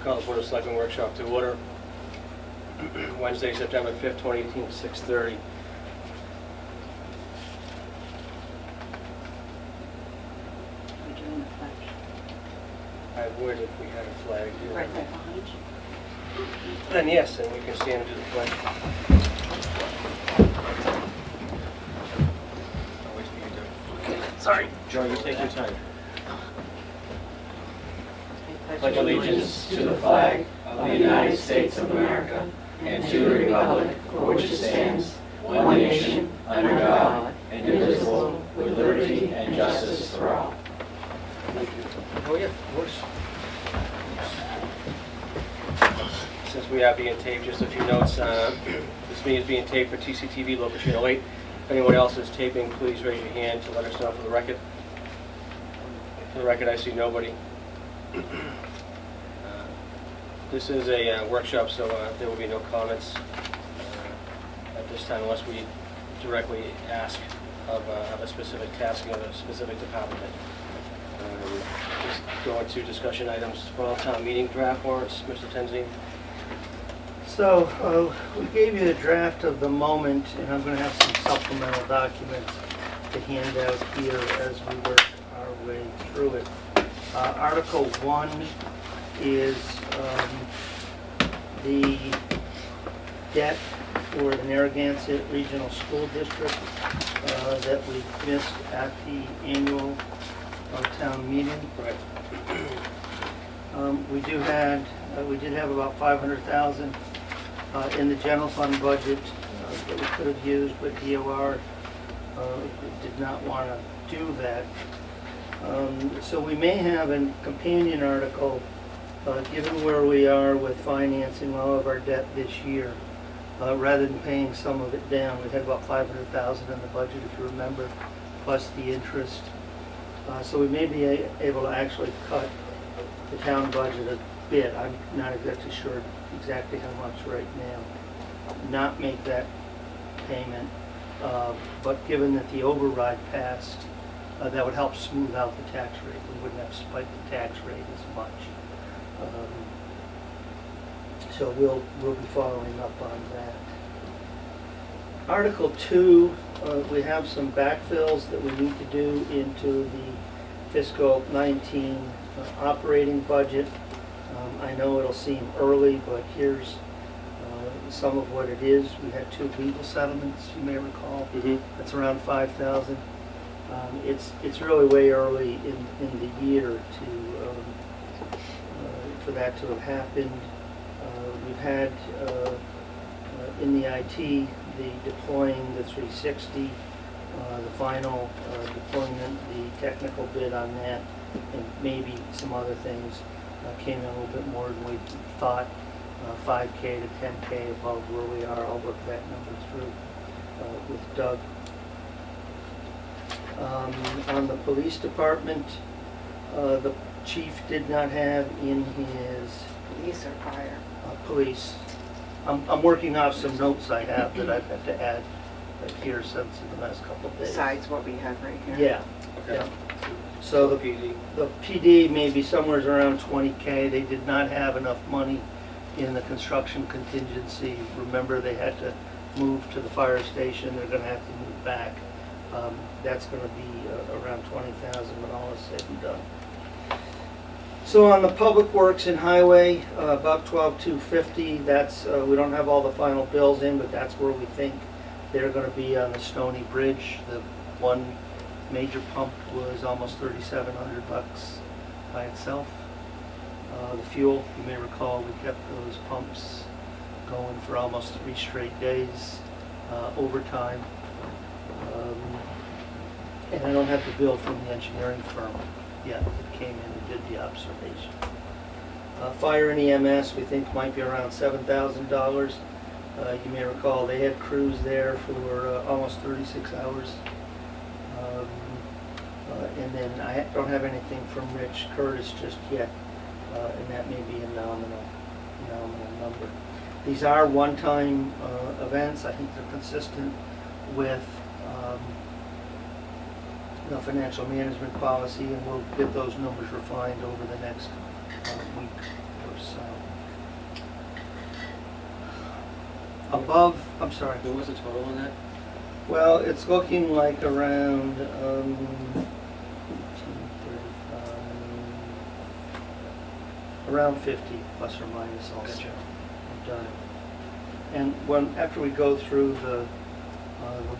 Call the Board of Selectmen workshop to order. Wednesday, September 5th, 2018, 6:30. We're doing the pledge. I would if we had a flag here. Right there behind you. Then yes, and we can stand and do the pledge. I'll wait for you to. Okay, sorry. Joe, you take your time. Pledge allegiance to the flag of the United States of America and to the republic for which it stands, one nation, under God, indivisible, with liberty and justice for all. Oh yeah, of course. Since we are being taped, just a few notes. This meeting is being taped for TCTV Local Channel 8. If anyone else is taping, please raise your hand to let us know for the record. For the record, I see nobody. This is a workshop, so there will be no comments at this time unless we directly ask of a specific tasking of a specific department head. Just go into discussion items, fall town meeting draft warrants, Mr. Terenzini. So, we gave you a draft of the moment, and I'm going to have some supplemental documents to hand out here as we work our way through it. Article 1 is the debt for the Narragansett Regional School District that we missed at the annual town meeting. Right. We did have about $500,000 in the general fund budget that we could have used, but DOR did not want to do that. So we may have a companion article, given where we are with financing all of our debt this year, rather than paying some of it down. We had about $500,000 in the budget, if you remember, plus the interest. So we may be able to actually cut the town budget a bit. I'm not exactly sure exactly how much right now. Not make that payment, but given that the override passed, that would help smooth out the tax rate. We wouldn't have spiked the tax rate as much. So we'll be following up on that. Article 2, we have some backfills that we need to do into the fiscal 19 operating budget. I know it'll seem early, but here's some of what it is. We had 2 legal settlements, you may recall. Mm-hmm. That's around $5,000. It's really way early in the year to for that to have happened. We've had in the IT the deploying the 360, the final deployment, the technical bid on that, and maybe some other things came in a little bit more than we thought. 5K to 10K above where we are. I'll work that number through with Doug. On the police department, the chief did not have in his Police or fire? police. I'm working off some notes I have that I've had to add here since in the last couple of days. Besides what we have right here? Yeah, Okay. yeah. So the PD. PD may be somewhere around 20K. They did not have enough money in the construction contingency. Remember, they had to move to the fire station. They're going to have to move back. That's going to be around $20,000 when all is said and done. So on the public works and highway, about $12,250. That's we don't have all the final bills in, but that's where we think they're going to be on the Stony Bridge. The one major pump was almost $3,700 by itself. The fuel, you may recall, we kept those pumps going for almost 3 straight days, overtime. And I don't have the bill from the engineering firm yet that came in and did the observation. Fire and EMS we think might be around $7,000. You may recall they had crews there for almost 36 hours. And then I don't have anything from Rich Curtis just yet, and that may be a nominal number. These are one-time events. I think they're consistent with the financial management policy, and we'll get those numbers refined over the next week or so. Above, I'm sorry. What was the total on that? Well, it's looking like around, 1835, around 50 plus or minus also. Gotcha. I've done it. And after we go through the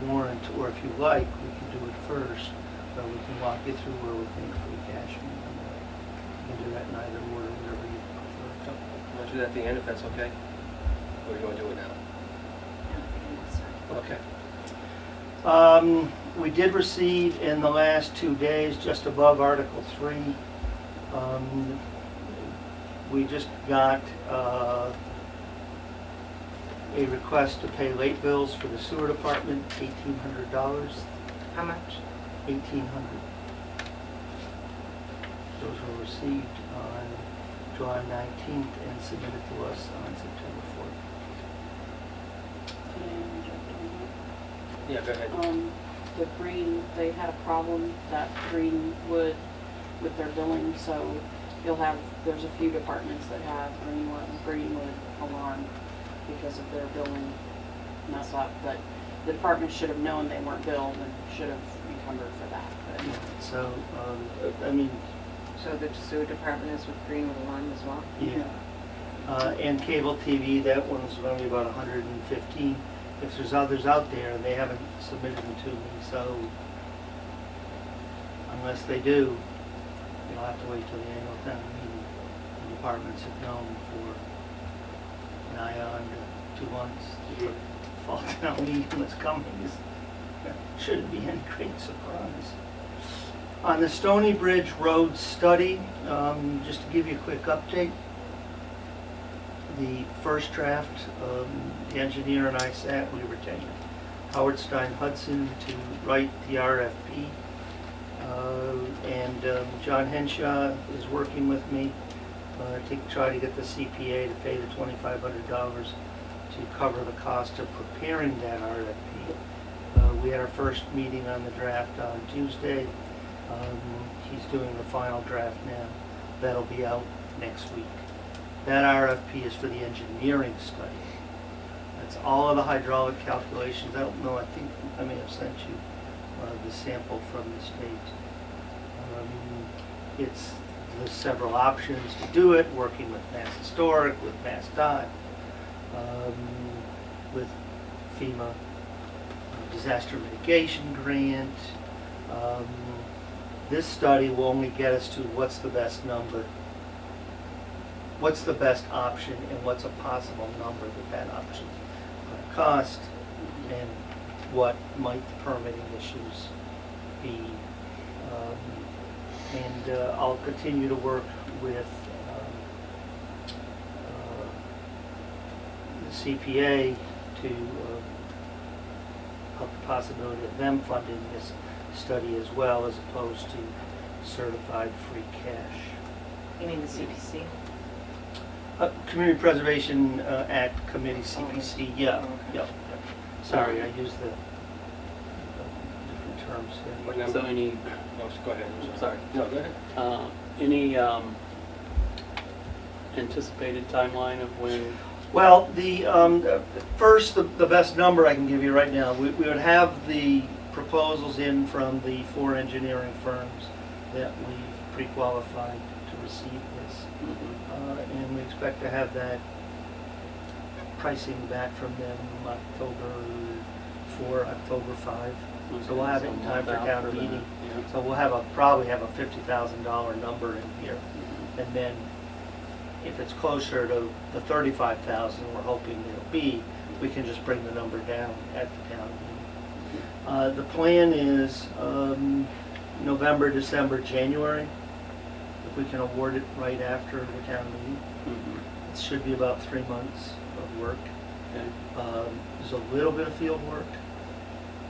warrant, or if you like, we can do it first, but we can walk you through where we think free cash may be. You can do that in either order, whatever you prefer. Want to do that at the end if that's okay? Or do you want to do it now? Okay. We did receive in the last 2 days, just above Article 3, we just got a request to pay late bills for the sewer department, $1,800. How much? $1,800. Those were received on July 19th and submitted to us on September 4th. Yeah, go ahead. The Green, they had a problem, that Greenwood, with their billing, so there's a few departments that have Greenwood alarm because of their billing mess up, but the department should have known they weren't billed and should have encumbered for that, but. So, I mean, So the sewer department is with Greenwood Alarm as well? yeah. And cable TV, that one's only about 115. If there's others out there, they haven't submitted them to me, so unless they do, you'll have to wait till the annual town meeting. The departments have known for nigh on to 2 months. The fall town meeting that's coming shouldn't be any great surprise. On the Stony Bridge Road study, just to give you a quick update, the first draft, the engineer and I sat, we retained Howard Stein Hudson to write the RFP. And John Henshaw is working with me to try to get the CPA to pay the $2,500 to cover the cost of preparing that RFP. We had our first meeting on the draft on Tuesday. He's doing the final draft now. That'll be out next week. That RFP is for the engineering study. That's all of the hydraulic calculations. I don't know, I think I may have sent you the sample from the state. There's several options to do it, working with Mass Historic, with Mass Dot, with FEMA disaster mitigation grant. This study will only get us to what's the best number, what's the best option, and what's a possible number that option's going to cost, and what might the permitting issues be. And I'll continue to work with the CPA to help the possibility of them funding this study as well, as opposed to certified free cash. You mean the CPC? Community Preservation Act Committee, CPC, yeah, Okay. yeah. Sorry, I used the different terms here. What number? So any, No, go ahead. I'm sorry. No, go ahead. any anticipated timeline of when? Well, first, the best number I can give you right now, we would have the proposals in from the 4 engineering firms that we've pre-qualified to receive this. And we expect to have that pricing back from them October 4, October 5. So we'll have it in time for town meeting. So we'll probably have a $50,000 number in here. And then if it's closer to the 35,000 we're hoping it'll be, we can just bring the number down at the town meeting. The plan is November, December, January. If we can award it right after the town meeting. It should be about 3 months of work. Okay. There's a little bit of field work,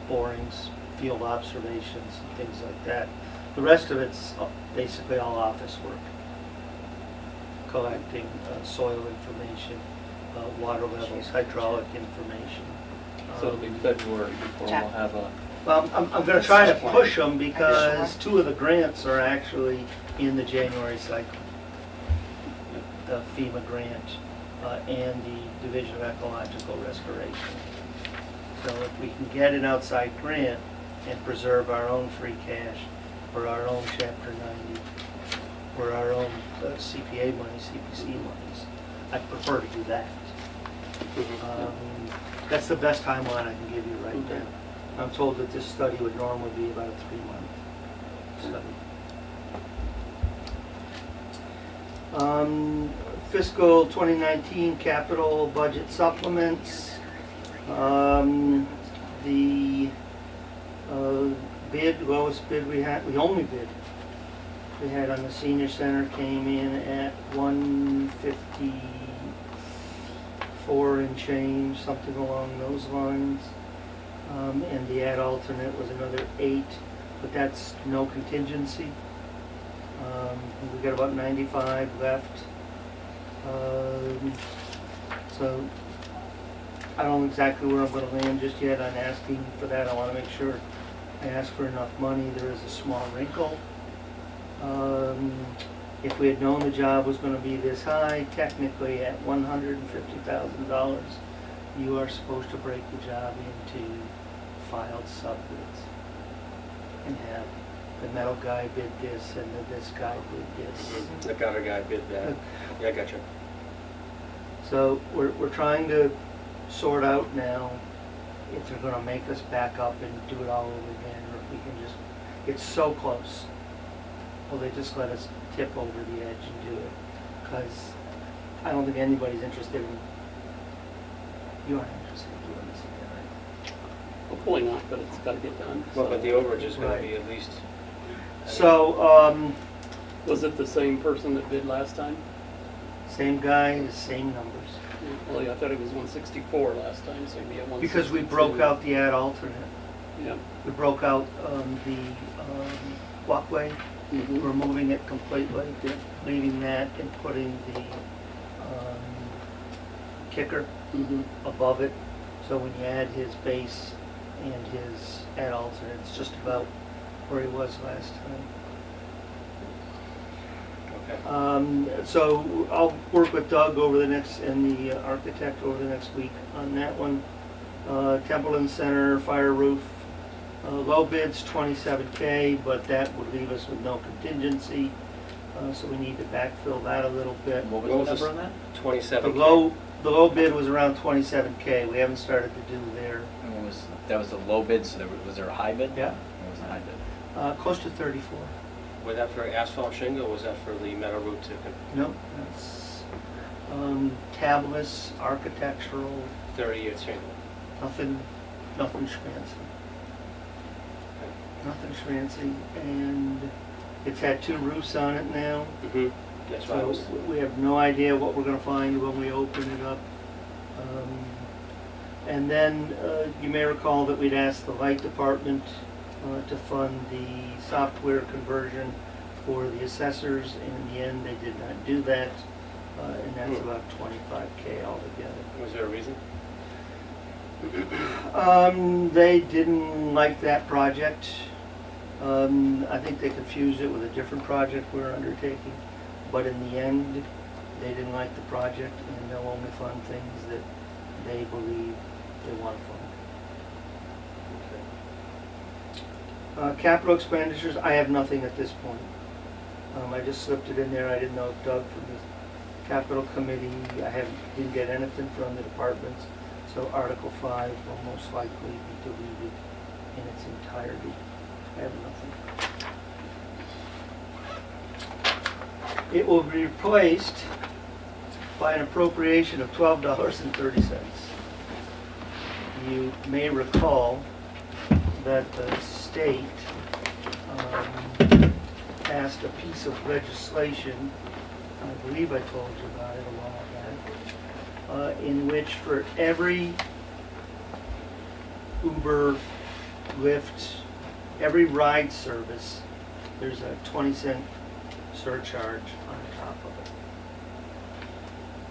borings, field observations, and things like that. The rest of it's basically all office work. Collecting soil information, water levels, hydraulic information. So it'll be February before we'll have a. Well, I'm going to try to push them because 2 of the grants are actually in the January cycle. FEMA grant and the Division of Ecological Restoration. So if we can get an outside grant and preserve our own free cash for our own Chapter 90, for our own CPA money, CPC monies, I'd prefer to do that. That's the best timeline I can give you right now. I'm told that this study would normally be about a 3-month study. Fiscal 2019 capital budget supplements. The lowest bid we had, the only bid we had on the senior center came in at 154 and change, something along those lines. And the ad alternate was another 8, but that's no contingency. We got about 95 left. So I don't know exactly where I'm going to land just yet. I'm asking for that. I want to make sure I ask for enough money. There is a small wrinkle. If we had known the job was going to be this high, technically at $150,000, you are supposed to break the job into filed subbids and have the metal guy bid this and this guy bid this. The counter guy bid that. Yeah, I gotcha. So we're trying to sort out now if they're going to make us back up and do it all over again, or if we can just, it's so close. Well, they just let us tip over the edge and do it, because I don't think anybody's interested in, you aren't interested in doing this again, right? Hopefully not, but it's got to get done. Well, but the overage is going Right. to be at least. So, Was it the same person that bid last time? same guy, the same numbers. Well, yeah, I thought it was 164 last time, so maybe at 162. Because we broke out the ad alternate. Yeah. We broke out the walkway. Mhm. We're moving it completely, leaving that and putting the kicker Mhm. above it. So when you add his base and his ad alternate, it's just about where he was last time. Okay. So I'll work with Doug over the next, and the architect over the next week on that one. Templeton Center fire roof, low bid's $27K, but that would leave us with no contingency. So we need to backfill that a little bit. What What was was the this? number on that? 27. The low bid was around $27K. We haven't started to do there. And that was the low bid, so was there a high bid? Yeah. What was the high bid? Close to 34. Was that for asphalt shingle, or was that for the metal roof too? No, that's tabless, architectural, 30-year shingle. nothing schmancy. Nothing schmancy, and it's had 2 roofs on it now. Mm-hmm. That's what I So was. we have no idea what we're gonna find when we open it up. And then you may recall that we'd asked the light department to fund the software conversion for the assessors. In the end, they did not do that, and that's about $25K altogether. Was there a reason? They didn't like that project. I think they confused it with a different project we're undertaking. But in the end, they didn't like the project, and they'll only fund things that they believe they want to fund. Capital expenditures, I have nothing at this point. I just slipped it in there. I didn't know if Doug from the capital committee, didn't get anything from the departments. So Article 5 will most likely be deleted in its entirety. I have nothing. It will be replaced by an appropriation of $12.30. You may recall that the state passed a piece of legislation, I believe I told you about it a while back, in which for every Uber, Lyft, every ride service, there's a 20-cent surcharge on top of it.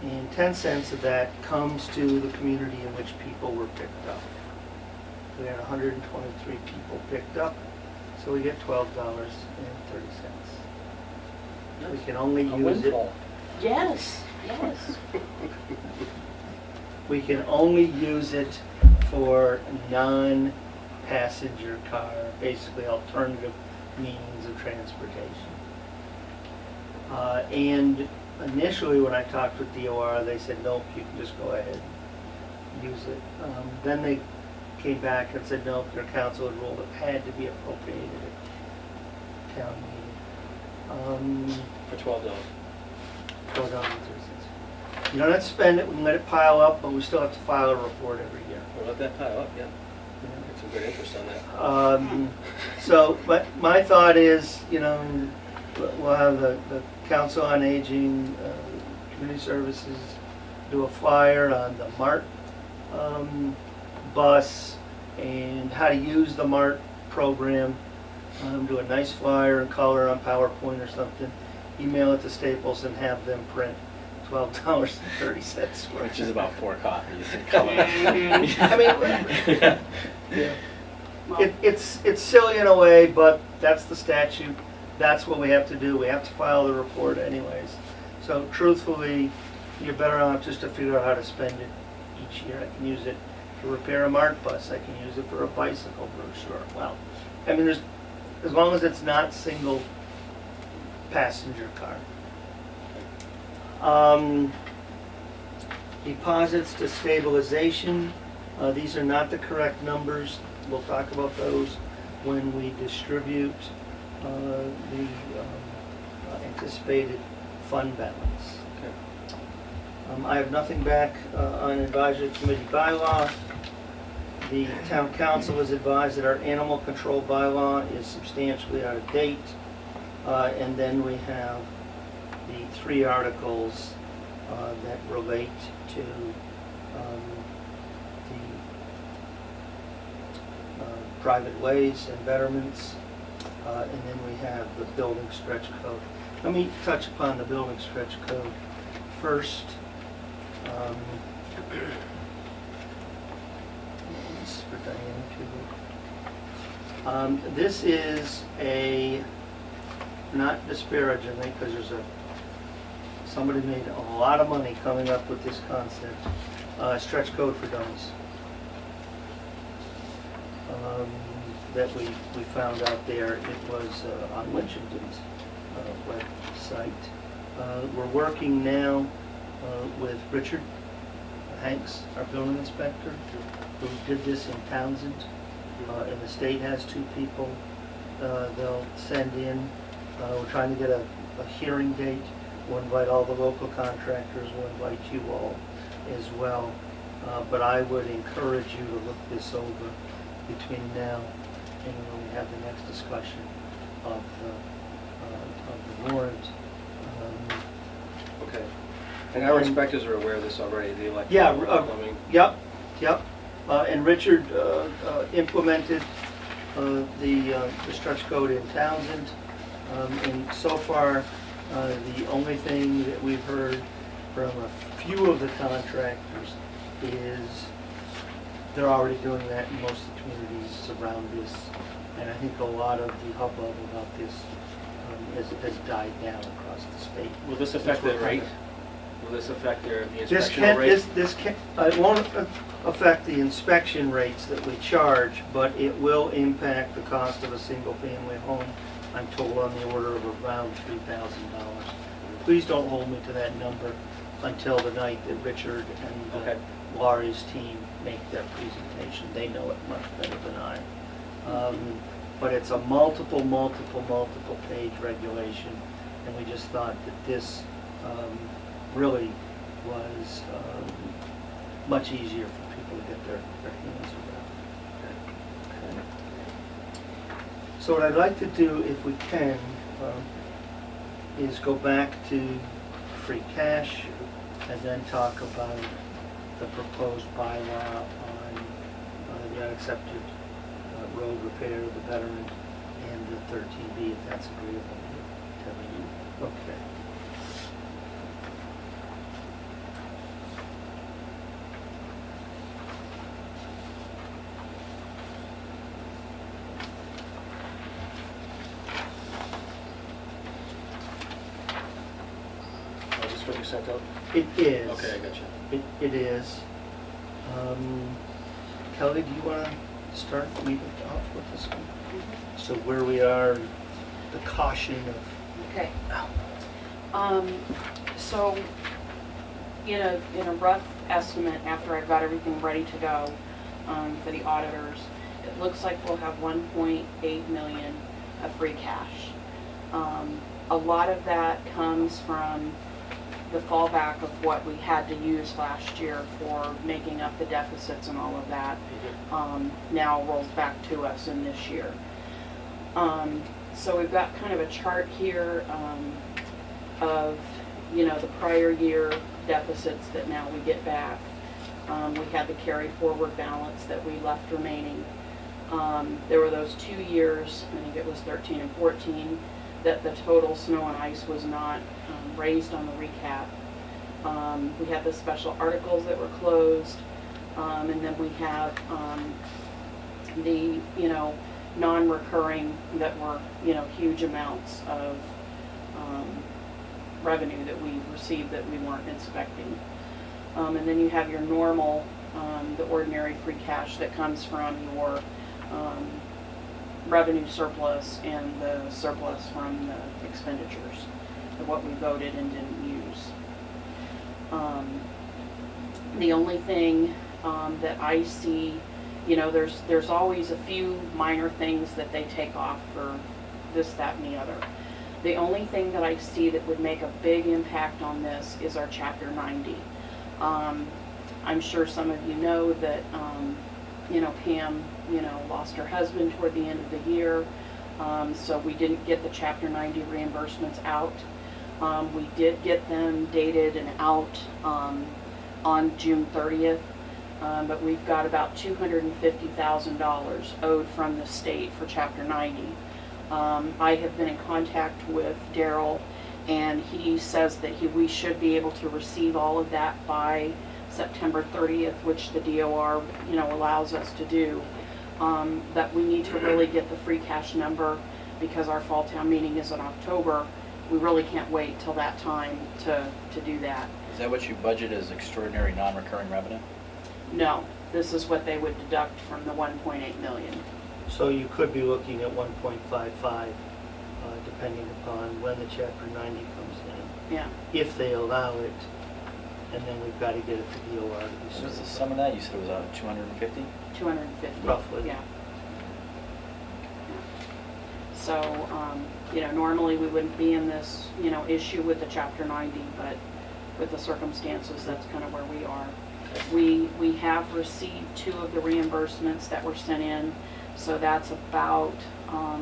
And 10 cents of that comes to the community in which people were picked up. We had 123 people picked up, so we get $12.30. We can only A use it windfall. Yes, yes. We can only use it for non-passenger car, basically alternative means of transportation. And initially, when I talked with DOR, they said, nope, you can just go ahead and use it. Then they came back and said, nope, their council had ruled it had to be appropriated at town meeting. For $12. $12.03. You don't have to spend it, we can let it pile up, but we still have to file a report every year. We'll let that pile up, yeah. Get some good interest on that. So, but my thought is, you know, we'll have the Council on Aging, Community Services, do a flyer on the MART bus and how to use the MART program. Do a nice flyer and color on PowerPoint or something. Email it to Staples and have them print $12.30 Which is about 4 copies in color. I mean, yeah. It's silly in a way, but that's the statute. That's what we have to do. We have to file the report anyways. So truthfully, you're better off just to figure out how to spend it each year. I can use it to repair a MART bus. I can use it for a bicycle brochure. Well, I mean, as long as it's not single passenger car. Deposits to stabilization. These are not the correct numbers. We'll talk about those when we distribute the anticipated fund balance. Okay. I have nothing back on advisory committee bylaw. The town council was advised that our animal control bylaw is substantially out of date. And then we have the 3 articles that relate to the private ways and betterments. And then we have the building stretch code. Let me touch upon the building stretch code first. This is for Diane too. This is a, not disparagingly, because somebody made a lot of money coming up with this concept, stretch code for dummies. That we found out there. It was on Winchendon's website. We're working now with Richard Hanks, our building inspector, who did this in Townsend. And the state has 2 people they'll send in. We're trying to get a hearing date. We'll invite all the local contractors. We'll invite you all as well. But I would encourage you to look this over between now and when we have the next discussion of the warrant. Okay. And our inspectors are aware of this already, the electrical Yeah, plumbing. Yep. And Richard implemented the stretch code in Townsend. And so far, the only thing that we've heard from a few of the contractors is they're already doing that in most of the communities around this. And I think a lot of the hubbub about this has died down across the state. Will this affect the rate? Will this affect the This inspection rate? it won't affect the inspection rates that we charge, but it will impact the cost of a single-family home, I'm told, on the order of around $3,000. Please don't hold me to that number until the night that Richard and Okay. Laurie's team make their presentation. They know it much better than I. But it's a multiple page regulation, and we just thought that this really was much easier for people to get their hands around. Okay. So what I'd like to do, if we can, is go back to free cash and then talk about the proposed bylaw on the unaccepted road repair, the betterment, and the 13B, if that's agreeable to you. Okay. I'll just That's what you sent out? It is. Okay, I got you. It is. Kelly, do you want to start me off with this one? So where we are, the caution of, Okay. So, in a rough estimate, after I've got everything ready to go, for the auditors, it looks like we'll have 1.8 million of free cash. A lot of that comes from the fallback of what we had to use last year for making up the deficits and all of that, now rolls back to us in this year. So we've got kind of a chart here of, the prior year deficits that now we get back. We had the carry forward balance that we left remaining. There were those 2 years, I think it was 13 and 14, that the total snow and ice was not raised on the recap. We had the special articles that were closed, and then we have the, non-recurring that were, huge amounts of revenue that we received that we weren't expecting. And then you have your normal, the ordinary free cash that comes from your revenue surplus and the surplus from the expenditures of what we voted and didn't use. The only thing that I see, there's always a few minor things that they take off for this, that, and the other. The only thing that I see that would make a big impact on this is our Chapter 90. I'm sure some of you know that, Pam, lost her husband toward the end of the year, so we didn't get the Chapter 90 reimbursements out. We did get them dated and out on June 30th, but we've got about $250,000 owed from the state for Chapter 90. I have been in contact with Daryl, and he says that we should be able to receive all of that by September 30th, which the DOR, allows us to do. That we need to really get the free cash number because our fall town meeting is in October. We really can't wait till that time to do that. Is that what you budget as extraordinary non-recurring revenue? No, this is what they would deduct from the 1.8 million. so you could be looking at 1.55, depending upon when the Chapter 90 comes in, Yeah. if they allow it, and then we've got to get it to DOR to be What was the certified. sum of that? You said it was 250? 250. Roughly. Yeah. So, normally we wouldn't be in this, issue with the Chapter 90, but with the circumstances, that's kind of where we are. We have received 2 of the reimbursements that were sent in, so that's about a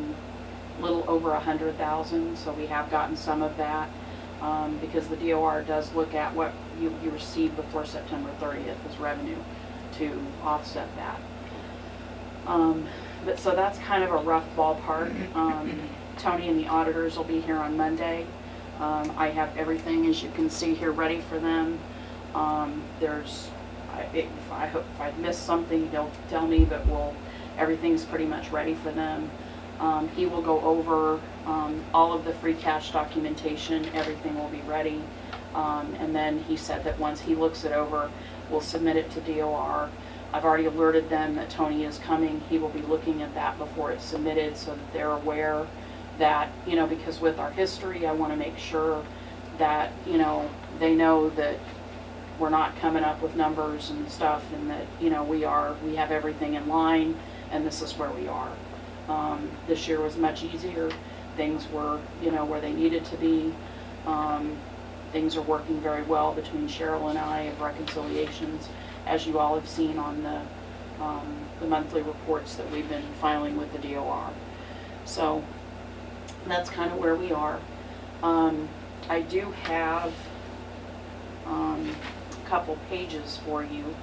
little over 100,000. So we have gotten some of that because the DOR does look at what you received before September 30th as revenue to offset that. But so that's kind of a rough ballpark. Tony and the auditors will be here on Monday. I have everything, as you can see here, ready for them. If I missed something, they'll tell me, but everything's pretty much ready for them. He will go over all of the free cash documentation. Everything will be ready. And then he said that once he looks it over, we'll submit it to DOR. I've already alerted them that Tony is coming. He will be looking at that before it's submitted so that they're aware that, because with our history, I want to make sure that, they know that we're not coming up with numbers and stuff, and that, we have everything in line, and this is where we are. This year was much easier. Things were, where they needed to be. Things are working very well between Cheryl and I of reconciliations, as you all have seen on the monthly reports that we've been filing with the DOR. So that's kind of where we are. I do have a couple pages for you.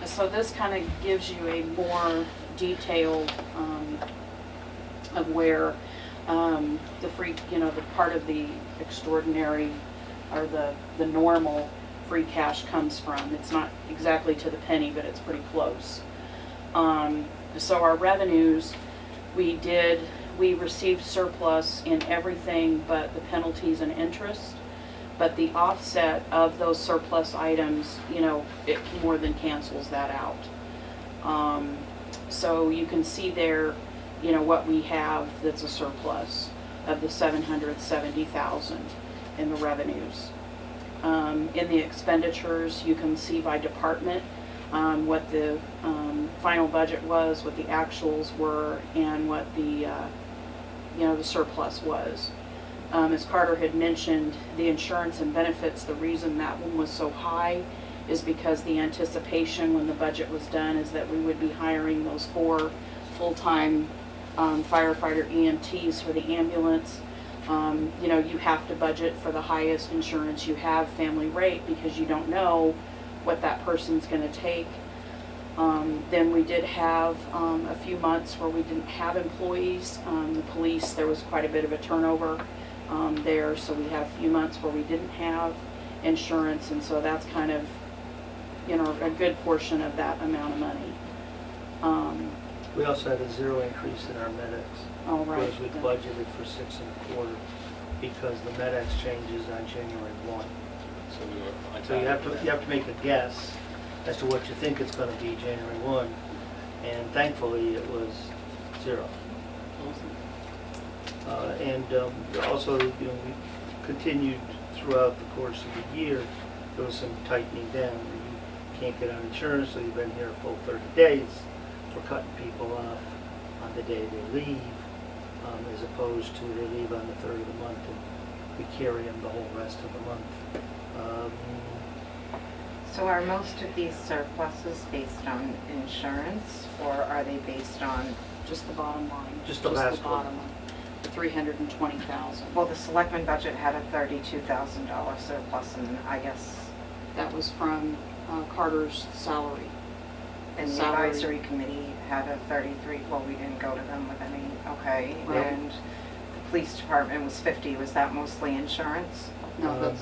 So this kind of gives you a more detailed of where the free, the part of the extraordinary or the normal free cash comes from. It's not exactly to the penny, but it's pretty close. So our revenues, we received surplus in everything but the penalties and interest. But the offset of those surplus items, it more than cancels that out. So you can see there, what we have that's a surplus of the $770,000 in the revenues. In the expenditures, you can see by department what the final budget was, what the actuals were, and what the surplus was. As Carter had mentioned, the insurance and benefits, the reason that one was so high is because the anticipation when the budget was done is that we would be hiring those 4 full-time firefighter EMTs for the ambulance. You have to budget for the highest insurance you have, family rate, because you don't know what that person's going to take. Then we did have a few months where we didn't have employees. The police, there was quite a bit of a turnover there, so we had a few months where we didn't have insurance, and so that's kind of, a good portion of that amount of money. We also had a 0 increase in our medics. All right. Because we budgeted for 6.25, because the medics changes on January 1. So we were on So you top have of to, you have to make a guess as to what you think it's gonna be January 1, and thankfully it was 0. Also, we continued throughout the course of the year, there was some tightening down. You can't get on insurance, so you've been here a full 30 days. We're cutting people off on the day they leave, as opposed to they leave on the 3rd of the month and we carry them the whole rest of the month. So are most of these surpluses based on insurance, or are they based on, Just the bottom line. Just the last one. bottom line. The $320,000. well, the selectmen budget had a $32,000 surplus, and I guess, That was from Carter's salary. and the Salary. advisory committee had a 33, well, we didn't go to them with any, okay. Right. And the police department was 50, was that mostly insurance? No, Um,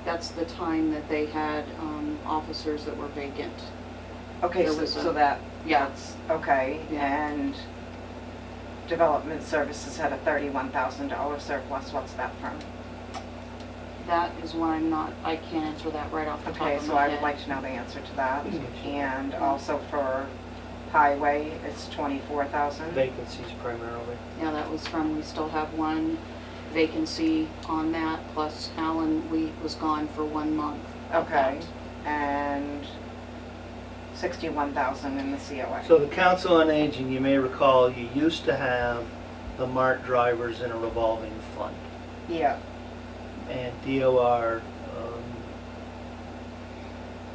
that's the time that they had officers that were vacant. Okay, There so was a- so that, Yeah. that's, okay, Yeah. and development services had a $31,000 surplus, what's that from? That is one I can't answer that right off the top Okay, of so my I head. would like to know the answer to that. Mhm. And also for highway, it's 24,000? Vacancies primarily. Yeah, that was from, we still have one vacancy on that, plus Alan, was gone for 1 month. of Okay, that. and 61,000 in the COA. So the Council on Aging, you may recall, you used to have the MART drivers in a revolving fund. Yeah, And DOR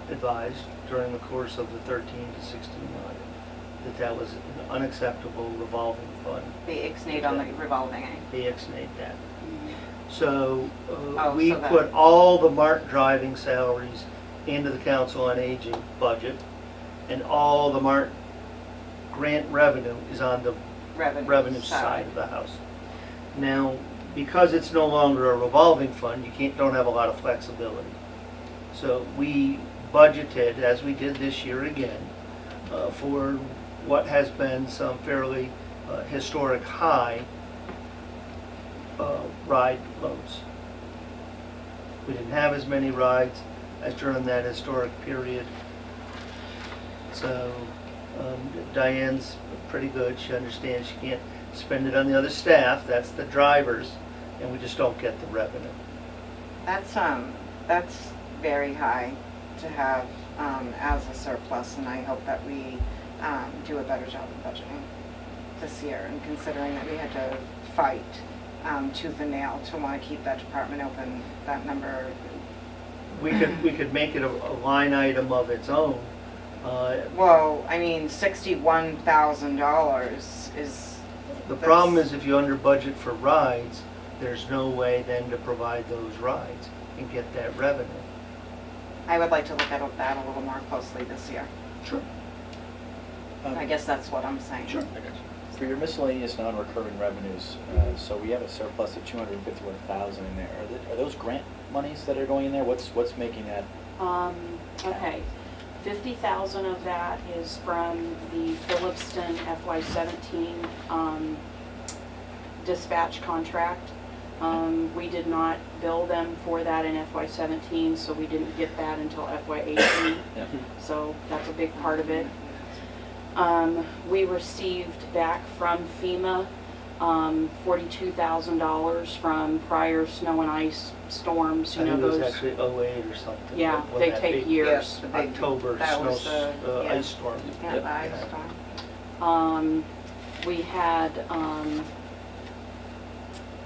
advised during the course of the 13 to 16 audit that that was an unacceptable revolving fund. the ixnayed on the revolving, eh? They ex-nayed that. Mhm. So Oh, we so that- put all the MART driving salaries into the Council on Aging budget, and all the MART grant revenue is on the revenue side of the house. Now, because it's no longer a revolving fund, you don't have a lot of flexibility. So we budgeted, as we did this year again, for what has been some fairly historic high ride loads. We didn't have as many rides as during that historic period. So Diane's pretty good. She understands she can't spend it on the other staff. That's the drivers, and we just don't get the revenue. That's very high to have as a surplus, and I hope that we do a better job of budgeting this year, and considering that we had to fight tooth and nail to want to keep that department open, that number, We could make it a line item of its own. well, I mean, $61,000 is, The problem is if you under budget for rides, there's no way then to provide those rides and get that revenue. I would like to look at that a little more closely this year. Sure. I guess that's what I'm saying. Sure. I got you. For your miscellaneous non-recurring revenues, so we have a surplus of 251,000 in there. Are those grant monies that are going in there? What's making that? Okay, 50,000 of that is from the Phillipston FY17 dispatch contract. We did not bill them for that in FY17, so we didn't get that until FY18. Yeah. So that's a big part of it. We received back from FEMA $42,000 from prior snow and ice storms. I You know, think it was those. actually 08 or something. Yeah, when they that take big years. the big- October that was snow, the- yeah. ice storm. Yeah, Yep. the ice storm. We had, let's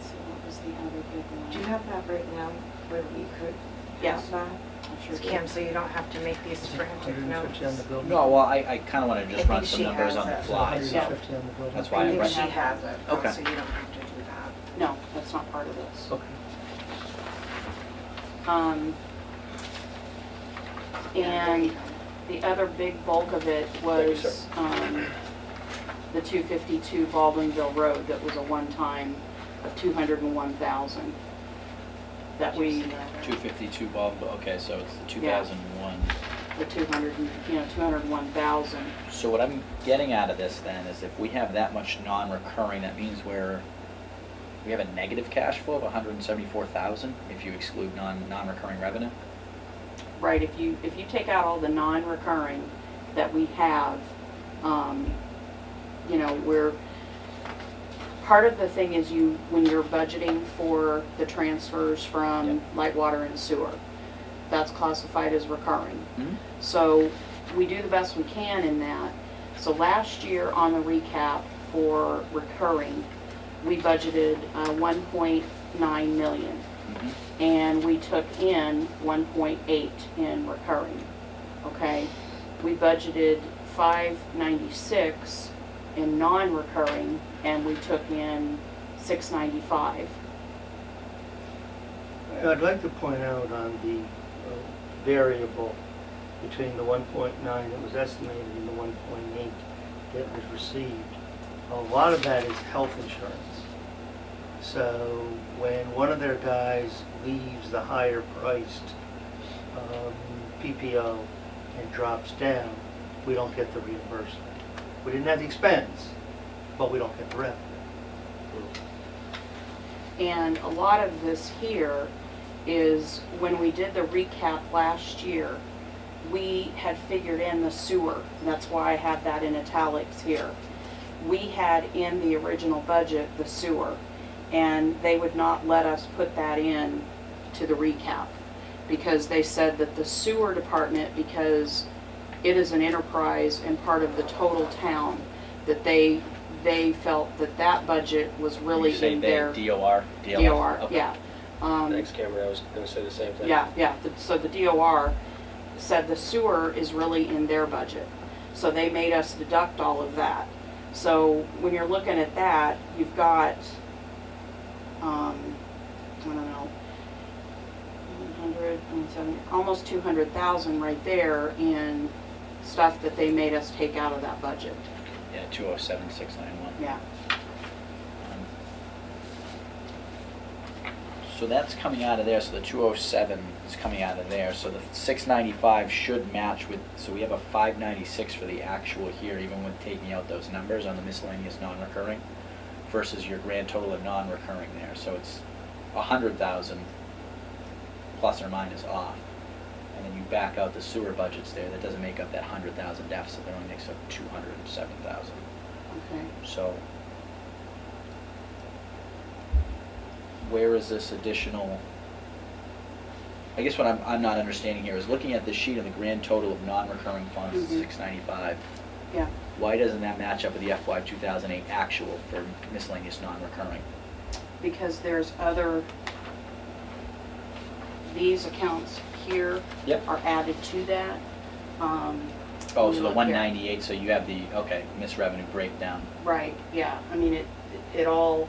see, what was the other big one? Do you have that right now where we could Yeah. pass that? I sure Kim, did. so you don't have to make these frantic 150 on the notes. building. No, well, I kind of want to just I run think some she numbers has on the it. fly, so 150 on the building. that's I why I'm think running. she has it, Okay. so you don't have to do that. No, that's not part of this. Okay. And the other big bulk of it Thank you, sir. was, the 252 Baldwinville Road, that was a one-time of 201,000. That we, 252 Bob, okay, so it's the Yeah. 2001. the 201,000. So what I'm getting out of this then is if we have that much non-recurring, that means we have a negative cash flow of 174,000 if you exclude non-recurring revenue? Right, if you take out all the non-recurring that we have, you know, part of the thing is when you're budgeting for the transfers from Yep. light water and sewer, that's classified as recurring. Mhm. So we do the best we can in that. So last year on the recap for recurring, we budgeted 1.9 million. Mhm. And we took in 1.8 in recurring, okay? We budgeted 596 in non-recurring, and we took in 695. I'd like to point out on the variable between the 1.9 that was estimated and the 1.8 that was received. A lot of that is health insurance. So when one of their guys leaves the higher priced PPO and drops down, we don't get the reimbursement. We didn't have the expense, but we don't get the revenue. And a lot of this here is when we did the recap last year, we had figured in the sewer. That's why I have that in italics here. We had in the original budget the sewer, and they would not let us put that in to the recap because they said that the sewer department, because it is an enterprise and part of the total town, that they felt that that budget was really You say in they, their DOR? DOR, Okay. yeah. Thanks, Cameron, I was gonna say the same thing. Yeah. So the DOR said the sewer is really in their budget. So they made us deduct all of that. So when you're looking at that, you've got, I don't know, 100, 170, almost 200,000 right there in stuff that they made us take out of that budget. Yeah, 207,691. Yeah. So that's coming out of there, so the 207 is coming out of there, so the 695 should match with, so we have a 596 for the actual here, even with taking out those numbers on the miscellaneous non-recurring, versus your grand total of non-recurring there, so it's 100,000 plus or minus off. And then you back out the sewer budgets there, that doesn't make up that 100,000 deficit, that only makes up 207,000. Okay. So, where is this additional, I guess what I'm not understanding here is looking at this sheet of the grand total of non-recurring funds, Mhm. 695, Yeah. why doesn't that match up with the FY 2008 actual for miscellaneous non-recurring? Because there's these accounts here Yep. are added to that. Oh, when so you the look here. 198, so you have the, okay, misrevenue breakdown. Right, yeah, I mean, it all,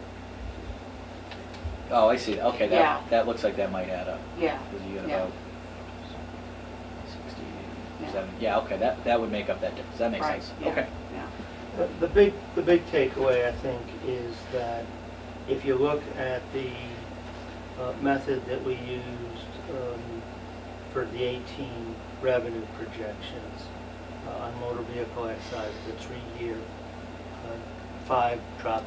Oh, I see, okay, Yeah. that looks like that might add up. yeah, Because you got Yeah. about 60, 70, yeah, okay, that would make up that difference, that makes right, sense, yeah, okay. yeah. The big takeaway, I think, is that if you look at the method that we used for the 18 revenue projections on motor vehicle excise, the 3-year, 5 drop.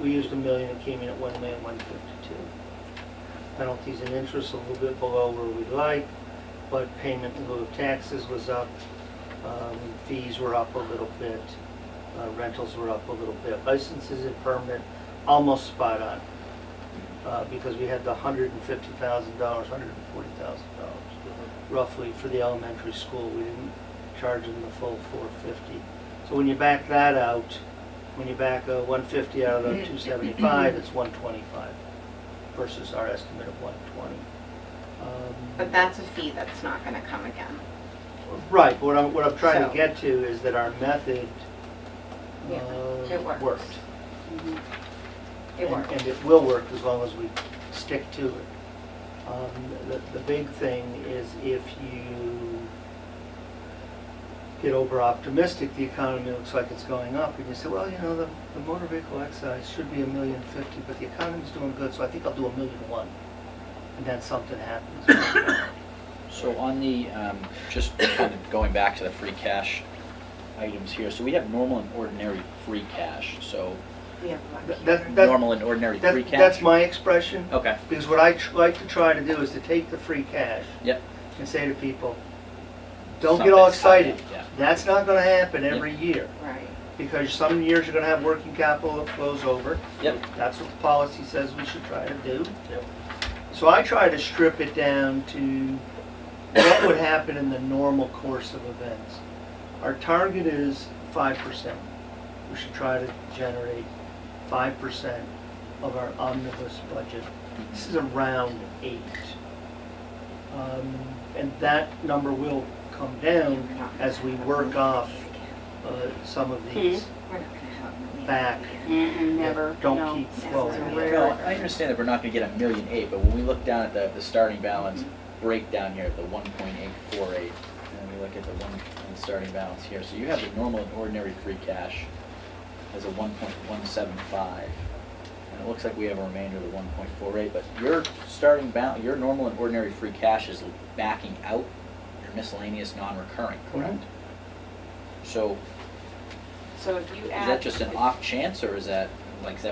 We used $1 million, it came in at $1,152,000. Penalties and interest a little bit below where we'd like, but payment in lieu of taxes was up. Fees were up a little bit, rentals were up a little bit. Licenses and permit, almost spot on, because we had the $150,000, $140,000 roughly for the elementary school. We didn't charge them the full $450. So when you back that out, when you back 150 out of the 275, it's 125 versus our estimate of 120. But that's a fee that's not gonna come again. Right, what I'm trying So- to get to is that our method Yeah, it works. worked. Mhm. It works. And it will work as long as we stick to it. The big thing is if you get over optimistic, the economy looks like it's going up, and you say, well, you know, the motor vehicle excise should be $1,050,000, but the economy's doing good, so I think I'll do $1,001,000. And then something happens. So on the, just kind of going back to the free cash items here, so we have normal and ordinary free cash, so We have one That- here. that- normal and ordinary free cash? That's my expression, Okay, because what I like to try to do is to take the free cash yep. and say to people, don't get all Something's excited. happening, That's not gonna happen every year, Right. because some years you're gonna have working capital that flows over. Yep. That's what the policy says we should try to do. So I try to strip it down to what would happen in the normal course of events. Our target is 5%. We should try to generate 5% of our omnibus budget. This is around 8. And that number will come down as we work off some of these We're not gonna have a million back. Mm-mm, never, that don't no. keep This is flowing. a No, rare- I understand that we're not gonna get $1.8 million, but when we look down at the starting balance breakdown here, the 1.848, and we look at the starting balance here, so you have the normal and ordinary free cash as a 1.175, and it looks like we have a remainder of the 1.48, but your starting balance, your normal and ordinary free cash is backing out your miscellaneous non-recurring, correct? So So if you is add. that just an off chance, or is that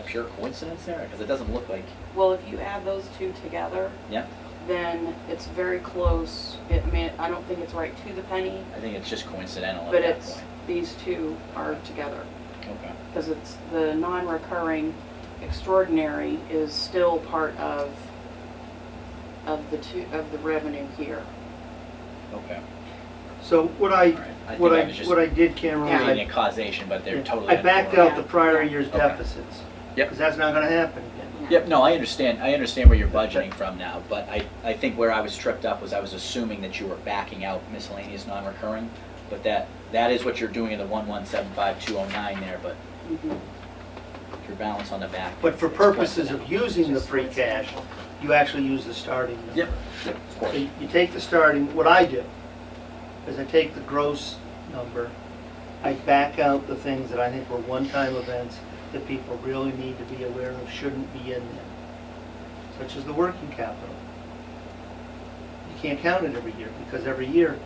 pure coincidence there? Because it doesn't look like, Well, if you add those two together, yeah, then it's very close. I don't think it's right to the penny, I think it's just coincidental but at that it's, point. these two are together. Okay. Because it's the non-recurring extraordinary is still part of the revenue here. Okay. So what All right. I think I was just what I did, Cameron, was creating a causation, but they're totally. I backed uncorrelated. out the prior Yeah. year's Okay. deficits. Yep. Because that's not gonna happen again. Yep, no, I understand where you're budgeting from now, but I think where I was tripped up was I was assuming that you were backing out miscellaneous non-recurring, but that is what you're doing in the 1,175,209 there, but Mhm. your balance on the back. But for it's purposes of coincidental. using the free cash, you actually use the starting number. Yep, yep, of So course. you take the starting, what I do is I take the gross number, I back out the things that I think were one-time events that people really need to be aware of, shouldn't be in there, such as the working capital. You can't count it every year, because every year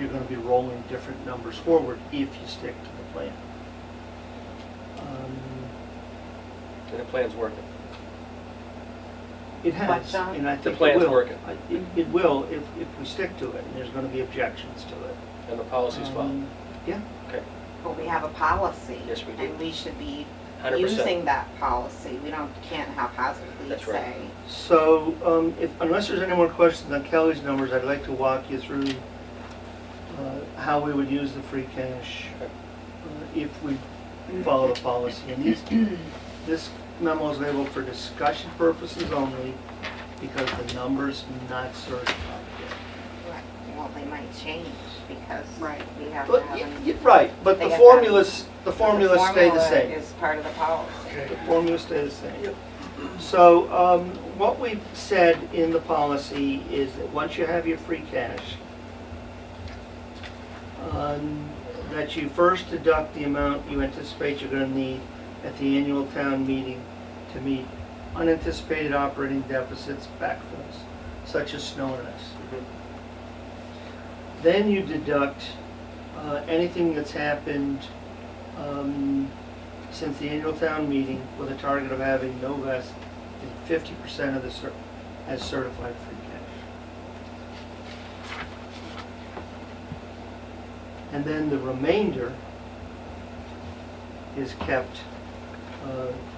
you're gonna be rolling different numbers forward if you stick to the plan. And the plan's working. It has, What, John? and I The think it plan's will. working. It will if we stick to it, and there's gonna be objections to it. And the policy's followed. Yeah. Okay, But we have a policy. Yes, we do. And we should be 100%. using that policy. We can't haphazardly That's right. say. So, unless there's any more questions on Kelly's numbers, I'd like to walk you through how we would use the free cash if we follow the policy. And this memo is labeled for discussion purposes only because the number's not certified yet. Right. Well, they might change because Right. we have to But, have right, but They the have to have- formulas stay the same. Is part of the policy. The formula stays the same. So, what we've said in the policy is that once you have your free cash, that you first deduct the amount you anticipate you're gonna need at the annual town meeting to meet unanticipated operating deficits, backfills, such as snow and ice. Then you deduct anything that's happened since the annual town meeting with a target of having no less than 50% of the as certified free cash. And then the remainder is kept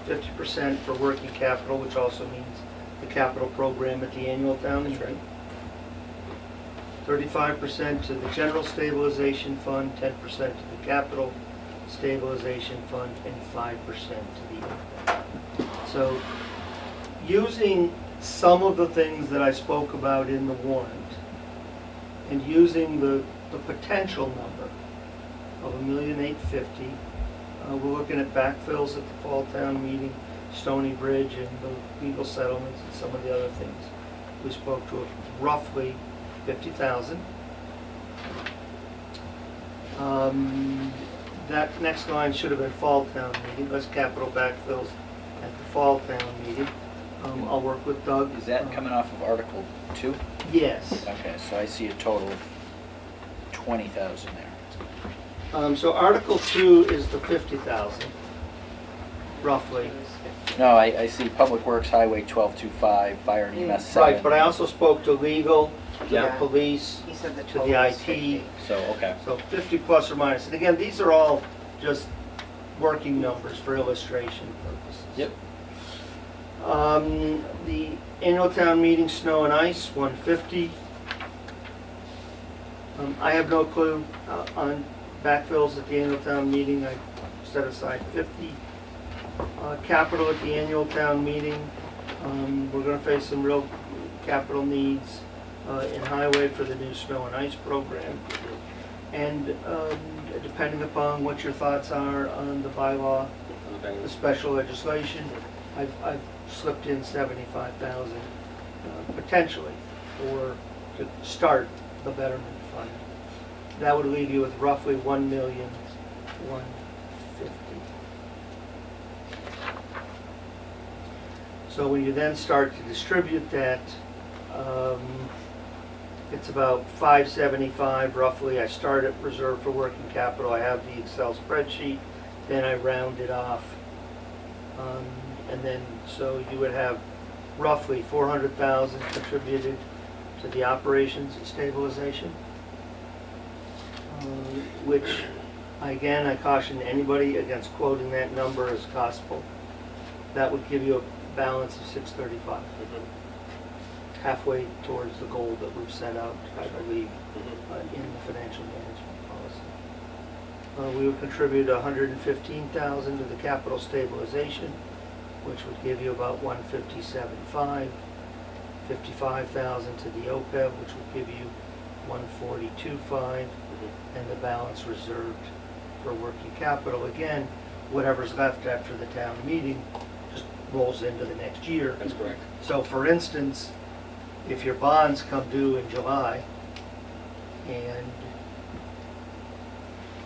50% for working capital, which also means the capital program at the annual town meeting. 35% to the general stabilization fund, 10% to the capital stabilization fund, and 5% to the OPEB. So using some of the things that I spoke about in the warrant and using the potential number of $1,850,000, we're looking at backfills at the fall town meeting, Stony Bridge, and the legal settlements and some of the other things. We spoke to roughly 50,000. That next line should have been fall town meeting, less capital backfills at the fall town meeting. I'll work with Doug. Is that coming off of Article 2? Yes. Okay, so I see a total of 20,000 there. So Article 2 is the 50,000, roughly. No, I see Public Works, Highway 1225, Fire and EMS 7. Right, but I also spoke to legal, to the Yeah. police, He said the to total the was IT. 50. So, okay. So 50 plus or minus. And again, these are all just working numbers for illustration purposes. Yep. The annual town meeting, snow and ice, 150. I have no clue on backfills at the annual town meeting. I set aside 50. Capital at the annual town meeting. We're going to face some real capital needs in highway for the new snow and ice program. And depending upon what your thoughts are on the bylaw, the special legislation, I've slipped in 75,000 potentially to start the betterment fund. That would leave you with roughly 1,150,000. So when you then start to distribute that, it's about 575 roughly. I start at reserve for working capital. I have the Excel spreadsheet. Then I round it off. And then, so you would have roughly 400,000 contributed to the operations stabilization, which, again, I caution anybody against quoting that number as gospel. That would give you a balance of 635, halfway towards the goal that we've set out, I believe, in the financial management policy. We would contribute 115,000 to the capital stabilization, which would give you about 157.5, 55,000 to the OPEB, which would give you 142.5, and the balance reserved for working capital. Again, whatever's left after the town meeting just rolls into the next year. That's correct. So for instance, if your bonds come due in July and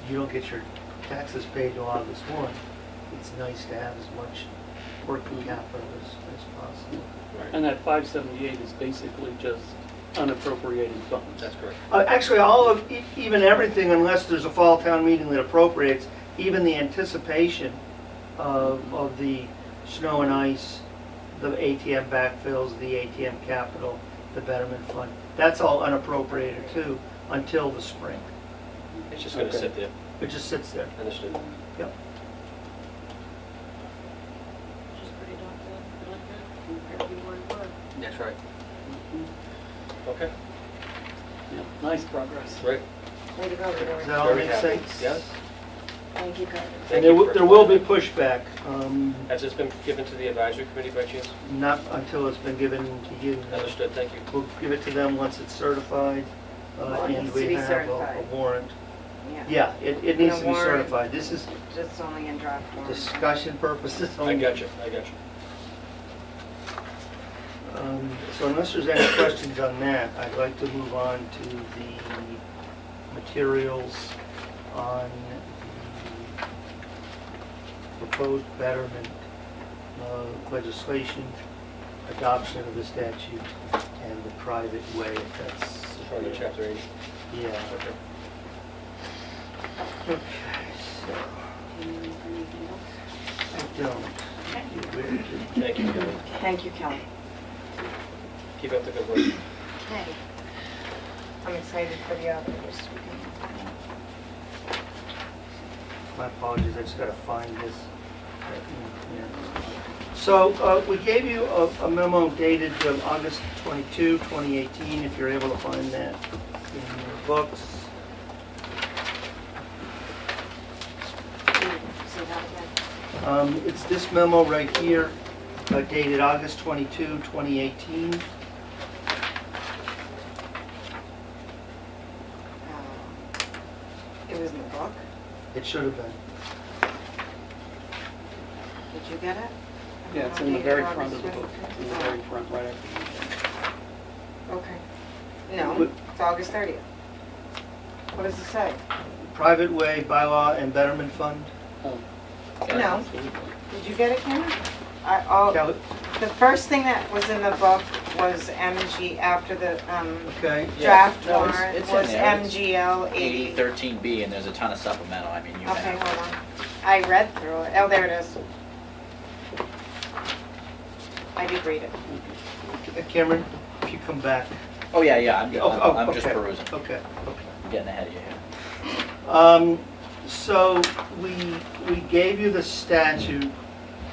you don't get your taxes paid till August 1, it's nice to have as much working capital as possible. And that 578 is basically just unappropriated funds. That's correct. Actually, all of, even everything, unless there's a fall town meeting that appropriates, even the anticipation of the snow and ice, the ATM backfills, the ATM capital, the betterment fund, that's all unappropriated too until the spring. It's just going to sit there. It just sits there. Understood. Yep. Which is pretty good compared to where we were. That's right. Okay, Yeah, nice progress. great. Way to go, Does George. that all Very make happy. sense? Yes. Thank you, Carter. Thank And you for there will be explaining pushback, Has this been given to the advisory committee by chance? not until it's been given to you. Understood, thank you. We'll give it to them once it's certified, Well, it and needs to we be have certified. a warrant. Yeah, it And needs a to be warrant. certified. This is Just only in draft form. discussion purposes only. I got you. So unless there's any questions on that, I'd like to move on to the materials on the proposed betterment legislation, adoption of the statute, and the private way, if that's... On the chapter 80. Yeah. Okay. Okay, so, Do you need anything else? I don't. Okay. You ready to- Thank you, Kelly. Thank you, Kelly. Keep up the good work. Okay. I'm excited for the others. My apologies, I just gotta find this. Yeah. So, we gave you a memo dated August 22, 2018, if you're able to find that in your books. See that again? It's this memo right here, dated August 22, 2018. It was in the book. It should have been. Did you get it? Yeah, it's in the very front of the book, in the very front, right after Okay. No, it's August 30th. What does it say? Private Way Bylaw and Betterment Fund. Oh, No. Did you get it, Cameron? Kelly? The first thing that was in the book was MG, after the Okay. draft No, it's- warrant, it's in was there. It's MGL 80. 8013B, and there's a ton of supplemental, I mean, you Okay, have. hold on. I read through it. Oh, there it is. I did read it. Cameron, if you come back. Oh, yeah, I'm just okay. perusing. Okay. I'm getting ahead of you here. So we gave you the statute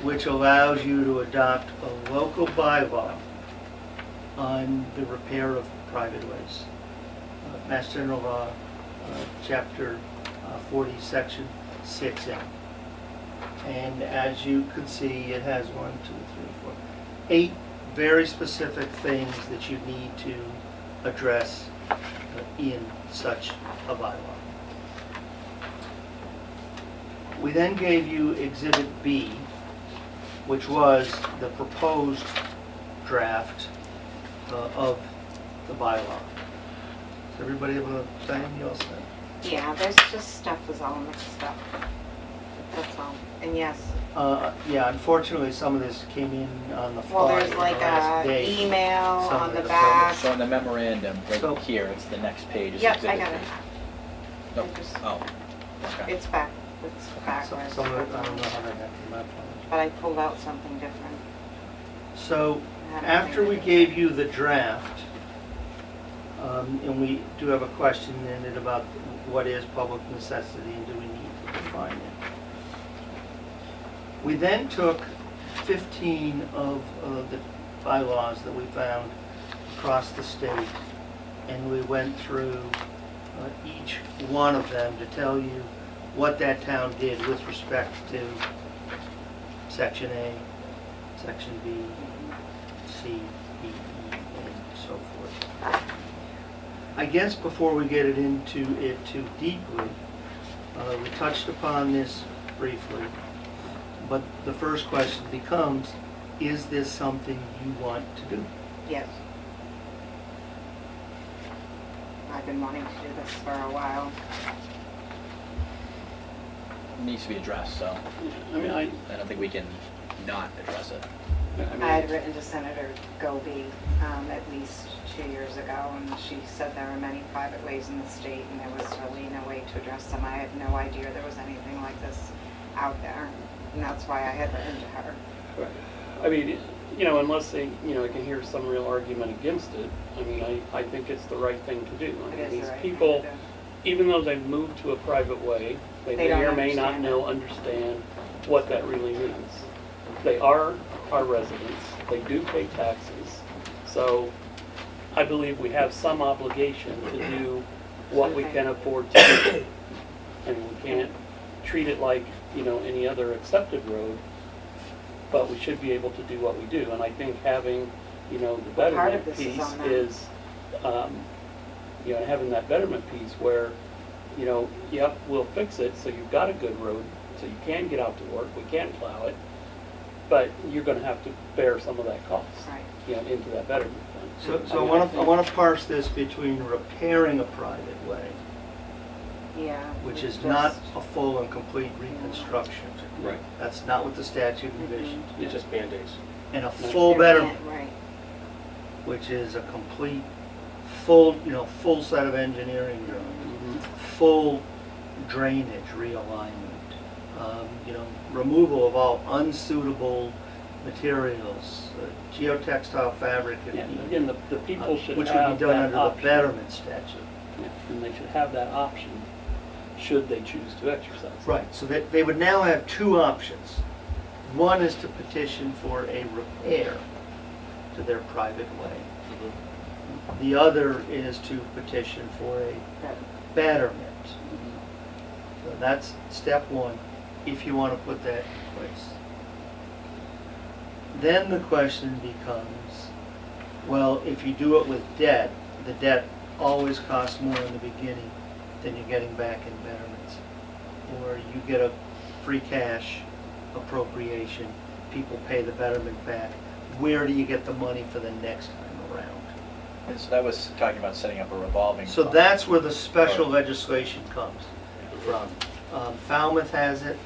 which allows you to adopt a local bylaw on the repair of private ways. Mass General Law, Chapter 40, Section 6M. And as you can see, it has 8 very specific things that you need to address in such a bylaw. We then gave you Exhibit B, which was the proposed draft of the bylaw. Does everybody have a thing? You all set? Yeah, there's just stuff was all mixed up. That's all. And yes, Yeah, unfortunately, some of this came in on the well, fly there's the like last a day. email Some on of the the back. So in the memorandum, So- right here, it's the next page. is Yep, I Exhibit got B. it. No, I just- oh, okay. It's back, it's backwards. Some of it, I don't know how that happened. My apologies. But I pulled out something different. So, I had after we nothing. gave you the draft, and we do have a question in it about what is public necessity and do we need to define it. We then took 15 of the bylaws that we found across the state, and we went through each one of them to tell you what that town did with respect to Section A, Section B, C, D, E, and so forth. I guess before we get into it too deeply, we touched upon this briefly, but the first question becomes, is this something you want to do? Yes. I've been wanting to do this for a while. It needs to be addressed, so I mean, I don't think we can not address it. I had written to Senator Goby at least 2 years ago, and she said there were many private ways in the state, and there was really no way to address them. I had no idea there was anything like this out there, and that's why I had written to her. I mean, unless they, I can hear some real argument against it, I mean, I think it's the right thing to do. I It mean, is the these right thing people, to do. even though they've moved to a private way, they They may don't or may not understand what that really means. They are our residents, they do pay taxes, so I believe we have some obligation to do what we can afford to do. And we can't treat it like, any other accepted road, but we should be able to do what we do. And I think having, the Part of betterment this is piece on them. is, having that betterment piece where, yep, we'll fix it, so you've got a good road, so you can get out to work, we can plow it, but you're gonna have to bear some of that cost, Right. into that betterment fund. So I want to parse this between repairing a private way Yeah. which is just- not a full and complete reconstruction. Right. That's not what the statute envisioned. It's just Band-Aids. And a full They're betterment, Right. which is a complete, full, full set of engineering drawings, full drainage realignment, removal of all unsuitable materials, geotextile fabric, if And needed, again, the people should which would have be done that under the option. betterment statute. Yeah, and they should have that option, should they choose to exercise. Right, so they would now have two options. One is to petition for a repair to their private way. The other is to petition for a betterment. So that's step one, if you want to put that in place. Then the question becomes, well, if you do it with debt, the debt always costs more in the beginning than you're getting back in betterments. Or you get a free cash appropriation, people pay the betterment back. Where do you get the money for the next time around? And so that was talking about setting up a revolving So fund. that's where the special legislation comes from. Falmouth has it,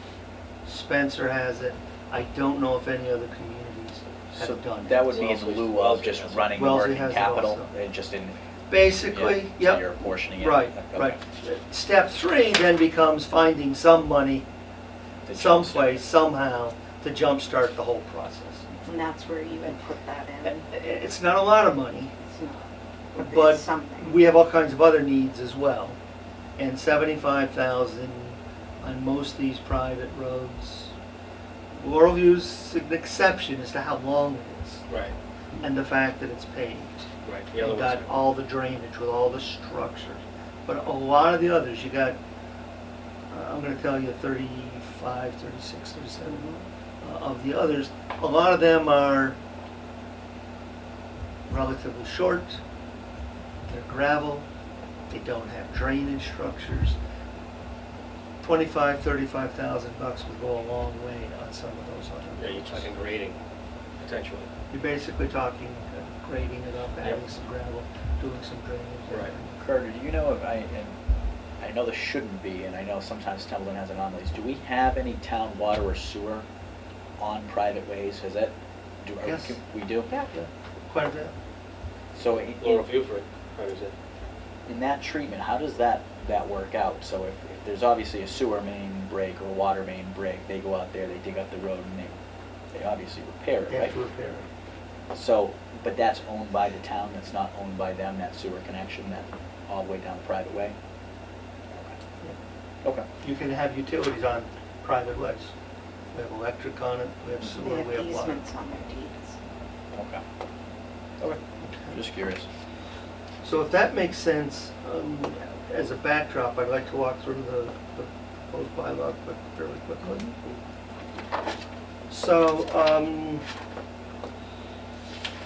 Spencer has it. I don't know if any other communities So have done it. that would be in lieu of just running the Wellesley working has it capital, also. it just didn't. Basically, Yeah, so yep. you're apportioning it. Right, Okay. right. Step three then becomes finding some money To someplace, somehow, to jumpstart the whole process. And that's where you would put that in. It's not a lot of money, It's not. but It's something. we have all kinds of other needs as well. And 75,000 on most of these private roads. Laurelview's an exception as to how long it is Right, and the fact that it's paved. right. The other You ones. got all the drainage with all the structures. But a lot of the others, you got, I'm gonna tell you 35, 36, 37 of the others. A lot of them are relatively short, they're gravel, they don't have drainage structures. 25, 35,000 bucks would go a long way on some of those other Yeah, you're roads. talking grading, potentially. You're basically talking grading it up, adding Yep. some gravel, doing some drainage. Right. Carter, do you know if and I know there shouldn't be, and I know sometimes Templeton has anomalies, do we have any town water or sewer on private ways? Has that, Yes. we do? Yeah, quite a bit. So Laurel Buford, how is it? in that treatment, how does that work out? So if there's obviously a sewer main break or a water main break, they go out there, they dig up the road, and they obviously repair it, They right? have to repair it. So, but that's owned by the town, that's not owned by them, that sewer connection, that all the way down the private way? Okay. You can have utilities on private ways. We have electric on it, we have They sewer, have we have water. easements on their deeds. Okay. Okay, I'm just curious. So if that makes sense, as a backdrop, I'd like to walk through the proposed bylaw fairly quickly. So,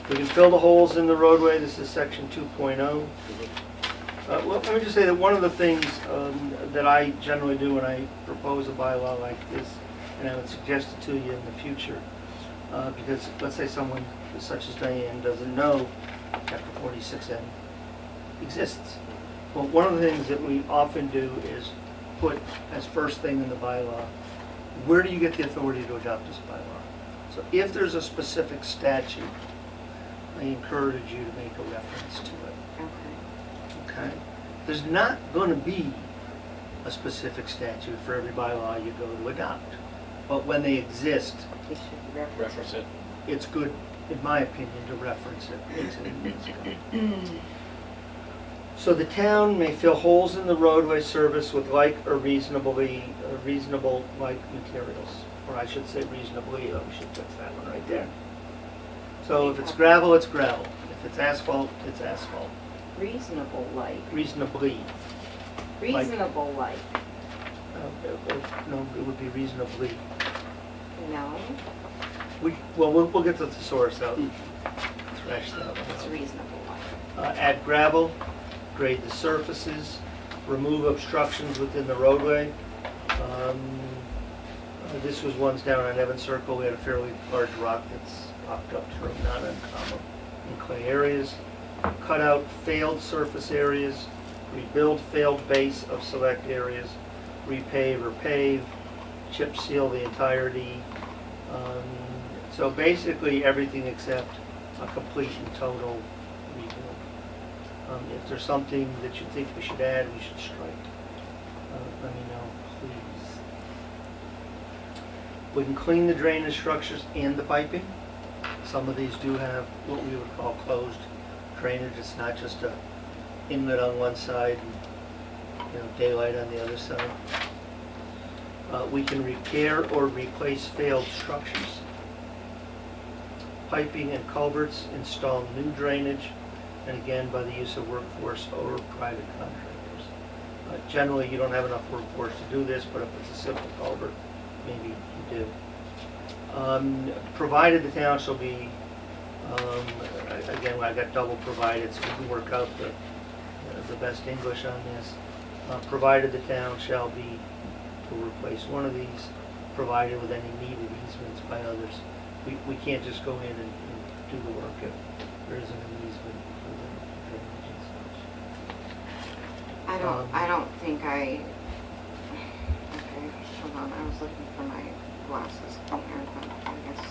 we can fill the holes in the roadway, this is section 2.0. Well, let me just say that one of the things that I generally do when I propose a bylaw like this, and I would suggest it to you in the future, because let's say someone such as Diane doesn't know Chapter 46N exists. Well, one of the things that we often do is put as first thing in the bylaw, where do you get the authority to adopt this bylaw? So if there's a specific statute, I encourage you to make a reference to it. Okay. Okay? There's not going to be a specific statute for every bylaw you go to adopt. But when they exist, You should reference Reference it. it's good, in my opinion, to reference it. Makes it easier. So the town may fill holes in the roadway service with like or reasonable like materials. Or I should say reasonably, we should fix that one right there. So if it's gravel, it's gravel. If it's asphalt, it's asphalt. Reasonable like. Reasonably. Reasonable like. No, it would be reasonably. No, We'll get the thesaurus out. Thrash that one it's out. reasonable like. Add gravel, grade the surfaces, remove obstructions within the roadway. This was ones down on Evans Circle. We had a fairly large rock that's popped up through, not uncommon in clay areas. Cut out failed surface areas, rebuild failed base of select areas, repave or pave, chip seal the entirety. So basically everything except a complete and total rebuild. If there's something that you think we should add, we should strike. Let me know, please. We can clean the drainage structures and the piping. Some of these do have what we would call closed drainage. It's not just a inlet on one side and daylight on the other side. We can repair or replace failed structures. Piping and culverts, install new drainage, and again by the use of workforce or private contractors. Generally, you don't have enough workforce to do this, but if it's a simple culvert, maybe you do. Provided the town shall be, again, I got double provided, so we can work out the best English on this. Provided the town shall be to replace one of these, provided with any needed easements by others. We can't just go in and do the work if there isn't an easement for the drainage and such. I don't think okay, hold on, I was looking for my glasses. Oh, I guess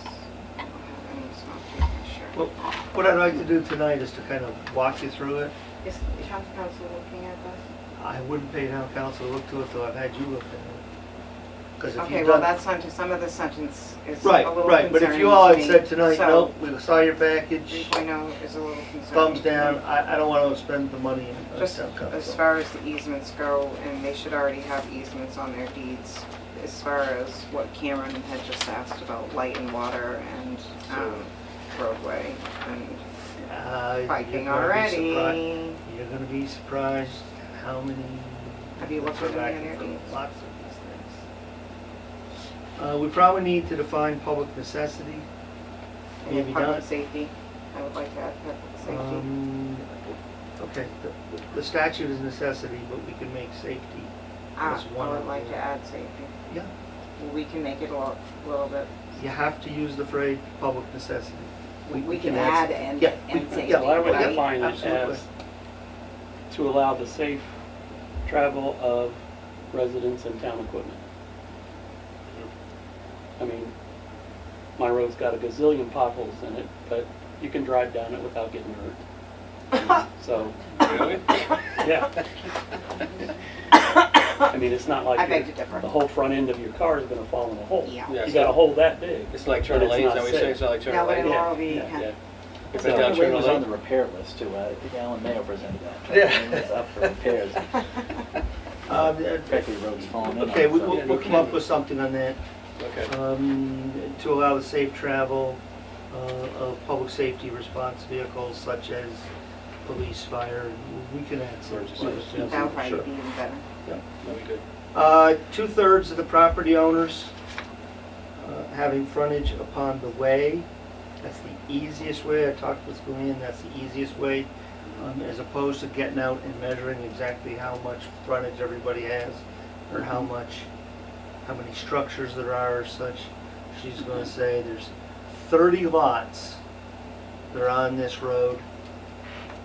I don't have any, so I'll take my shirt. Well, what I'd like to do tonight is to kind of walk you through it. Is town council looking at this? I wouldn't pay town council to look to it, though I've had you look at it. 'Cause if Okay, you've well, done- some of the sentence is a Right, little right, but if you concerning all to had me. said tonight, So, nope, we saw your package, 3.0 is a little concerning. thumbs to me. down, I don't want to spend the money on Just town as council. far as the easements go, and they should already have easements on their deeds, as far as what Cameron had just asked about light and water and roadway and piping already. You're gonna be surprised how many. Have you looked at any of their deeds? Lots of these things. We probably need to define public necessity. And Maybe public not. safety, I would like to add public safety. Okay, the statute is necessity, but we can make safety as one I of would like the- to add safety. Yeah, We can make it a little bit, you have to use the phrase public necessity. we can add and Yeah, safety. yeah, Well, I would right? define it Absolutely. as to allow the safe travel of residents and town equipment. I mean, my road's got a gazillion potholes in it, but you can drive down it without getting hurt. So, Really? yeah. I mean, it's not like I beg to your- differ. the whole front end of your car is gonna fall in a hole. Yeah. Yeah, You so got a hole that big. It's like turtle But it's lanes, is not that what you're saying? safe. It's not like turtle No, but lanes? it'll Yeah, all be, yeah, yeah. If So it's down it turtle was on the lane? repair list too. I think Alan Mayo presented that. Yeah. It was up for repairs. Beckley Road's falling in. Okay, on, so- we'll come up with something on that. Okay. To allow the safe travel of public safety response vehicles such as police, fire, we can add some. Emergency. Yeah, that'll probably sure. be even better. That'd be good. 2/3 of the property owners having frontage upon the way. That's the easiest way. I talked with Glenn, that's the easiest way, as opposed to getting out and measuring exactly how much frontage everybody has, or how many structures there are or such. She's gonna say there's 30 lots that are on this road.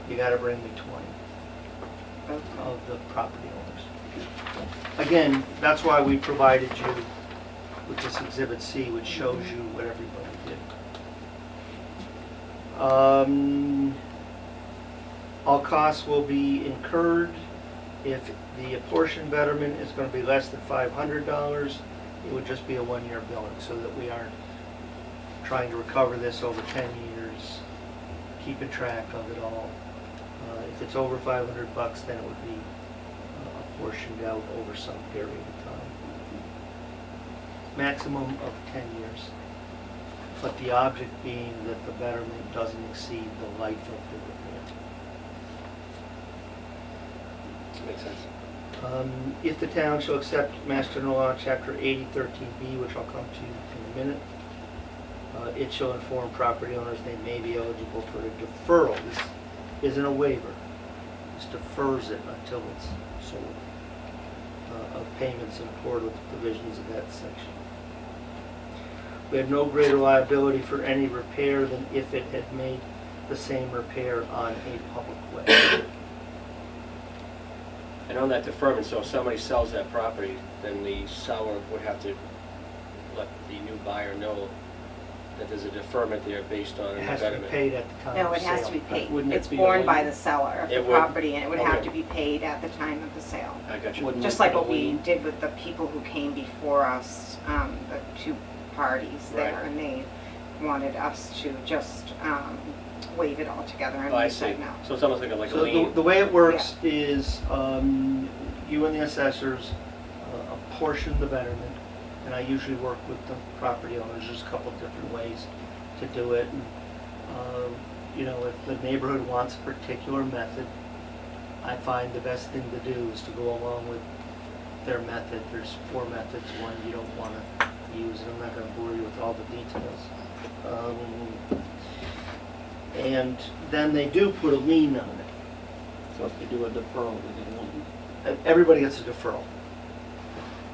You gotta bring me 20 of the property owners. Again, that's why we provided you with this Exhibit C, which shows you what everybody did. All costs will be incurred. If the apportioned betterment is going to be less than $500, it would just be a one-year billing, so that we aren't trying to recover this over 10 years, keeping track of it all. If it's over $500, then it would be apportioned out over some period of time. Maximum of 10 years. But the object being that the betterment doesn't exceed the life of the Makes sense. repair. If the town shall accept Mass General Law, Chapter 80, 13B, which I'll come to in a minute, it shall inform property owners they may be eligible for a deferral. This isn't a waiver. This defers it until it's sold, of payments in accord with the provisions of that section. We have no greater liability for any repair than if it had made the same repair on a public way. And on that deferment, so if somebody sells that property, then the seller would have to let the new buyer know that there's a deferment there based on It an has to be betterment. paid at the time No, of it has to sale. be paid. Wouldn't it It's be borne a by lien? the seller of the It would. property, and it would have Okay. to be paid at the time of the sale. I got you. Wouldn't Just it like be a what we lien? did with the people who came before us, the two parties there, Right. and they wanted us to just waive it all together, and Oh, I we see. said no. So it's almost like a So lien. the way it works is, you and the assessors apportion the betterment, and I usually work with the property owners. There's a couple different ways to do it. And, you know, if the neighborhood wants a particular method, I find the best thing to do is to go along with their method. There's 4 methods, one you don't want to use, and I'm not going to bore you with all the details. And then they do put a lien on it. So if you do a deferral, we get a lien. Everybody gets a deferral.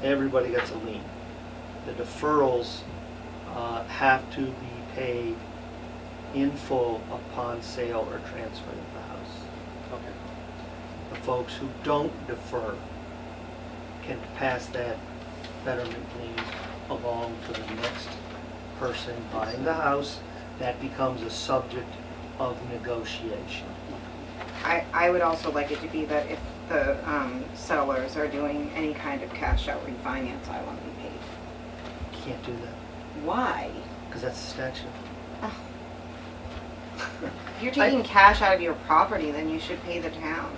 Everybody gets a lien. The deferrals have to be paid in full upon sale or transfer of the house. Okay. The folks who don't defer can pass that betterment lien along to the next person buying the house. That becomes a subject of negotiation. I would also like it to be that if the sellers are doing any kind of cash out refinance, I want to be paid. Can't do that, Why? because that's the statute. If you're taking cash out of your property, then you should pay the town.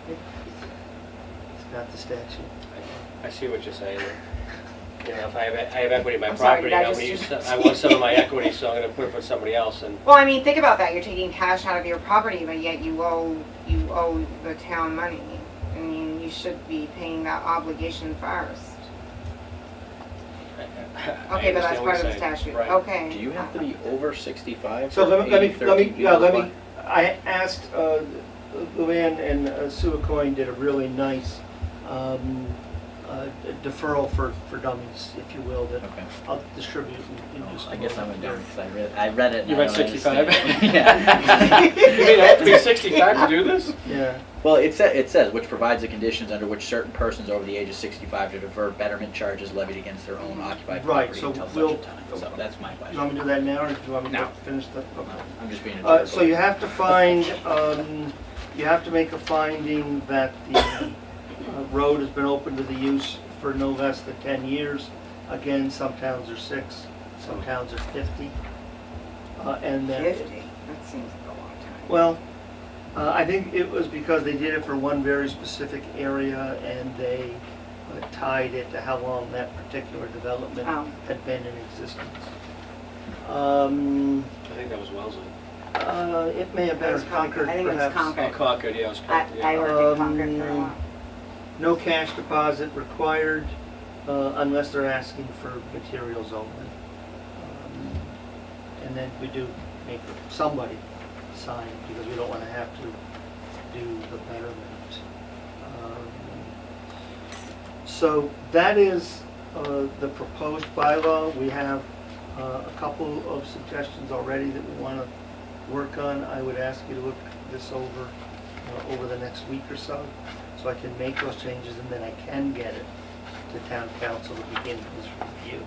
It's not the statute. I see what you're saying. You know, if I have equity in my I'm sorry, property, did I I just- want some of my equity, so I'm gonna put it for somebody else, and Well, I mean, think about that. You're taking cash out of your property, but yet you owe the town money. I mean, you should be paying that obligation first. I Okay, but that's understand what part of the you're saying. statute. Right. Okay. Do you have to be over 65? So for let me, 13 yeah, let me, apply? I asked, Luann and Sue Coyne did a really nice deferral for dummies, if you will, that Okay. I'll distribute in Oh, just a I guess I'm moment. gonna do it because I read it. and You I read don't 65? understand. Yeah. You mean I have to be 65 to do this? Yeah, Well, it says, which provides the conditions under which certain persons over the age of 65 to defer betterment charges levied against their own occupied Right, property so until such we'll- a time. So that's my you question. want me to do that now, or do you want me to No. finish the? Okay. I'm just being a jerk. So you have to find, you have to make a finding that the road has been open to the use for no less than 10 years. Again, some towns are 6, some towns are 50. And then, 50? That seems like a long time. well, I think it was because they did it for one very specific area, and they tied it to how long that particular development Oh. had been in existence. I think that was Wellesley. It may have been It was Concord, I think it was perhaps. Concord. Oh, Concord, yeah, it was I Concord, yeah. worked in Concord for a while. No cash deposit required unless they're asking for materials only. And then we do make somebody sign because we don't want to have to do the betterment. So that is the proposed bylaw. We have a couple of suggestions already that we want to work on. I would ask you to look this over the next week or so I can make those changes, and then I can get it to town council to begin his review.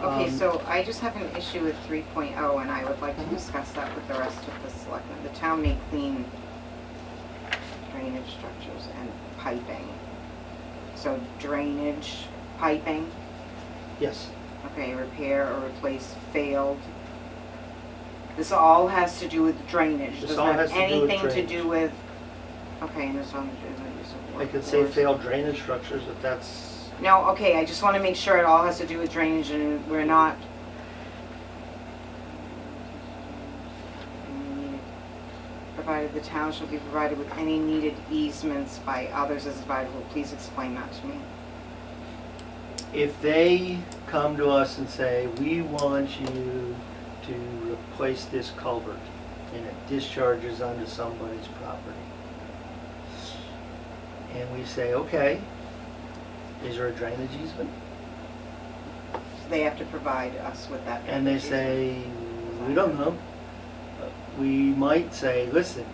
Okay, so I just have an issue with 3.0, and I would like to discuss that with the rest of the selectmen. The town may clean drainage structures and piping. So drainage, piping, Yes, okay, repair or replace failed. This all has to do with drainage. This Doesn't all have has to do with anything to drainage. do with, okay, and this one is the use of I could say workforce. failed drainage structures if that's, No, okay, I just want to make sure it all has to do with drainage and we're not. Provided the town shall be provided with any needed easements by others as advisable. Please explain that to me. if they come to us and say, we want you to replace this culvert, and it discharges onto somebody's property. And we say, okay, is there a drainage easement? They have to provide us with that. And they say, we don't know. We might say, listen,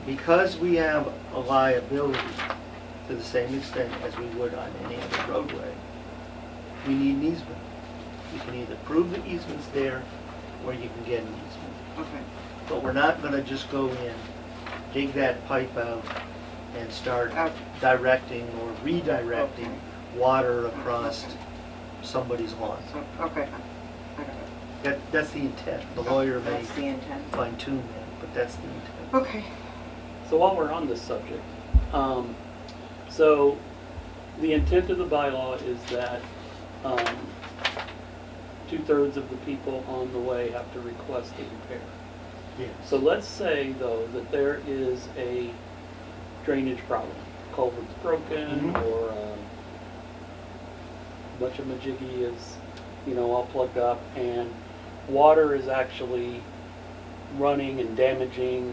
because we have a liability to the same extent as we would on any other roadway, we need an easement. You can either prove the easement's there, or you can get an easement. Okay. But we're not gonna just go in, dig that pipe out, and start Okay. directing or redirecting Okay. water across Okay. somebody's lawn. So, okay, I got it. That's the intent. The lawyer may That's the intent. fine tune that, but that's the intent. Okay. So while we're on this subject, so the intent of the bylaw is that 2/3 of the people on the way have to request a repair. Yes. So let's say, though, that there is a drainage problem. Culvert's broken, Mhm. or a bunch of majiggy is, all plugged up, and water is actually running and damaging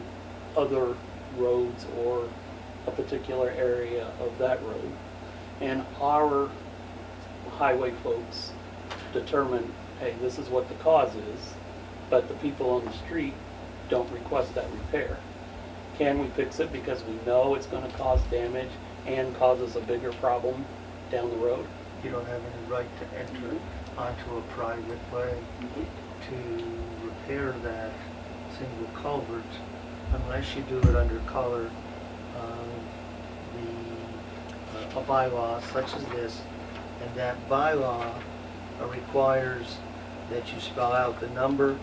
other roads or a particular area of that road. And our highway folks determine, hey, this is what the cause is, but the people on the street don't request that repair. Can we fix it because we know it's gonna cause damage and causes a bigger problem down the road? You don't have any right to enter onto a private way to repair that single culvert unless you do it under color of a bylaw such as this, and that bylaw requires that you spell out the number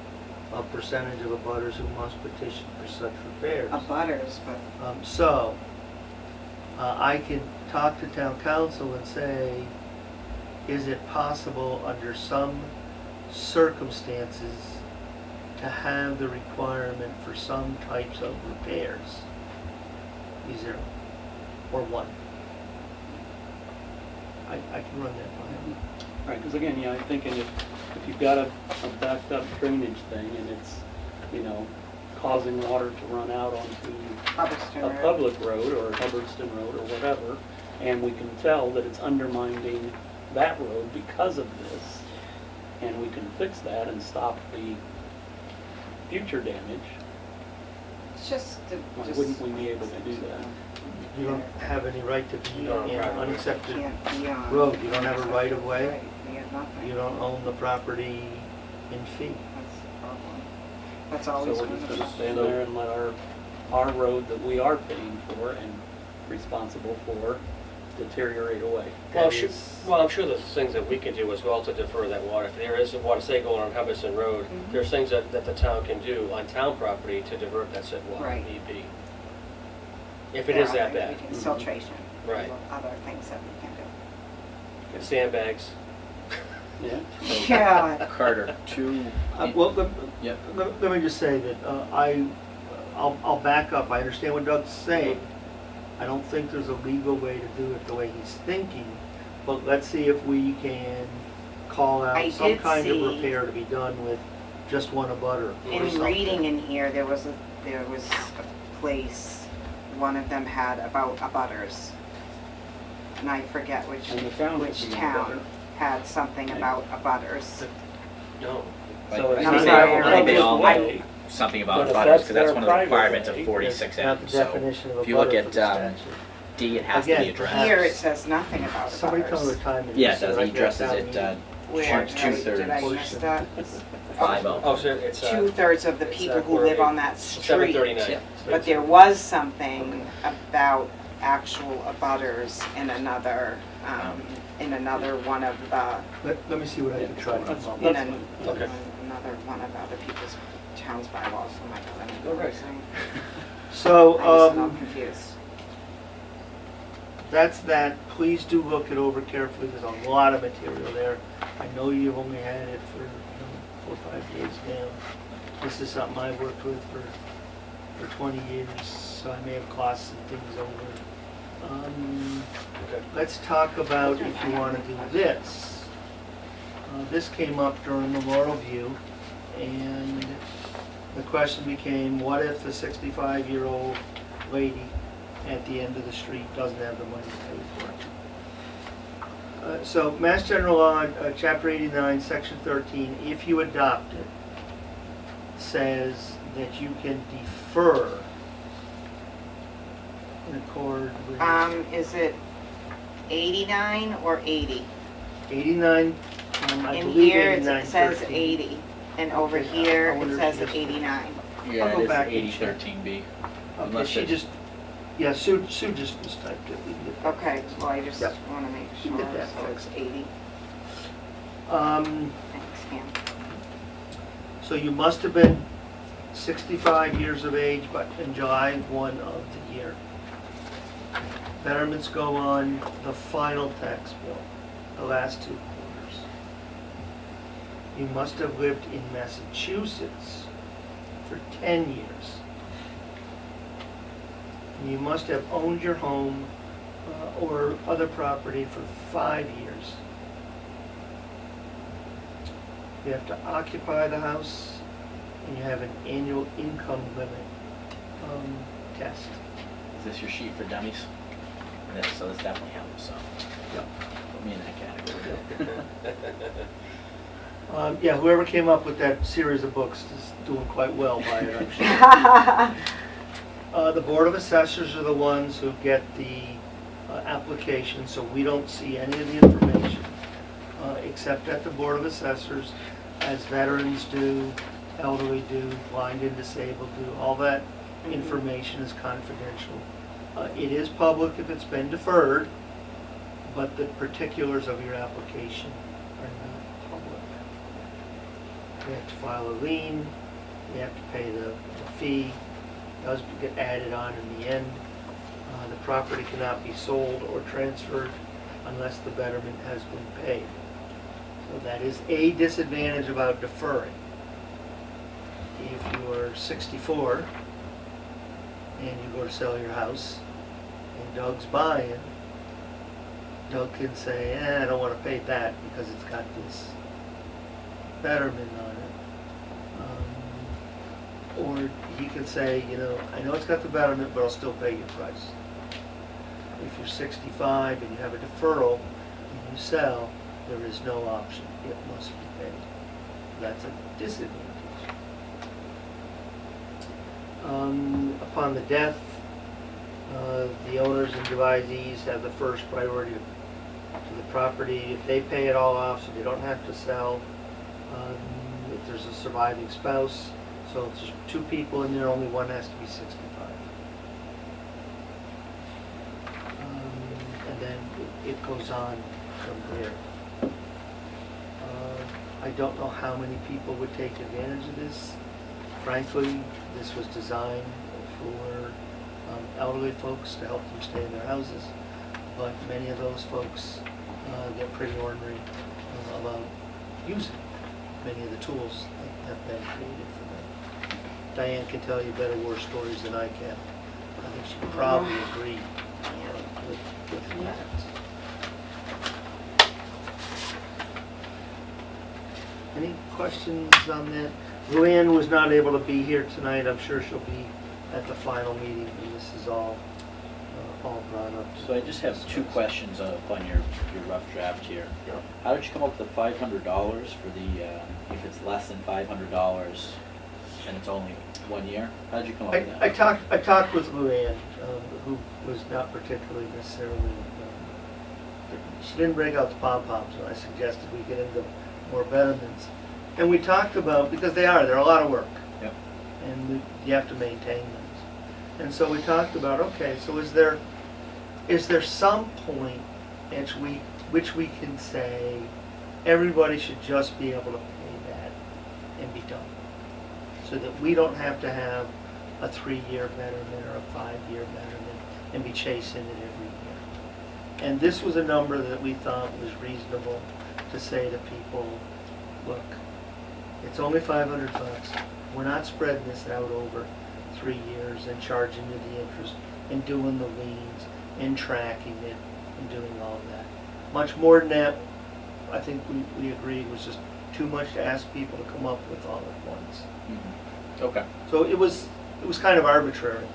of percentage of abutters who must petition for such repairs. Butters, but So, I can talk to town council and say, is it possible under some circumstances to have the requirement for some types of repairs be 0 or 1? I can run that by him. Right, because again, I'm thinking if you've got a backed up drainage thing and it's, causing water to run out onto Hubbardston a Road. public road or Hubbardston Road or whatever, and we can tell that it's undermining that road because of this, and we can fix that and stop the future damage, It's just, why wouldn't we be able to do that? You don't have any right to be No, in right. unaccepted Can't be on. road. You don't have a right of way. Right, we have nothing. You don't own the property in fee. That's the problem. That's So always we're been just the gonna stand problem. there and let our road that we are paying for and responsible for deteriorate away. Well, That sure, is- well, I'm sure there's things that we can do as well to defer that water. If there is water, say, going on Hubbardston Road, Mhm. there's things that the town can do on town property to divert that said water Right. if need be. If it is that There are bad. Infiltration. Right. Other things that we can do. Sandbags. Yeah? Yeah. Carter, Well, Yep. let me just say that I'll back up. I understand what Doug's saying. I don't think there's a legal way to do it the way he's thinking, but let's see if we can call I out some did kind of see- repair to be done with just one abutter or In something. reading in here, there was a place, one of them had about abutters. And I forget which And the town would be a town butter. had something about abutters. No. So it's I I'm think sorry, they- I I think they all I- know something about But if butters, that's because that's their one of the private requirements way, of 46 That's not M. the So definition of if you look abutter at for the statute. D, it has to Again, be addressed. Here it says nothing about Somebody tell me abutters. what time it is. Yeah, it so does. I He can addresses write it down Where, two-thirds. did I miss that? 5-0. Oh, so it's, 2/3 of the it's, people who quarter live eight. on that street. 7:39. Yeah. But there was something about actual abutters in another one of the, Let me see what I can try to That's- come up in with. that's an- fine. Okay. another one of other people's town's bylaws. Oh my God, I don't know what I'm Okay. saying. So, I just am confused. that's that. Please do look it over carefully. There's a lot of material there. I know you've only had it for 4 or 5 days now. This is something I've worked with for 20 years, so I may have glossed some things over. Okay. Let's talk about if you want to do this. This came up during Memorial View, and the question became, what if the 65-year-old lady at the end of the street doesn't have the money to pay for it? So Mass General Law, Chapter 89, Section 13, if you adopt it, says that you can defer in accord with Is it 89 or 80? 89, I In believe here, 89. it says 13. 80, and over Okay, here, I wonder it if says she just- 89. Yeah, I'll go it is back and 8013B. Okay, Unless she it- just, yeah, Sue just mistyped it. We can get that Okay, fixed. well, I just Yep. want to make You sure, get that so it's fixed. 80. Um, Thanks, Pam. So you must have been 65 years of age in July 1 of the year. Betterments go on the final tax bill, the last 2 quarters. You must have lived in Massachusetts for 10 years. And you must have owned your home or other property for 5 years. You have to occupy the house, and you have an annual income limit test. Is this your sheet for dummies? This, so this definitely helps, so Yep. put me in that category. Yeah, whoever came up with that series of books is doing quite well by it, I'm sure. The Board of Assessors are the ones who get the application, so we don't see any of the information, except at the Board of Assessors, as veterans do, elderly do, blind and disabled do. All that information is confidential. It is public if it's been deferred, but the particulars of your application are not public. You have to file a lien, you have to pay the fee, it does get added on in the end. The property cannot be sold or transferred unless the betterment has been paid. So that is a disadvantage about deferring. If you are 64 and you go to sell your house and Doug's buying, Doug can say, I don't want to pay that because it's got this betterment on it. Or he can say, I know it's got the betterment, but I'll still pay your price. If you're 65 and you have a deferral and you sell, there is no option. It must be paid. That's a disadvantage. Upon the death, the owners and devisees have the first priority to the property. If they pay it all off, so they don't have to sell. If there's a surviving spouse, so if there's 2 people in there, only one has to be 65. And then it goes on from there. I don't know how many people would take advantage of this. Frankly, this was designed for elderly folks to help them stay in their houses, but many of those folks get pretty ornery about using many of the tools that have been created for them. Diane can tell you better war stories than I can. I think she would probably agree with that. Any questions on that? Luann was not able to be here tonight. I'm sure she'll be at the final meeting when this is all brought up. So I just have 2 questions up on your rough draft here. Yeah. How did you come up with the $500 for the, if it's less than $500 and it's only 1 year? How did you come up with that? I talked with Luann, who was not particularly necessarily, she didn't break out the pom-poms when I suggested we get into more betterments. And we talked about, because they're a lot of work. Yep. And you have to maintain those. And so we talked about, okay, so is there some point at which we can say everybody should just be able to pay that and be done? So that we don't have to have a 3-year betterment or a 5-year betterment and be chasing it every year. And this was a number that we thought was reasonable to say to people, look, it's only $500. We're not spreading this out over 3 years and charging you the interest and doing the liens and tracking it and doing all of that. Much more than that, I think we agreed was just too much to ask people to come up with all at once. Mm-hmm. Okay. So it was kind of arbitrary.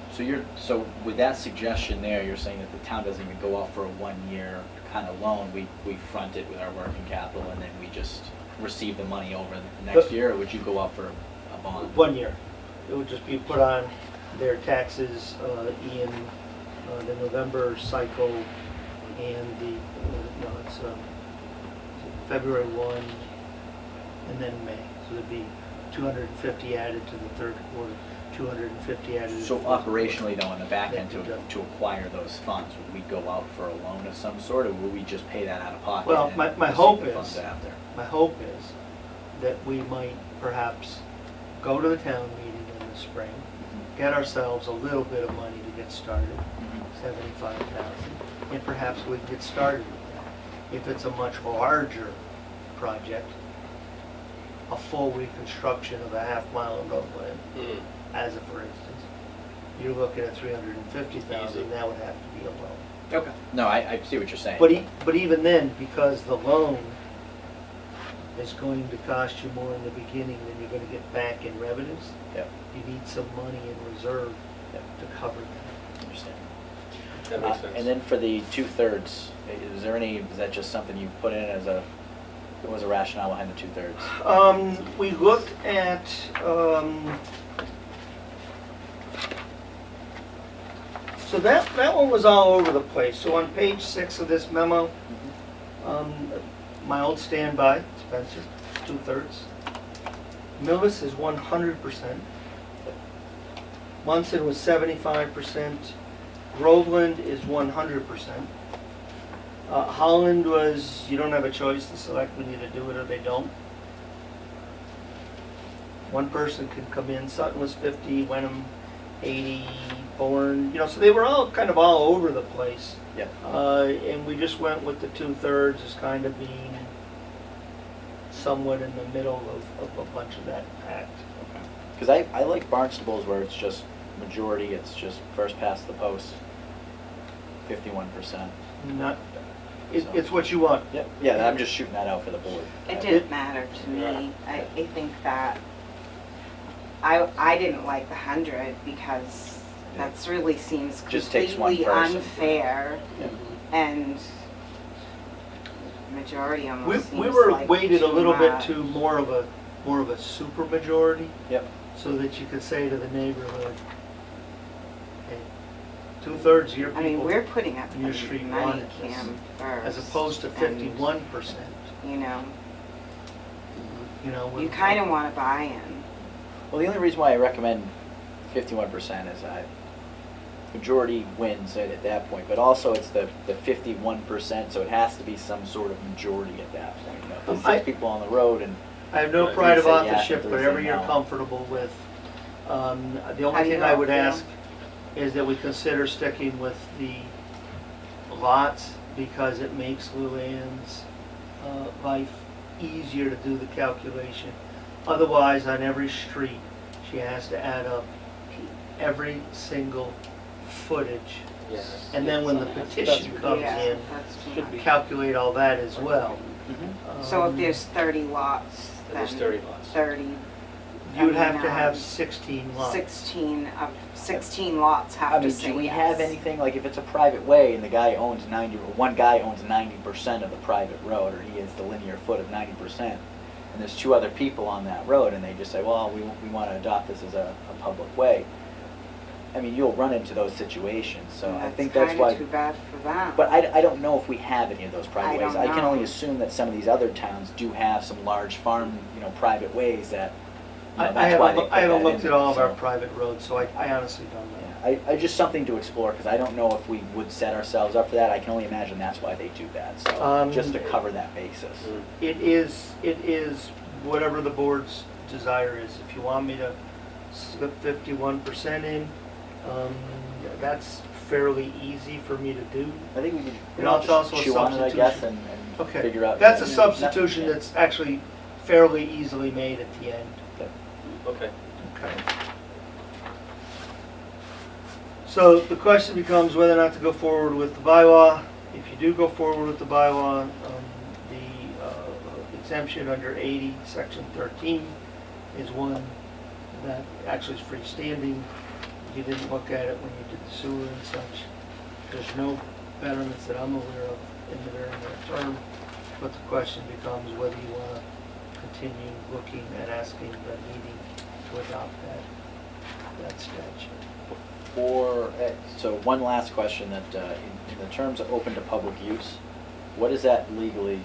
So with that suggestion there, you're saying that the town doesn't even go out for a 1-year kind of loan. We front it with our working capital and then we just receive the money over the next year, or would you go out for a bond? 1 year. It would just be put on their taxes. Ian the November cycle and the, no, it's February 1 and then May. So there'd be 250 added to the third quarter, 250 added to the So fourth quarter. operationally though, on the back end, Yeah, to acquire those funds, would we go out for a loan of some sort, or would we just pay that out of pocket? Well, and my receive hope the funds is- after? My hope is that we might perhaps go to the town meeting in the spring, get ourselves a little bit of money to get started, 75,000, and perhaps we can get started with that. If it's a much larger project, a full reconstruction of a half-mile of roadway, Mm. as a for instance, you're looking at 350,000, Easy. that would have to be a loan. Okay. No, I see what you're saying. But even then, because the loan is going to cost you more in the beginning than you're gonna get back in revenues, Yep, you need some money in reserve yep, to cover that. understand. That makes sense. And then for the 2/3, is there any, is that just something you put in as a, what was the rationale behind the 2/3? We looked at, so that one was all over the place. So on page 6 of this memo, my old standby, Spencer, 2/3. Millis is 100%. Munson was 75%. Groveland is 100%. Holland was, you don't have a choice, the selectmen either do it or they don't. One person could come in, Sutton was 50, Wenham 80, Bourne, so they were all kind of all over the place. Yep. And we just went with the 2/3 as kind of being somewhat in the middle of a bunch of that pact. Because I like Barnstable's where it's just majority, it's just first past the post, 51%. Not, it's what you want. Yep, yeah, I'm just shooting that out for the board. It didn't matter to me. I think that, I didn't like the 100 because that's really seems Just takes one completely person. unfair, Yep. and majority We almost seems were like weighted a too little bit much. to more of a super majority, Yep, so that you could say to the neighborhood, hey, 2/3 of your I mean, people, we're putting up in your the street money wanted this, cam first. as opposed to and, 51%. You know, With- you kind of want to buy in. well, the only reason why I recommend 51% is majority wins at that point, but also it's the 51%, so it has to be some sort of majority at that point. If there's I- 6 people on the road and I have no Right. pride of Three say yes, authorship, three say whatever you're no. comfortable with. The How only do you thing I all would feel? ask is that we consider sticking with the lots, because it makes Luann's life easier to do the calculation. Otherwise, on every street, she has to add up every single footage. Yes. And then when the petition comes Yeah, in, that's too Should much. be. calculate all that as well. So if Um, there's 30 lots, then There's 30 lots. 30, You would have to and, have 16 lots. 16 lots have I to mean, say do we yes. have anything, like if it's a private way and the guy owns 90, or one guy owns 90% of the private road, or he is the linear foot of 90%, and there's 2 other people on that road, and they just say, well, we want to adopt this as a public way. I mean, you'll run into those situations, so I think that's why. Too bad for them. But I don't know if we have any of those I private ways. don't I can know. only assume that some of these other towns do have some large farm, private ways that, that's why they put I haven't that looked in at all of there, our so. private roads, so I honestly don't know. I just something to explore, because I don't know if we would set ourselves up for that. I can only imagine that's why they do that, so, just to cover that basis. Mm. It is whatever the board's desire is. If you want me to slip 51% in, that's fairly easy for me to do. I think we could, And it's also a chew on it, I guess, substitution. and Okay, figure out. that's a Yeah. substitution Yeah. that's actually fairly easily made at the end. Okay. Okay. So the question becomes whether or not to go forward with the bylaw. If you do go forward with the bylaw, the exemption under 80, section 13 is one that actually is freestanding. You didn't look at it when you did the sewer and such. There's no betterments that I'm aware of in the very near term. But the question becomes whether you want to continue looking at asking the meeting to adopt that statute. So one last question that, in the terms of open to public use, what is that legally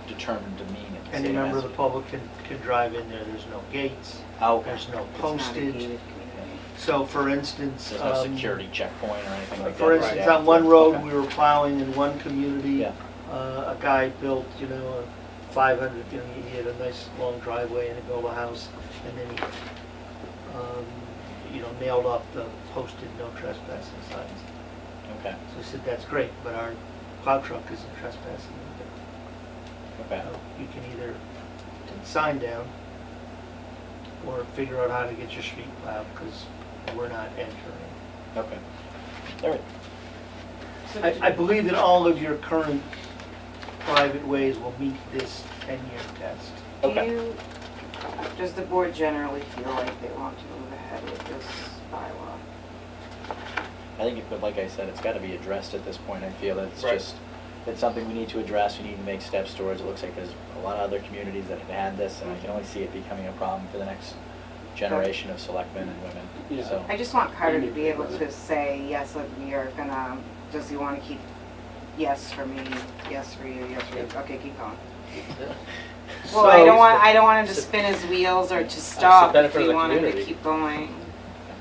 determined to mean? in the Any state member of the Massachusetts? public can drive in there, there's no gates, Okay. there's no It's not a postage. gated community. So for instance. There's no security checkpoint or anything like that? For right? instance, on one road, Okay. we were plowing in one community. Yeah. A guy built, a 500, he had a nice long driveway and a built a house, and then he, nailed up the posted no trespassing signs. Okay, So I said, that's great, but our plow truck isn't trespassing. okay. You can either take the sign down or figure out how to get your street plowed, because we're not entering. Okay. All right. I believe that all of your current private ways will meet this 10-year test. Does the board generally feel like they want to move ahead with this bylaw? I think, but like I said, it's got to be addressed at this point. I feel it's Right. just, it's something we need to address, we need to make steps towards. It looks like there's a lot of other communities that have had this, and I can only see it becoming a problem for the next generation of selectmen and women, Yeah. so. I just want Carter to be able to say, yes, look, we are gonna, does he want to keep, yes for me, yes for you, yes for you, okay, keep going. Well, I don't want him to spin his wheels or to stop if benefit of we the want him to community. keep going.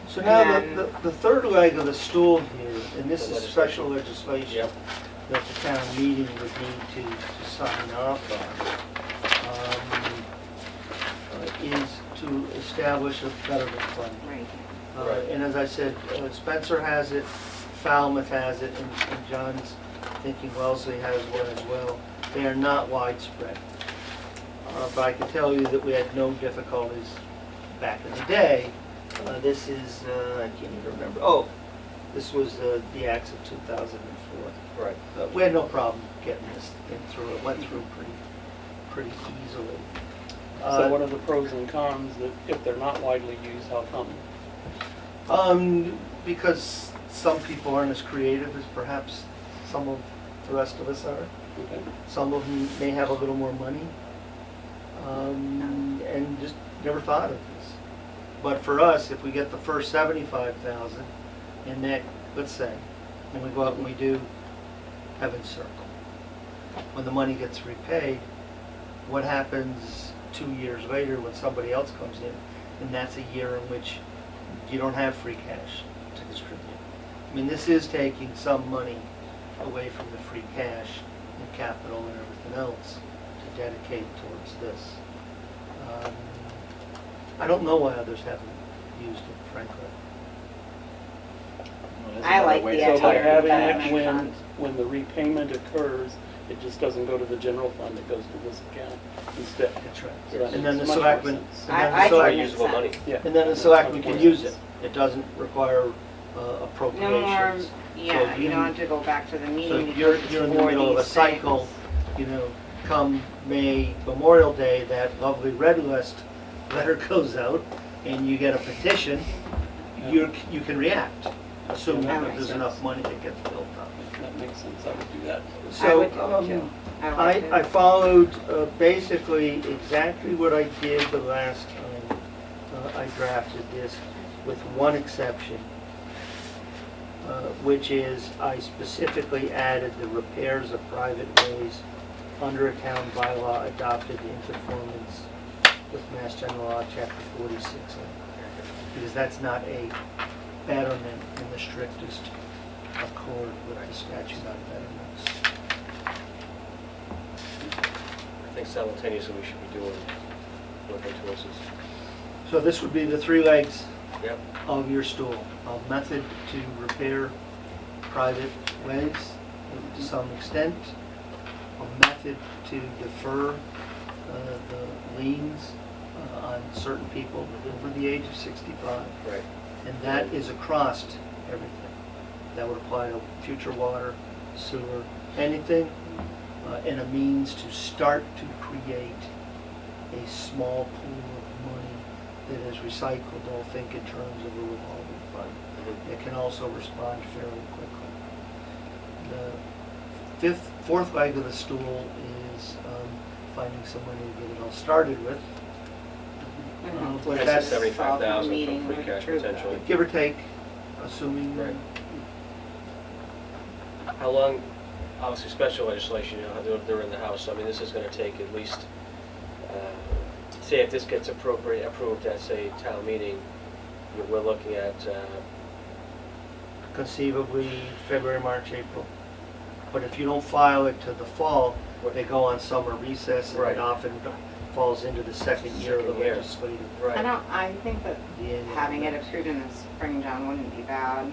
So now And the third leg of the stool here, and this The is special legislation Yep. that the town meeting would need to sign off on, is to establish a betterment fund. Right. Right. And as I said, Spencer has it, Falmouth has it, and John's thinking Wellesley has one as well. They are not widespread. But I can tell you that we had no difficulties back in the day. This is, I can't even remember, this was the acts of 2004. Right. We had no problem getting this thing through. It went through pretty easily. So what are the pros and cons that if they're not widely used, how come? Because some people aren't as creative as perhaps some of the rest of us are. Okay. Some of them may have a little more money, and just never thought of this. But for us, if we get the first 75,000, and that, let's say, when we go out and we do Heaven's Circle, when the money gets repaid, what happens 2 years later when somebody else comes in? And that's a year in which you don't have free cash to distribute. I mean, this is taking some money away from the free cash and capital and everything else to dedicate towards this. I don't know why others haven't used it, frankly. Well, there's I another like way the to So by idea tie of it. having it betterment when the repayment occurs, it just doesn't go to the general fund, it goes to this account instead. That's right. So that And then the makes much more selectmen, sense. and then the I It's our think select- usable money. Yeah. and then the Makes selectmen much can more use it. sense. It doesn't require No more, appropriations. yeah, So you don't have to go back to the So meeting you're because it's in the for middle of a these cycle, things. Come Memorial Day, that lovely red list letter goes out, and you get a petition, you can react, assuming That that makes there's sense. enough money that gets built up. That makes sense, I would do that. I So, would do it too. I like it. I followed basically exactly what I did the last time I drafted this, with one exception, which is I specifically added the repairs of private ways under a town bylaw adopted in conformance with Mass General Law, Chapter 46. Because that's not a betterment in the strictest accord with the statute on betterments. I think simultaneously we should be looking towards this. So this would be the three legs Yep. of your stool. A method to repair private ways to some extent. A method to defer the liens on certain people over the age of 65. Right. And that is across everything. That would apply to future water, sewer, anything, and a means to start to create a small pool of money that is recycled, don't think in terms of a revolving fund. It can also respond fairly quickly. The fourth leg of the stool is finding some money to get it all started with. Mhm. But That's that's the 75,000 Meeting from free with cash Truth. potentially. give or take. assuming that. Right. How long, obviously special legislation, you know, they're in the House, so I mean, this is gonna take at least, say if this gets approved at, say, town meeting, we're looking at, Conceivably February, March, April. But if you don't file it to the fall, they go on summer recess, and Right. it often falls into the second year of the Second year. legislative. right. I think that the annual having it events. approved in the spring, John, wouldn't be bad.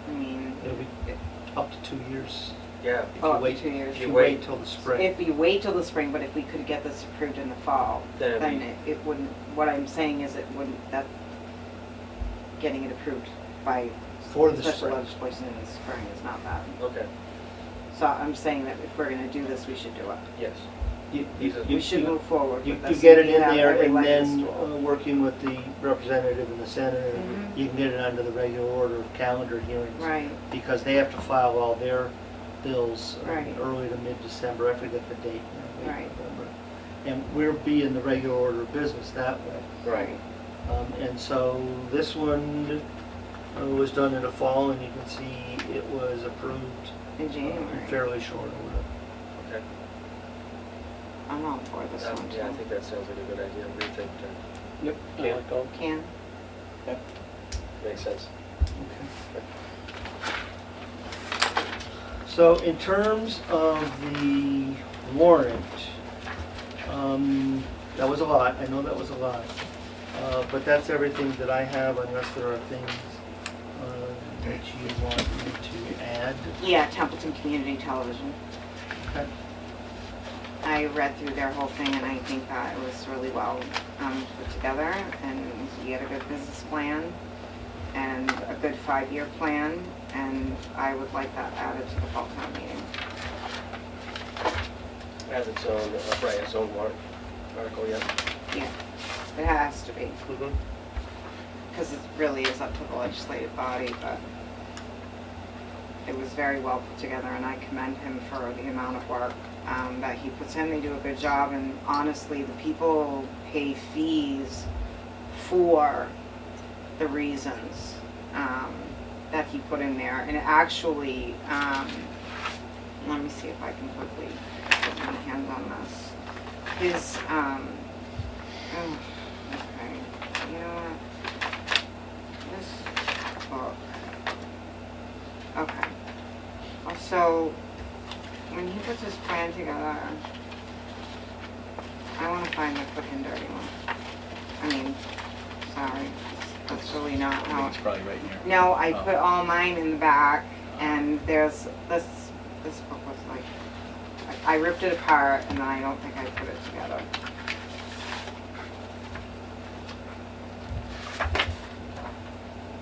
I mean, It'll be up to 2 years. Yeah, If Oh, you up to wait, 2 years. if You you wait. wait till the spring. if you wait till the spring, but if we could get this approved in the fall, Then it'd then be- it wouldn't, what I'm saying is it wouldn't, that, getting it approved by For the special spring. legislation in the spring is not bad. okay, So I'm saying that if we're gonna do this, we should do it. yes. You- We should move forward You with you this. get it and in have there, every and leg of the then stool. working with the representative and the senator, Mhm. you can get it under the regular order of calendar hearings. Right, Because they have to file all their bills Right. early to mid-December, I forget the date now, late Right. November. And we'll be in the regular order of business that way. right. And so this one was done in the fall, and you can see it was approved In in January. fairly short order. Okay. I'm all for this one Yeah, I too. think that sounds like a good idea. What do you think, Jen? Yep. Yeah. Can, Makes sense. Okay. So in terms of the warrant, that was a lot, I know that was a lot. But that's everything that I have, unless there are things that you want me to add. yeah, Templeton Community Television. Okay. I read through their whole thing and I think that it was really well put together, and you had a good business plan and a good 5-year plan, and I would like that added to the fall town meeting. Has its own, right, its own warrant article, yeah. Yeah, it has to be, Mm-hmm. because it really is up to the legislative body, but it was very well put together, and I commend him for the amount of work that he puts in. They do a good job, and honestly, the people pay fees for the reasons that he put in there. And actually, let me see if I can quickly get my hands on this. His, okay, you know what? This book. Okay. So, when he puts his plan together, I want to find the quick and dirty one. I mean, sorry, that's really not I think how. it's probably right here. No, I Oh. put all mine in the back, and there's this book was like, I ripped it apart, and then I don't think I put it together.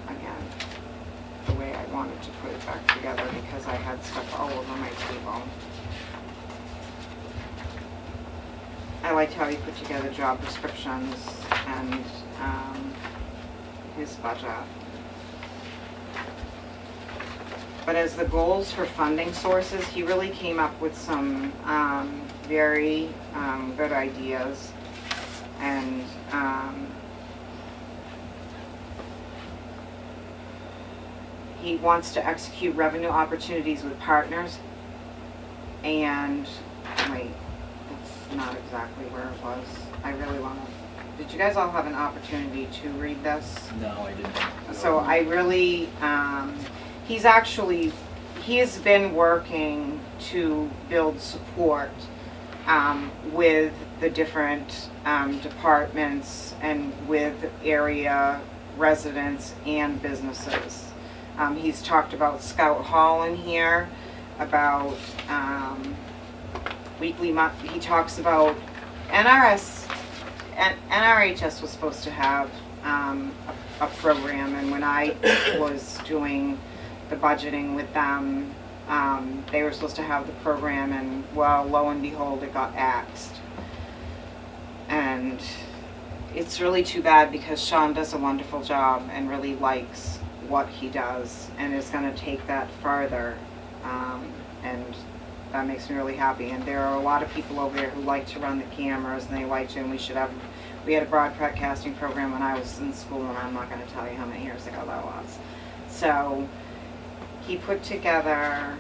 Again, the way I wanted to put it back together, because I had stuff all over my table. I liked how he put together job descriptions and his budget. But as the goals for funding sources, he really came up with some very good ideas. And he wants to execute revenue opportunities with partners. And, wait, that's not exactly where it was. I really want to, did you guys all have an opportunity to read this? No, I didn't. So I really, he has been working to build support with the different departments and with area residents and businesses. He's talked about Scout Hall in here, about weekly, he talks about NRHS was supposed to have a program, and when I was doing the budgeting with them, they were supposed to have the program, and well, lo and behold, it got axed. And it's really too bad, because Sean does a wonderful job and really likes what he does and is going to take that farther, and that makes me really happy. And there are a lot of people over there who like to run the cameras, and they like to, and we had a broadcasting program when I was in school, and I'm not going to tell you how many years ago that was. So he put together,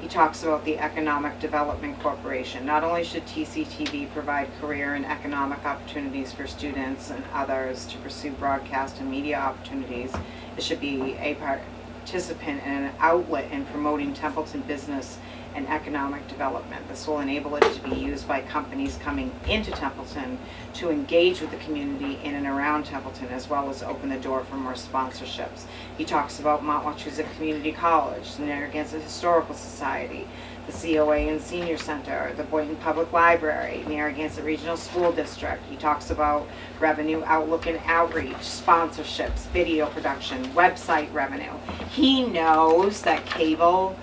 he talks about the Economic Development Corporation. Not only should TCTV provide career and economic opportunities for students and others to pursue broadcast and media opportunities, it should be a participant and an outlet in promoting Templeton business and economic development. This will enable it to be used by companies coming into Templeton to engage with the community in and around Templeton, as well as open the door for more sponsorships. He talks about Mount Wachusett Community College, the Narragansett Historical Society, the COA and Senior Center, the Boynton Public Library, Narragansett Regional School District. He talks about revenue outlook and outreach, sponsorships, video production, website revenue. He knows that cable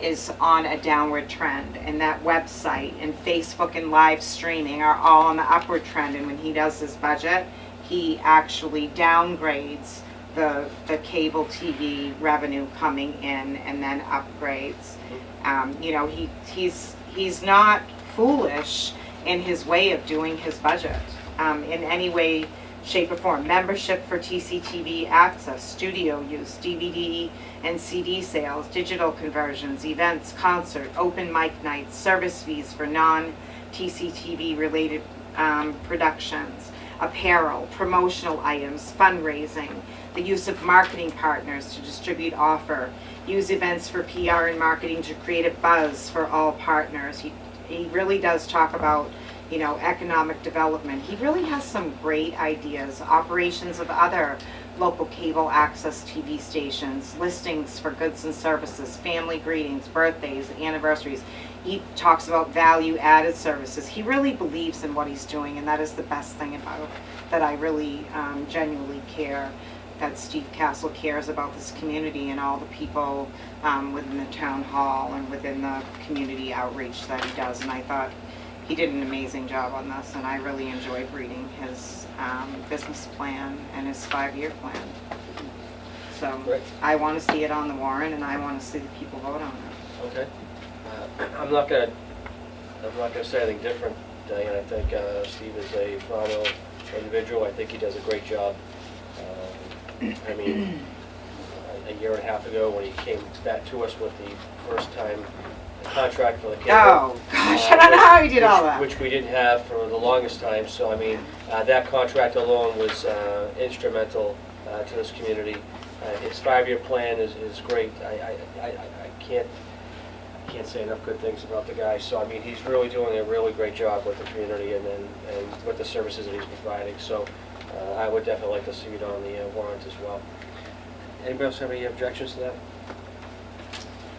is on a downward trend, and that website and Facebook and live streaming are all on the upward trend. And when he does his budget, he actually downgrades the cable TV revenue coming in and then upgrades. You know, he's not foolish in his way of doing his budget in any way, shape, or form. Membership for TCTV access, studio use, DVD and CD sales, digital conversions, events, concert, open mic nights, service fees for non-TCTV related productions, apparel, promotional items, fundraising, the use of marketing partners to distribute offer, use events for PR and marketing to create a buzz for all partners. He really does talk about, you know, economic development. He really has some great ideas, operations of other local cable access TV stations, listings for goods and services, family greetings, birthdays, anniversaries. He talks about value-added services. He really believes in what he's doing, and that is the best thing about that. I really genuinely care that Steve Castle cares about this community and all the people within the town hall and within the community outreach that he does. And I thought he did an amazing job on this, and I really enjoyed reading his business plan and his 5-year plan. So Right. I want to see it on the warrant, and I want to see the people vote on it. Okay. I'm not gonna say anything different, Diane. I think Steve is a phenomenal individual. I think he does a great job. I mean, a year and a half ago when he came back to us with the first time contract for the cable. Oh, gosh, I don't know how he did all that. Which we didn't have for the longest time. So, I mean, that contract alone was instrumental to this community. His 5-year plan is great. I can't say enough good things about the guy. So, I mean, he's really doing a really great job with the community and with the services that he's providing. So, I would definitely like to see it on the warrant as well. Anybody else have any objections to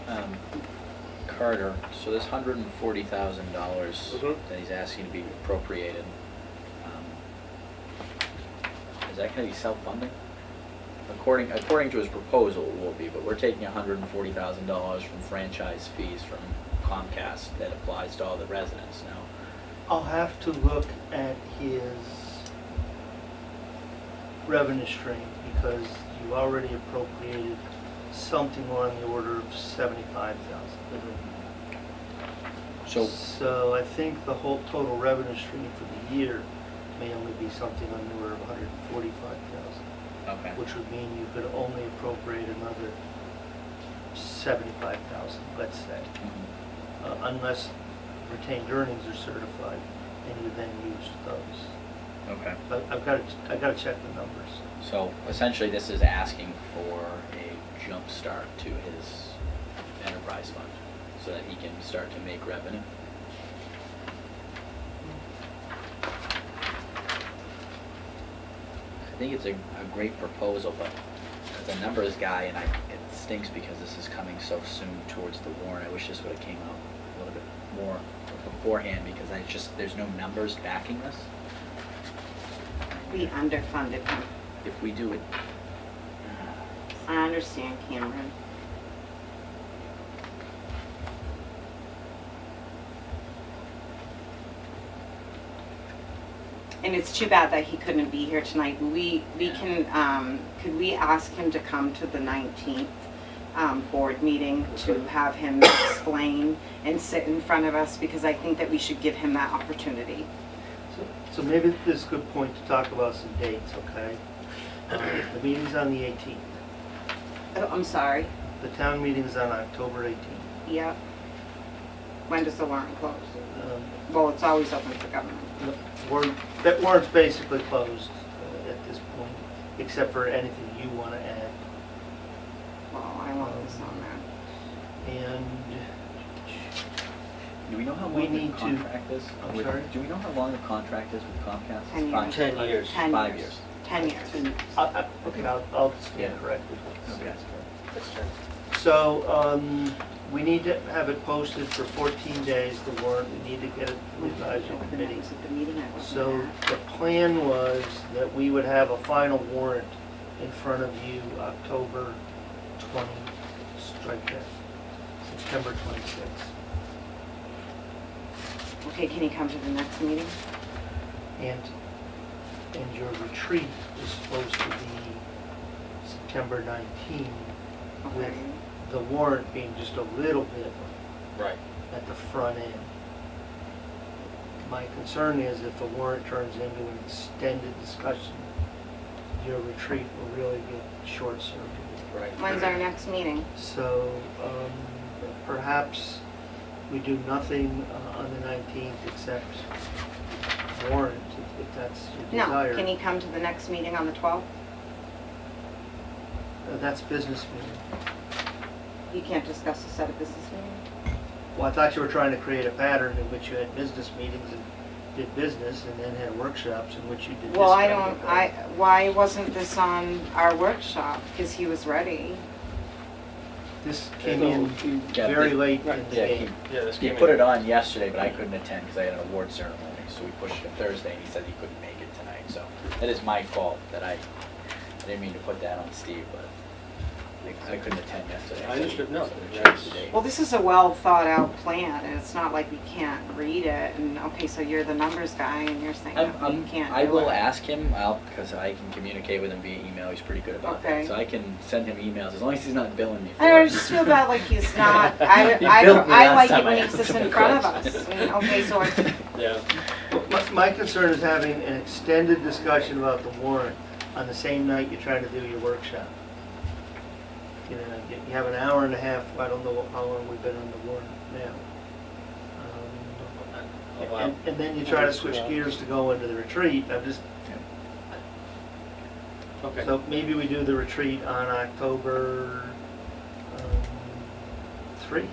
that? Carter, so this $140,000 Mhm. that he's asking to be appropriated, is that going to be self-funding? According to his proposal, it will be, but we're taking $140,000 from franchise fees from Comcast that applies to all the residents now. I'll have to look at his revenue stream, because you already appropriated something on the order of $75,000. So I think the whole total revenue stream for the year may only be something on the order of $145,000, Okay. which would mean you could only appropriate another $75,000, let's say, Mhm. unless retained earnings are certified, and you then use those. Okay. But I've got to check the numbers. So essentially, this is asking for a jump start to his enterprise fund, so that he can start to make revenue. I think it's a great proposal, but as a numbers guy, and it stinks because this is coming so soon towards the warrant. I wish this would have came out a little bit more beforehand, because there's no numbers backing this. We underfunded him. If we do it, I understand, Cameron. And it's too bad that he couldn't be here tonight. We can, could we ask him to come to the 19th board meeting to have him explain and sit in front of us? Because I think that we should give him that opportunity. So maybe this is a good point to talk about some dates, okay? The meeting's on the 18th. Oh, I'm sorry. The town meeting's on October 18th. Yep. When does the warrant close? Um, Well, it's always open for government. That warrant's basically closed at this point, except for anything you want to add. Well, I want this on there. And Do we know how We long the need to- contract is? I'm With- sorry? Do we know how long the contract is with Comcast? 10 years. 10 years. 10 5 years. years. 10 years. okay, I'll stand Yeah. corrected. Okay. So we need to have it posted for 14 days, the warrant. We need to get it to the advisory committee. Was it the meeting I wasn't So at? the plan was that we would have a final warrant in front of you October 20, strike that, September 26th. Okay, can you come to the next meeting? And your retreat is supposed to be September 19, with Okay. the warrant being just a little bit Right. at the front end. My concern is if the warrant turns into an extended discussion, your retreat will really get short-circuited. Right. When's our next meeting? So perhaps we do nothing on the 19th except warrant, if that's your desire. No, can you come to the next meeting on the 12th? That's business meeting. You can't discuss a set of business meetings? Well, I thought you were trying to create a pattern in which you had business meetings and did business, and then had workshops in which you did this. Well, I kind of don't, thing. why wasn't this on our workshop? Because he was ready. This came in Yeah, very the- late in the Yeah, game. Yeah, this he came put in. it on yesterday, but I couldn't attend because I had an award ceremony, so we pushed it to Thursday, and he said he couldn't make it tonight, so that is my fault that I didn't mean to put that on Steve, but I couldn't attend yesterday. I understood, no, So we that's- changed the date. Well, this is a well-thought-out plan, and it's not like we can't read it, and, okay, so you're the numbers guy, and you're saying that we can't I do will it. ask him, because I can communicate with him via email, he's pretty good about Okay. that, so I can send him emails, as long as he's not billing me for I don't know, I it. just feel bad like he's not, He billed me I last like it time when I he asked sits him in a front of question. us. And, okay, so I, Yeah. My concern is having an extended discussion about the warrant on the same night you're trying to do your workshop. You know, you have an hour and a half, I don't know how long we've been on the warrant now. Oh, wow. And then you try to switch gears to go into the retreat, I'm just, Okay. so maybe we do the retreat on October 3. We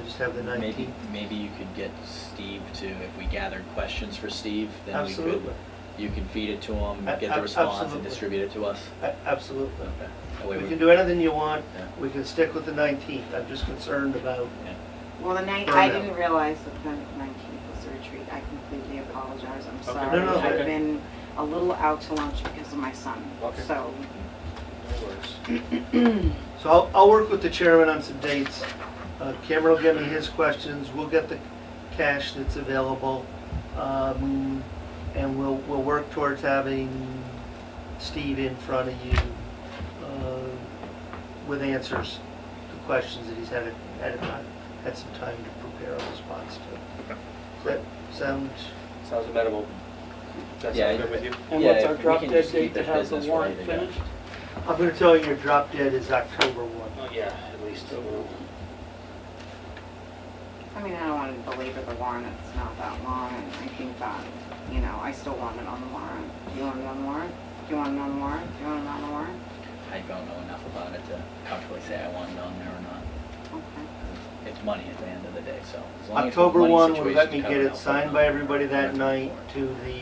just have the 19th. Maybe you could get Steve to, if we gathered questions for Steve, then we could, Absolutely. you can feed it to him, get the Ab- response and absolutely. distribute it to us. Absolutely. Okay. That way We we- can do anything you want, Yeah. we can stick with the 19th, I'm just concerned about, well, I Burnout. didn't realize that the 19th was the retreat. I completely apologize, I'm Okay. sorry. No, I've okay. been a little out to lunch because of my son, Okay. so. No worries. so I'll work with the chairman on some dates. Cameron will give me his questions, we'll get the cash that's available, and we'll work towards having Steve in front of you with answers to questions that he's had some time to prepare a response to. Does that sound? Sounds amenable. That Yeah, sounds good with you? And Yeah, what's our if we drop can dead just keep date to the have the business warrant ready to go. finished? I'm going to tell you your drop dead is October 1. Oh, yeah, at least. I mean, I don't want to belabor the warrant, it's not that long, and I think that, you know, I still want it on the warrant. Do you want it on the warrant? Do you want it on the warrant? Do you want it on the warrant? I don't know enough about it to comfortably say I want it on there or not. Okay. It's money at the end of the day, so. as long as the October money 1 would let situation's me get covered, it I'll put signed on by there. everybody that That's night important. to the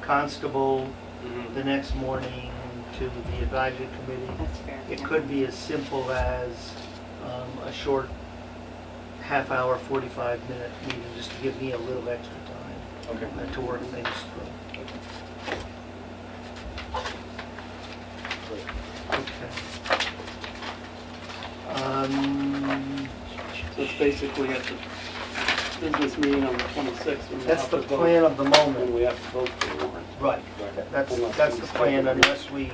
constable Mhm. the next morning, to the advisory committee. That's fair. It yeah. could be as simple as a short half-hour, 45-minute meeting, just to give me a little extra time Okay. to work things through. Okay. So it's basically at the business meeting on the 26th. when we That's have the to vote- plan of the When moment. we have to vote for the warrant. Right. Right. That's the plan unless we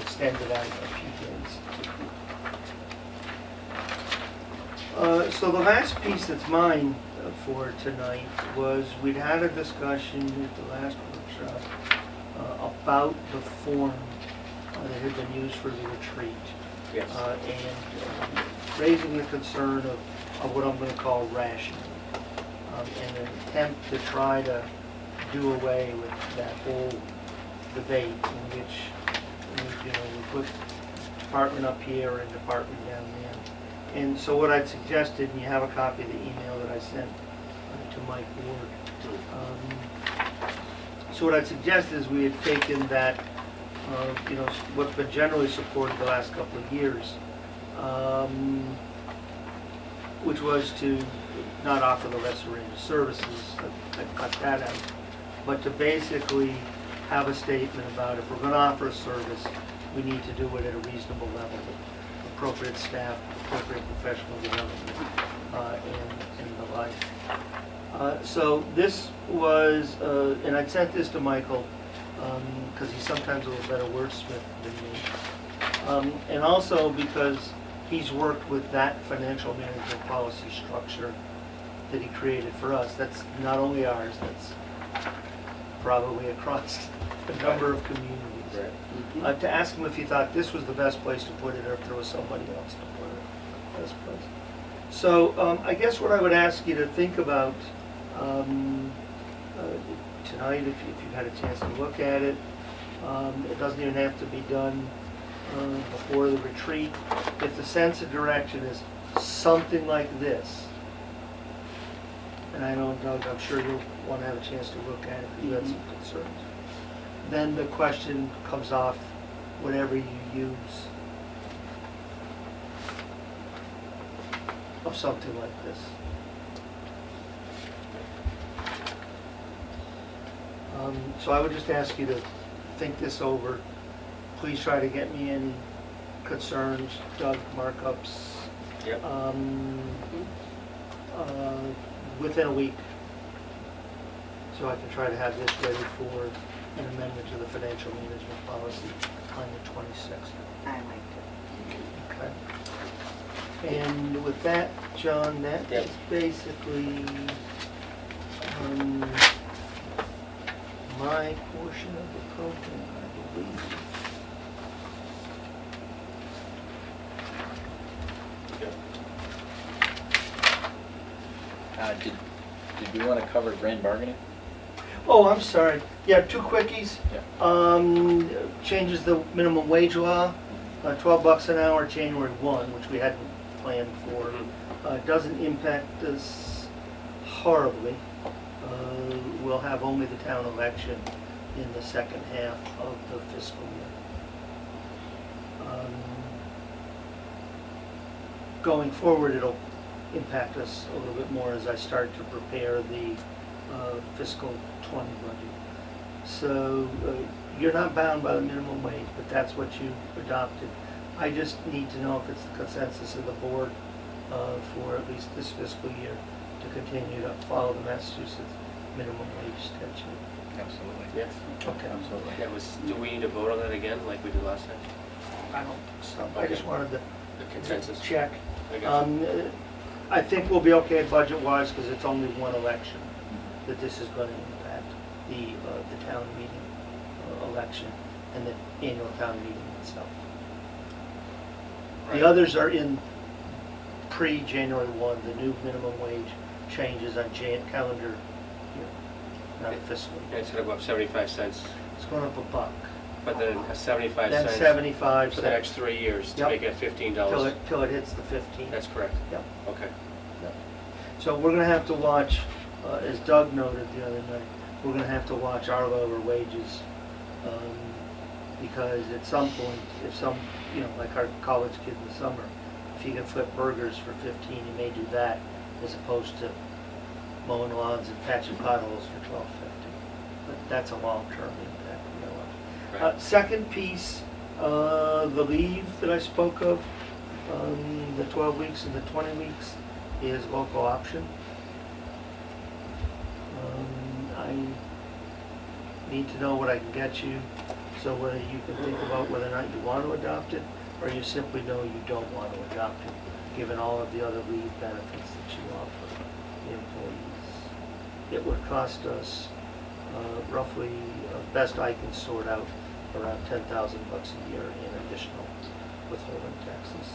extend it out a few days. So the last piece that's mine for tonight was, we'd had a discussion at the last workshop about the form that had been used for the retreat. Yes. And raising the concern of what I'm going to call rationing, and an attempt to try to do away with that whole debate in which we put department up here and department down there. And so what I'd suggested, and you have a copy of the email that I sent to Mike Ward. So what I'd suggest is we had taken that, what's been generally supported the last couple of years, which was to not offer the lesser range of services, I'd cut that out, but to basically have a statement about if we're going to offer a service, we need to do it at a reasonable level with appropriate staff, appropriate professional development, and the like. So this was, and I'd sent this to Michael, because he's sometimes a little better wordsmith than me, and also because he's worked with that financial management policy structure that he created for us. That's not only ours, that's probably across a number of communities. Right. To ask him if he thought this was the best place to put it, or if there was somebody else to put it best place. So I guess what I would ask you to think about tonight, if you've had a chance to look at it, it doesn't even have to be done before the retreat. If the sense of direction is something like this, and I know, Doug, I'm sure you'll want to have a chance to look at it because you had some concerns, then the question comes off whatever you use of something like this. So I would just ask you to think this over. Please try to get me any concerns, Doug, markups, Yep. Within a week, so I can try to have this ready for an amendment to the financial management policy on the 26th. I liked it. Okay. And with that, John, that Yep. is basically my portion of the program, I believe. Did we want to cover grand bargaining? Oh, I'm sorry. Yeah, two quickies. Yeah. Changes the minimum wage law, $12 an hour, January 1, which we hadn't planned for. Doesn't impact us horribly. We'll have only the town election in the second half of the fiscal year. Going forward, it'll impact us a little bit more as I start to prepare the fiscal 20 budget. So you're not bound by the minimum wage, but that's what you adopted. I just need to know if it's the consensus of the board for at least this fiscal year to continue to follow the Massachusetts minimum wage statute. Absolutely. Yes. Okay. Absolutely. That was, do we need to vote on that again, like we did last time? I don't, so I just wanted to The consensus? check. I got you. I think we'll be okay budget-wise because it's only one election that this is going to impact, the town meeting election and the annual town meeting itself. Right. The others are in pre-January 1, the new minimum wage changes on calendar year, not fiscal And year. it's gonna go up 75 cents, It's going up $1. but then a 75 Then cents 75 for the next 3 years to Yep. make it $15. till it hits the 15. That's correct. Yep. Okay. So we're going to have to watch, as Doug noted the other night, we're going to have to watch our lower wages because at some point, if some, like our college kid in the summer, if he can flip burgers for 15, he may do that as opposed to mowing lawns and patching potholes for $12.50. But that's a long-term impact. Right. Second piece, the leave that I spoke of, the 12 weeks and the 20 weeks, is local option. I need to know what I can get you, so whether you can think about whether or not you want to adopt it, or you simply know you don't want to adopt it, given all of the other leave benefits that you offer the employees. It would cost us roughly, best I can sort out, around $10,000 a year in additional withholding taxes.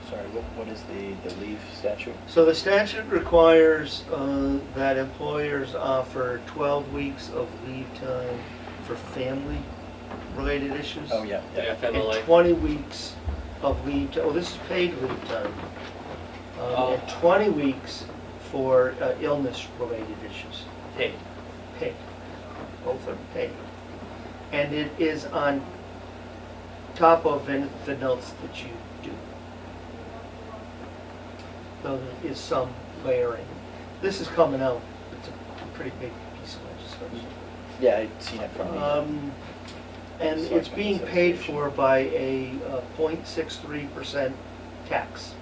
Sorry, what is the leave statute? So the statute requires that employers offer 12 weeks of leave time for family-related issues. Oh, yeah, Yeah, yeah. family. And 20 weeks of leave, oh, this is paid leave time. And 20 weeks for illness-related issues. Paid. Paid. Both are paid. And it is on top of anything else that you do. So there is some layering. This is coming out, it's a pretty big piece of legislation. Yeah, I'd seen it from the, And it's being paid for by a 0.63% tax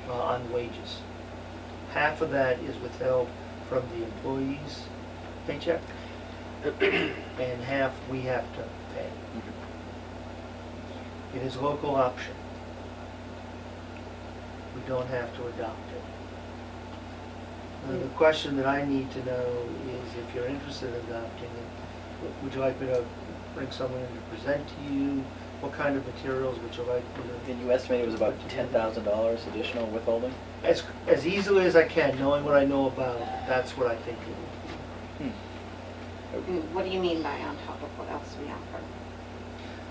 on wages. Half of that is withheld from the employee's paycheck, and half we have to pay. It is local option. We don't have to adopt it. The question that I need to know is if you're interested in adopting it, would you like me to bring someone in to present to you? What kind of materials would you like me to? and you estimated it was about $10,000 additional withholding? As easily as I can, knowing what I know about it, that's what I think it would be. What do you mean by on top of what else we offer?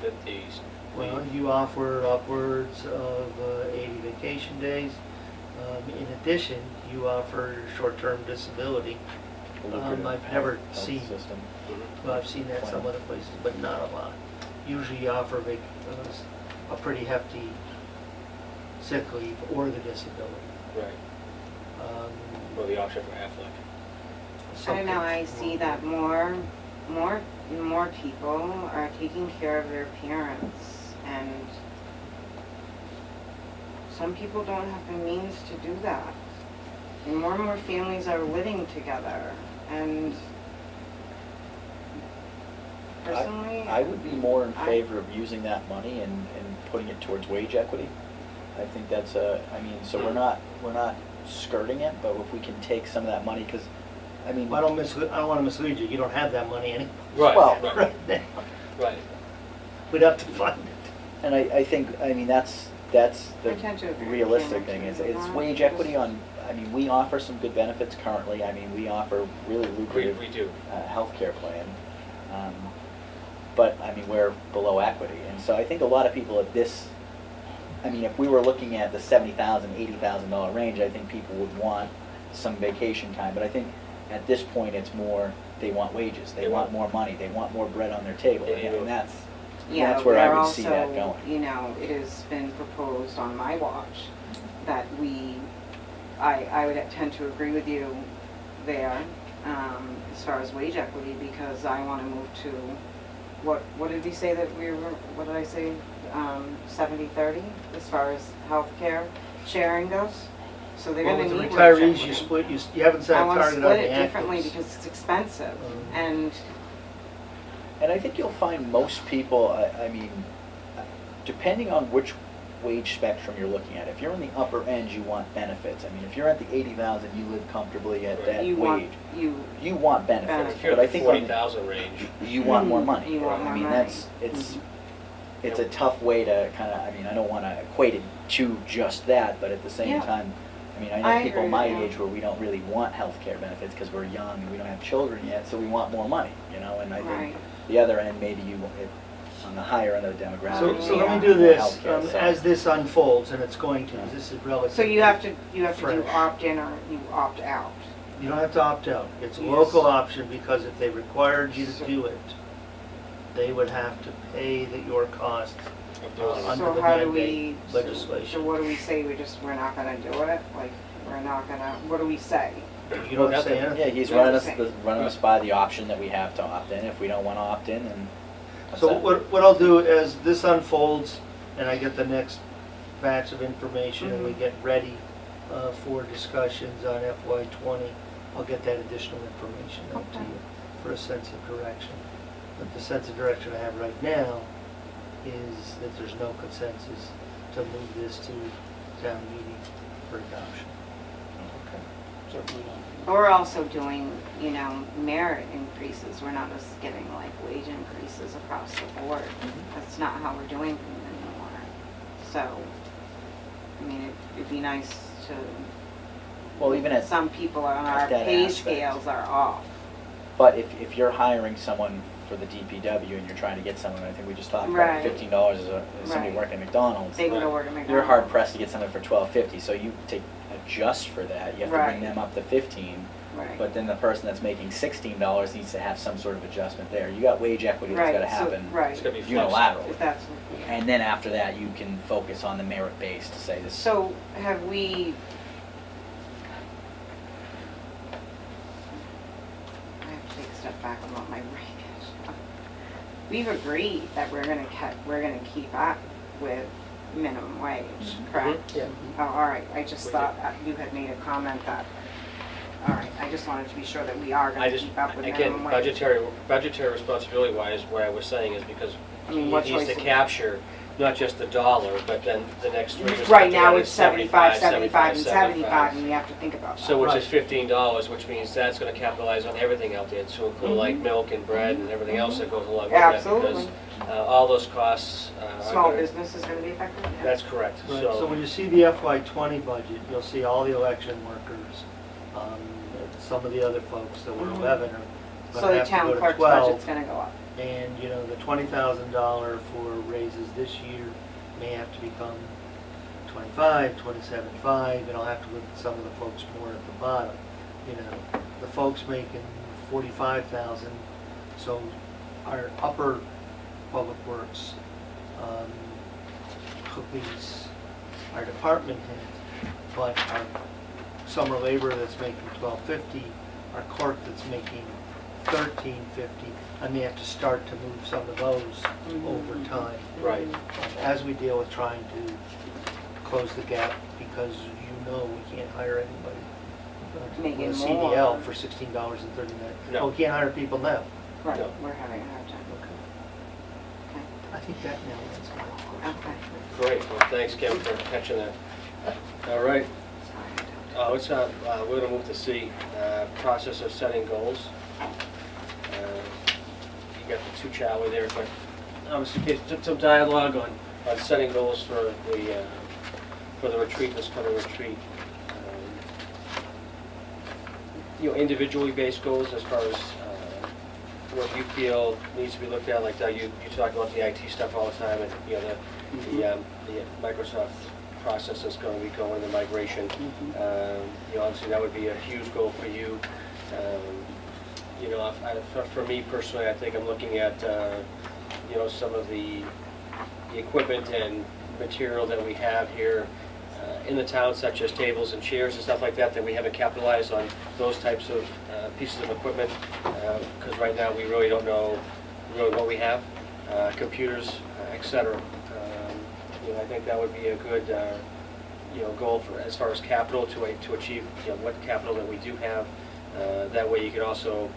That these. Well, you offer upwards of 80 vacation days. In addition, you offer short-term disability. Lucrative I've never health seen, system. well, I've seen that some other places, but not a lot. Usually you offer a pretty hefty sick leave or the disability. Right. Or the option for Affleck. I don't know, I see that more people are taking care of their parents, and some people don't have the means to do that. And more families are living together, and personally, I would be more in favor of using that money and putting it towards wage equity. I think that's I mean, so we're not skirting it, but if we can take some of that money, because, I mean. I don't want to mislead you, you don't have that money anymore. Right, Well, right, Right now. right. We'd have to fund it. And I think, I mean, that's the I tend to agree with realistic you, thing, is too. it's wage equity on, I mean, we offer some good benefits currently. I mean, we offer really lucrative We do. healthcare plan. But, I mean, we're below equity. And so I think a lot of people at this, I mean, if we were looking at the $70,000, $80,000 range, I think people would want some vacation time. But I think at this point, it's more, they want wages, they want more money, they want more bread on their table. Yeah, And that's yeah, where I we're would see that also, going. you know, it has been proposed on my watch that I would tend to agree with you there, as far as wage equity, because I want to move to, what did we say that we were, what did I say, 70-30, as far as healthcare sharing goes? So they're Well, gonna with need the wage retirees, equity. you haven't set I a want to target on split the it differently actives. because it's expensive, Mhm. and And I think you'll find most people, I mean, depending on which wage spectrum you're looking at, if you're in the upper end, you want benefits. I mean, if you're at the 80,000, you live comfortably at that you want, wage. you, You want benefits, Benefits. If you're but I at the think on 40,000 range, you want more money. You want I more mean, money. it's a tough way to kind of, I mean, I don't want to equate it to just that, but at the same Yeah. time, I mean, I I know people agree my with you. age where we don't really want health care benefits because we're young and we don't have children yet, so we want more money, you know, and I Right. think the other end, maybe on the higher end of the demographic. So you let want me do more this, healthcare, so- as this unfolds, and it's going to, this is relatively. so you have to do fresh. opt-in or you opt out. You don't have to opt out. It's a Yes. local option, because if they required you to So- do it, they would have to pay your costs of doing it. under So the how do mandate we, so legislation. what do we say, we're not gonna do it? Like, we're not gonna, what do we say? You don't Well, say nothing. Yeah, anything. he's Yeah, running us, same. running us by the option that we have to opt in. If we don't want to opt in, then that's So that. what I'll do as this unfolds, and I get the next batch of information, and we Mhm. get ready for discussions on FY '20, I'll get that additional information out to Okay. you for a sense of direction. But the sense of direction I have right now is that there's no consensus to move this to town meeting for adoption. certainly not. But we're also doing, you know, merit increases. We're not just giving like wage increases across the board. That's not how we're doing things anymore. So, I mean, it'd be nice to, Well, even at, some people on our that pay aspect. scales are off. but if you're hiring someone for the DPW and you're trying to get someone, I think we just talked about Right. $15 is somebody Right. working at McDonald's. They can go work at McDonald's. You're hard pressed to get someone for $12.50, so you take adjust for that. You have to bring Right. them up to 15. Right. But then the person that's making $16 needs to have some sort of adjustment there. You got wage equity that's Right, got to so- happen right. It's gonna be flexible. unilaterally. If that's what, yeah. And then after that, you can focus on the merit base to say this. So have we, I have to take a step back and let my brain catch up. We've agreed that we're gonna keep up with minimum wage, Mhm. correct? Yeah. Oh, all right, I just We thought you had made a comment that, all right, I just wanted to be sure that we are I gonna just, keep up with again, minimum wage. budgetary responsibility wise, what I was saying is because I he mean, what needs to choice- capture not just the dollar, but then the next 3 years. Right after now, that it's is 75, 75, and 75, and we have to think about that. So which is Right. $15, which means that's gonna capitalize on everything out there, to include like Mhm. milk and bread and everything else that goes along with that. Absolutely. Because all those costs are Small gonna- business is gonna be affected, yeah. That's correct, Right, so when you see the FY20 budget, you'll see all the election workers, some of the other folks that were Mhm. 11 are So gonna the have to town go to clerk's 12. budget's gonna go up. And, you know, the $20,000 for raises this year may have to become 25, 27.5, and I'll have to look at some of the folks more at the bottom. You know, the folks making 45,000, so our upper public works, police, our department heads, but our summer labor that's making 12.50, our clerk that's making 13.50, I may have to start to move some of those over time Right. as we deal with trying to close the gap, because you know we can't hire anybody Making with a more. CDL for $16.39. No. We can't hire people now. Right, No. we're having a hard time. I think that now is my question. Okay. Great, well, thanks, Kevin, for catching that. All right, Sorry. we're gonna move to C, process of setting goals. You got the two Charlie there, but obviously, took some dialogue on setting goals for the retreat, this coming retreat. You know, individually based goals as far as what you feel needs to be looked at, like Doug, you talk about the IT stuff all the time, and, you know, the Microsoft process that's going to be going, the migration. You know, obviously, that would be a huge goal for you. You know, for me personally, I think I'm looking at, you know, some of the equipment and material that we have here in the town, such as tables and chairs and stuff like that, that we haven't capitalized on those types of pieces of equipment, because right now we really don't know really what we have, computers, et cetera. You know, I think that would be a good, you know, goal for as far as capital to achieve, you know, what capital that we do have. That way you can also,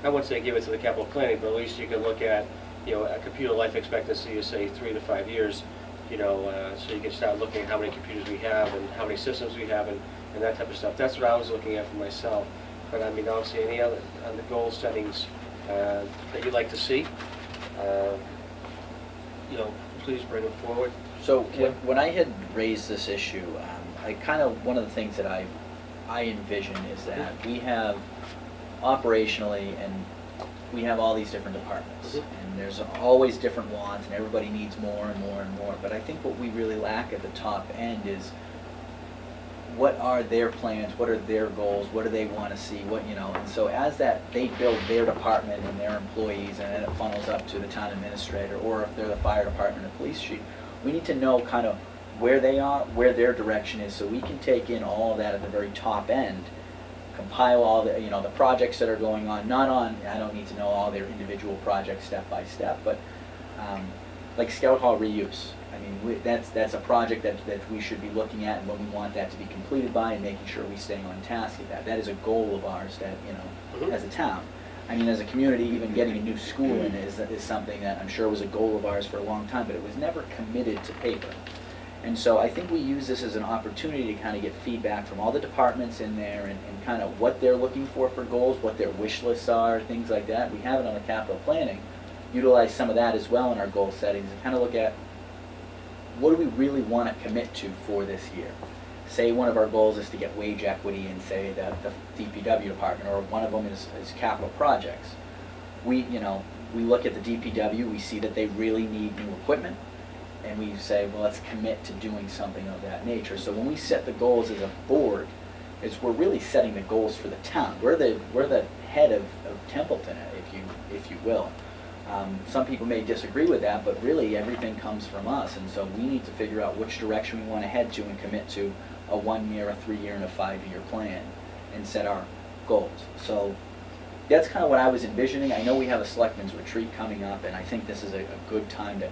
I wouldn't say give it to the capital planning, but at least you can look at, you know, a computer life expectancy of say 3 to 5 years. You know, so you can start looking at how many computers we have and how many systems we have and that type of stuff. That's what I was looking at for myself. But I mean, obviously, any other goal settings that you'd like to see, you know, please bring them forward. So Yeah. when I had raised this issue, I kind of, one of the things that I envision is that we have operationally, and we have all these different departments. Mhm. And there's always different wants, and everybody needs more and more and more. But I think what we really lack at the top end is, what are their plans, what are their goals, what do they want to see, what, you know, and so as that, they build their department and their employees, and then it funnels up to the town administrator, or if they're the fire department or police chief, we need to know kind of where they are, where their direction is, so we can take in all of that at the very top end, compile all the, you know, the projects that are going on, not on, I don't need to know all their individual projects step by step, but like Scout Hall reuse. I mean, that's a project that we should be looking at and when we want that to be completed by, and making sure we stay on task at that. That is a goal of ours that, you know, Mhm. as a town. I mean, as a community, even getting a new school in is something that I'm sure was a goal of ours for a long time, but it was never committed to paper. And so I think we use this as an opportunity to kind of get feedback from all the departments in there and kind of what they're looking for goals, what their wish lists are, things like that. We have it on the capital planning. Utilize some of that as well in our goal settings and kind of look at what do we really want to commit to for this year. Say one of our goals is to get wage equity in, say, the DPW department, or one of them is capital projects. We look at the DPW, we see that they really need new equipment, and we say, well, let's commit to doing something of that nature. So when we set the goals as a board, we're really setting the goals for the town. We're the head of Templeton, if you will. Some people may disagree with that, but really everything comes from us, and so we need to figure out which direction we want to head to and commit to a 1 year, a 3 year, and a 5 year plan, and set our goals. So that's kind of what I was envisioning. I know we have a selectmen's retreat coming up, and I think this is a good time to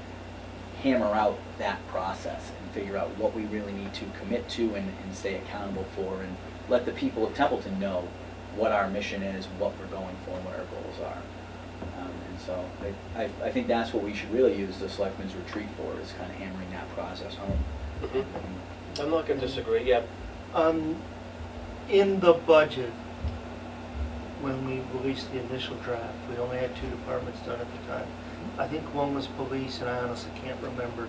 hammer out that process and figure out what we really need to commit to and stay accountable for, and let the people of Templeton know what our mission is, what we're going for, and what our goals are. And so I think that's what we should really use the selectmen's retreat for, is kind of hammering that process home. I'm not going to disagree, yeah. In the budget, when we released the initial draft, we only had 2 departments done at the time. I think one was police, and I honestly can't remember.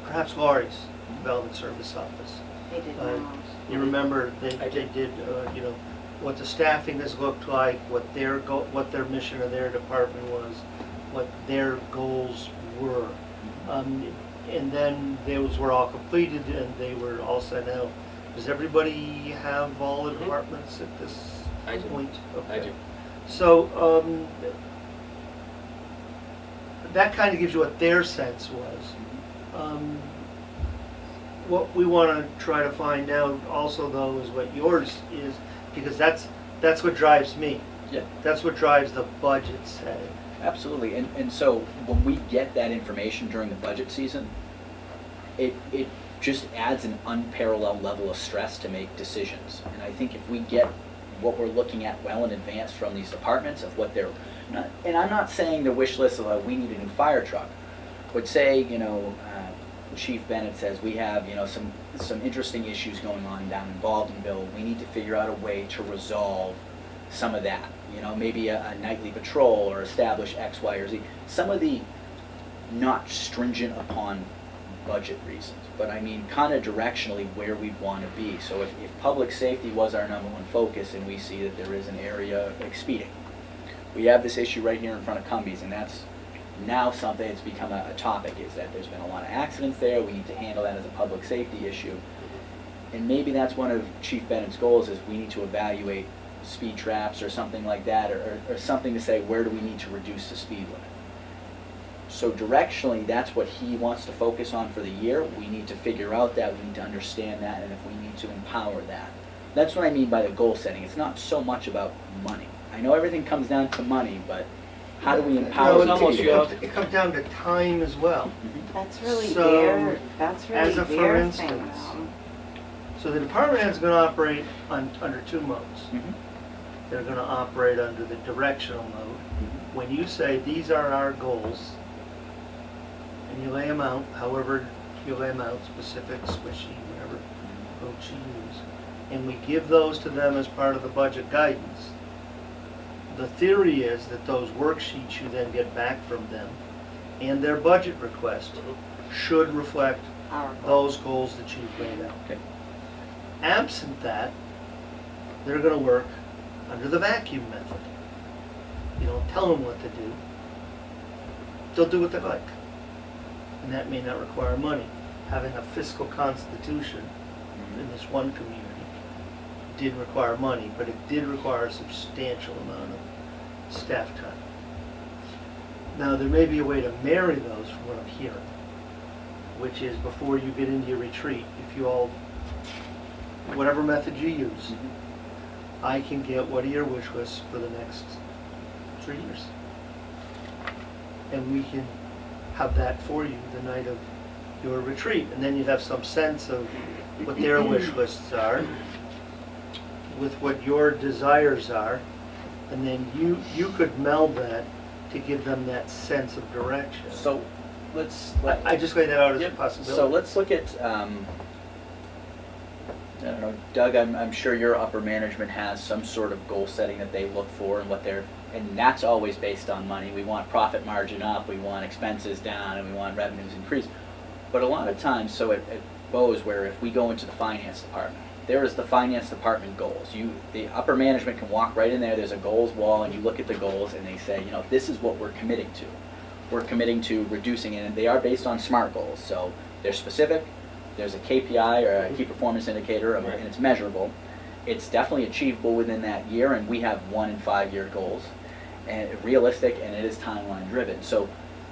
Perhaps Laurie's Development Service Office. They did Uh, not. You remember they I did, did. what the staffing has looked like, what their mission of their department was, what their goals were. And then those were all completed and they were all sent out. Does everybody have all the departments at this I do. point? I Okay. do. So, that kind of gives you what their sense was. What we want to try to find out also, though, is what yours is, because that's what drives me. Yeah. That's what drives the budget setting. Absolutely, and so when we get that information during the budget season, it just adds an unparalleled level of stress to make decisions. And I think if we get what we're looking at well in advance from these departments of what they're not, and I'm not saying the wish list of we need a new fire truck, but say, Chief Bennett says we have, some interesting issues going on down in Baldwinville. We need to figure out a way to resolve some of that. Maybe a nightly patrol or establish X, Y, or Z. Some of the not stringent upon budget reasons, but I mean kind of directionally where we want to be. So if public safety was our #1 focus and we see that there is an area like speeding, we have this issue right here in front of Cumbies, and that's now something that's become a topic, is that there's been a lot of accidents there. We need to handle that as a public safety issue. And maybe that's one of Chief Bennett's goals, is we need to evaluate speed traps or something like that, or something to say, where do we need to reduce the speed limit? So directionally, that's what he wants to focus on for the year. We need to figure out that, we need to understand that, and if we need to empower that. That's what I mean by the goal setting. It's not so much about money. I know everything comes down to money, but how do we empower it's almost people? It comes down to time as well. That's really So, that's as really a for their instance, thing, though. So the department head's going to operate under 2 modes. Mhm. They're going to operate under the directional mode. Mhm. When you say, these are our goals, and you lay them out, however you lay them out, specific, squishy, whatever approach you use, and we give those to them as part of the budget guidance, the theory is that those worksheets you then get back from them and their budget request should reflect Our those goals that you've laid out. Okay. Absent that, they're going to work under the vacuum method. You don't tell them what to do. They'll do what they like. And that may not require money. Having a fiscal constitution in this one community did require money, but it did require a substantial amount of staff time. Now, there may be a way to marry those from what I'm hearing, which is before you get into your retreat, if you all, whatever method you use, I can get what are your wish lists for the next 3 years. And we can have that for you the night of your retreat. And then you'd have some sense of what their wish lists are, with what your desires are, and then you could meld that to give them that sense of direction. So I just laid that out as a Yep. possibility. So let's look at, I don't know, Doug, I'm sure your upper management has some sort of goal setting that they look for and what they're, and that's always based on money. We want profit margin up, we want expenses down, and we want revenues increased. But a lot of times, so at Bose, where if we go into the finance department, there is the finance department goals. The upper management can walk right in there, there's a goals wall, and you look at the goals and they say, you know, this is what we're committing to. We're committing to reducing it, and they are based on SMART goals. So they're specific, there's a KPI or a key performance indicator, and it's measurable. It's definitely achievable within that year, and we have 1 and 5 year goals, and realistic, and it is timeline driven. So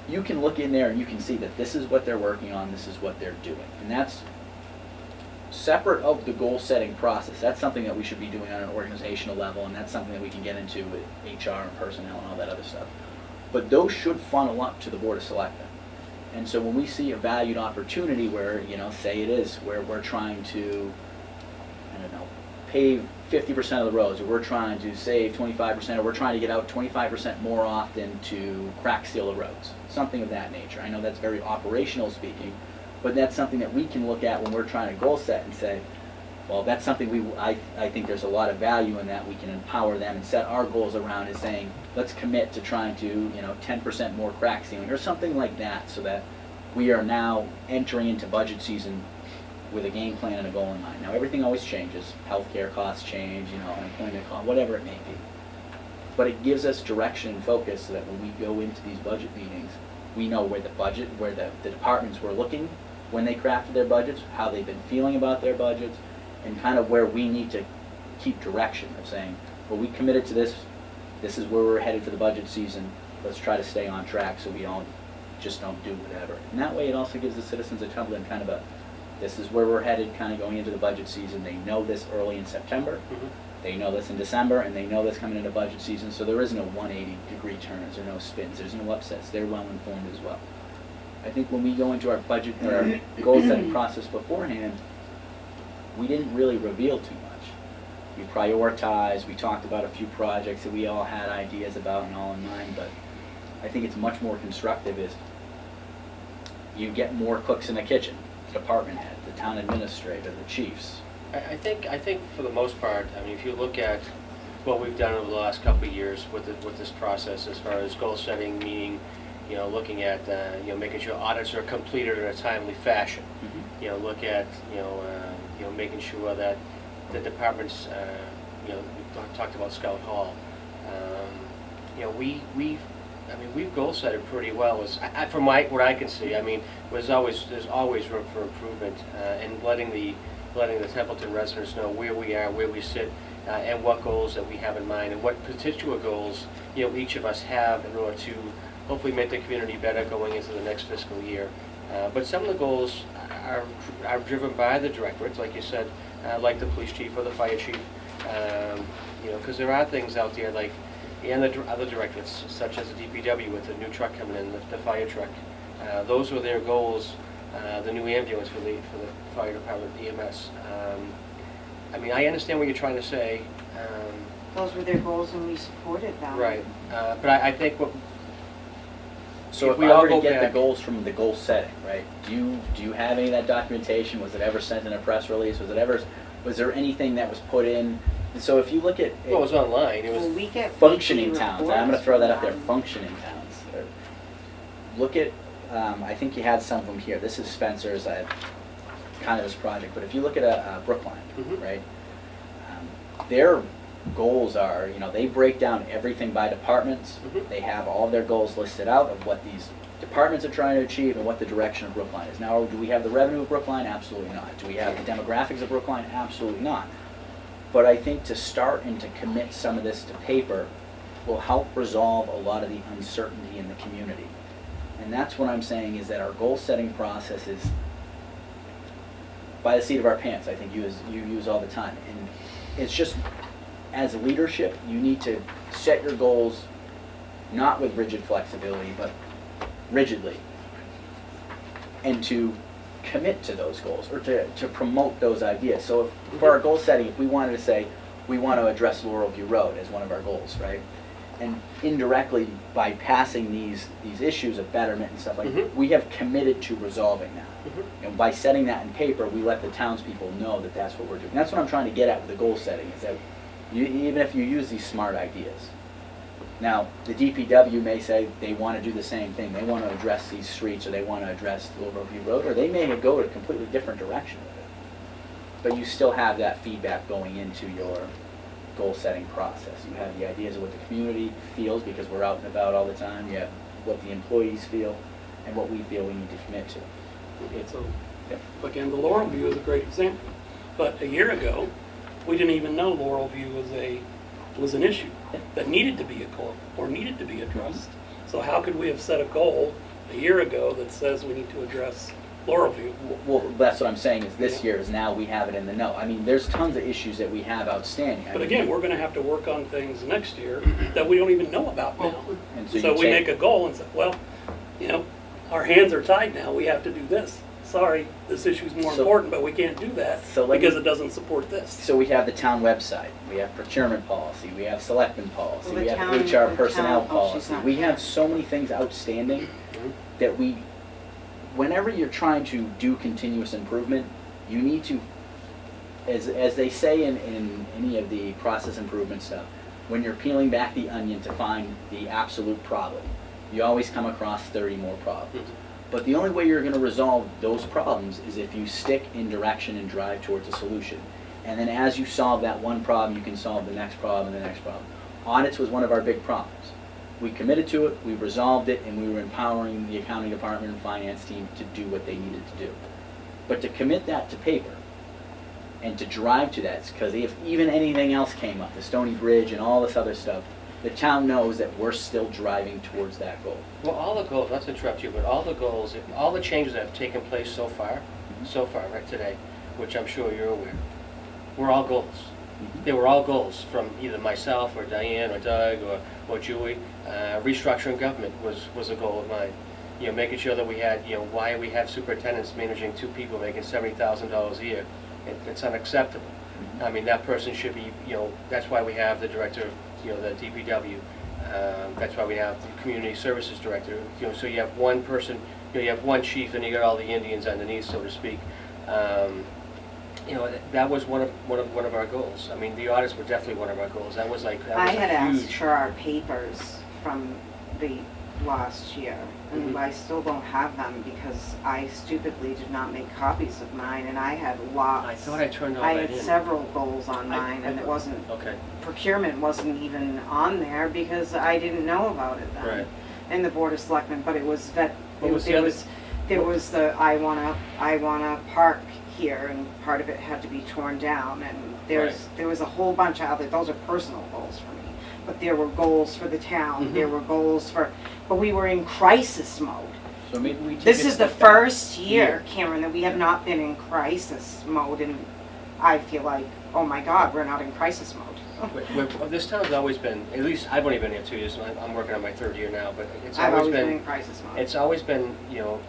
you can look in there and you can see that this is what they're working on, this is what they're doing. And that's separate of the goal setting process. That's something that we should be doing on an organizational level, and that's something that we can get into with HR and personnel and all that other stuff. But those should funnel up to the Board of Selectmen. And so when we see a valued opportunity where, you know, say it is where we're trying to, I don't know, pave 50% of the roads, or we're trying to save 25%, or we're trying to get out 25% more often to crack seal the roads, something of that nature. I know that's very operational speaking, but that's something that we can look at when we're trying to goal set and say, well, that's something I think there's a lot of value in that. We can empower them and set our goals around is saying, let's commit to trying to, you know, 10% more crack sealing or something like that, so that we are now entering into budget season with a game plan and a goal in mind. Now, everything always changes. Healthcare costs change, you know, unemployment costs, whatever it may be. But it gives us direction and focus so that when we go into these budget meetings, we know where the departments were looking when they crafted their budgets, how they've been feeling about their budgets, and kind of where we need to keep direction of saying, well, we committed to this, this is where we're headed for the budget season, let's try to stay on track so we don't do whatever. And that way it also gives the citizens of Templeton kind of a, this is where we're headed kind of going into the budget season. They know this early in September, they know this in December, and they know this coming into budget season, so there is no 180-degree turns, there are no spins, there's no upsets, they're well informed as well. I think when we go into our budget or our goal setting process beforehand, we didn't really reveal too much. We prioritized, we talked about a few projects that we all had ideas about and all in mind, but I think it's much more constructive is you get more cooks in the kitchen, the department head, the town administrator, the chiefs. I think for the most part, I mean, if you look at what we've done over the last couple of years with this process, as far as goal setting, meaning, you know, looking at, you know, making sure audits are completed in a timely fashion. You know, look at, you know, making sure that the departments, you know, we talked about Scout Hall. You know, we've goal set it pretty well. From what I can see, I mean, there's always room for improvement, and letting the Templeton residents know where we are, where we sit, and what goals that we have in mind, and what particular goals, you know, each of us have in order to hopefully make the community better going into the next fiscal year. But some of the goals are driven by the directorates, like you said, like the police chief or the fire chief. You know, because there are things out there like, and the other directorates, such as the DPW with the new truck coming in, the fire truck. Those were their goals. The new ambulance for the fire department, EMS. I mean, I understand what you're trying to say. Those were their goals and we supported them. Right, but I think what. So if we I all were to go get the back- goals from the goal setting, right? Do you have any of that documentation? Was it ever sent in a press release? Was there anything that was put in? And so if you look at Well, it was online. It was. Well, we get functioning weekly towns, and I'm going to reports throw that from up there, them. functioning towns. Look at, I think you had some of them here. This is Spencer's kind of his project, but if you look at Brookline, Mhm. right? Their goals are, you know, they break down everything by departments. Mhm. They have all of their goals listed out of what these departments are trying to achieve and what the direction of Brookline is. Now, do we have the revenue of Brookline? Absolutely not. Do we have the demographics of Brookline? Absolutely not. But I think to start and to commit some of this to paper will help resolve a lot of the uncertainty in the community. And that's what I'm saying is that our goal setting process is by the seat of our pants, I think you use all the time. And it's just, as leadership, you need to set your goals not with rigid flexibility, but rigidly. And to commit to those goals, or to promote those ideas. So if, for our goal setting, if we wanted to say, we want to address Laurel View Road as one of our goals, right? And indirectly, by passing these issues of betterment and stuff like that, Mhm. we have committed to resolving that. Mhm. And by setting that in paper, we let the townspeople know that that's what we're doing. That's what I'm trying to get at with the goal setting, is that even if you use these smart ideas. Now, the DPW may say they want to do the same thing. They want to address these streets, or they want to address Little View Road, or they may go a completely different direction with it. But you still have that feedback going into your goal-setting process. You have the ideas of what the community feels, because we're out and about all the time. You have what the employees feel, and what we feel we need to commit to. So, Yep. again, the Laurel View is a great example. But a year ago, we didn't even know Laurel View was an issue that needed to be a goal or needed to be addressed. So how could we have set a goal a year ago that says we need to address Laurel View? Well, that's what I'm saying, is this year is now we have it in the know. I mean, there's tons of issues that we have outstanding. I But mean, again, we're gonna have to work on things next year that we don't even know about now. and So you we take- make a goal and say, well, you know, our hands are tied now, we have to do this. Sorry, this issue's more So- important, but we can't do that So let me- because it doesn't support this. So we have the town website, we have procurement policy, we have selectmen policy, Well, we the have town- HR the personnel town- oh, she's policy. not We here. have so many things outstanding Mhm. that whenever you're trying to do continuous improvement, you need to, as they say in any of the process improvement stuff, when you're peeling back the onion to find the absolute problem, you always come across 30 more problems. But the only way you're going to resolve those problems is if you stick in direction and drive towards a solution. And then as you solve that one problem, you can solve the next problem and the next problem. Audits was one of our big problems. We committed to it, we resolved it, and we were empowering the accounting department and finance team to do what they needed to do. But to commit that to paper and to drive to that, because if even anything else came up, the Stony Bridge and all this other stuff, the town knows that we're still driving towards that goal. Well, all the goals, not to interrupt you, but all the goals, all the changes that have taken place so far, right today, which I'm sure you're aware, were all goals. They were all goals from either myself or Diane or Doug or Julie. Restructuring government was a goal of mine. You know, making sure that we had, you know, why we have superintendents managing 2 people making $70,000 a year. It's unacceptable. I mean, that person should be, you know, that's why we have the director of, you know, the DPW. That's why we have the community services director. You know, so you have one person, you know, you have one chief, and you got all the Indians underneath, so to speak. You know, that was one of our goals. I mean, the audits were definitely one of our goals. That was like, that was I had a asked huge. for our papers from the last year, and Mhm. I still don't have them because I stupidly did not make copies of mine, and I had lots. I thought I turned all I that had in. several goals on I- mine, and it wasn't, Okay, procurement wasn't even on there because I didn't know about it then. right. And the Board of Selectmen, but it was that, What was the there other- was, there was the, I wanna park here, and part of it had to be torn down, and there was a whole bunch of other, those are personal goals for me. But there were goals for the town, there Mhm. were goals for, but we were in crisis mode. So maybe we take This a is the step back. first year, Cameron, that we have not been in crisis mode, and I feel like, oh my God, we're not in crisis mode. This town's always been, at least, I've only been here 2 years, and I'm working on my 3rd year now, but it's I've always always been in been, crisis mode. it's always been, you know,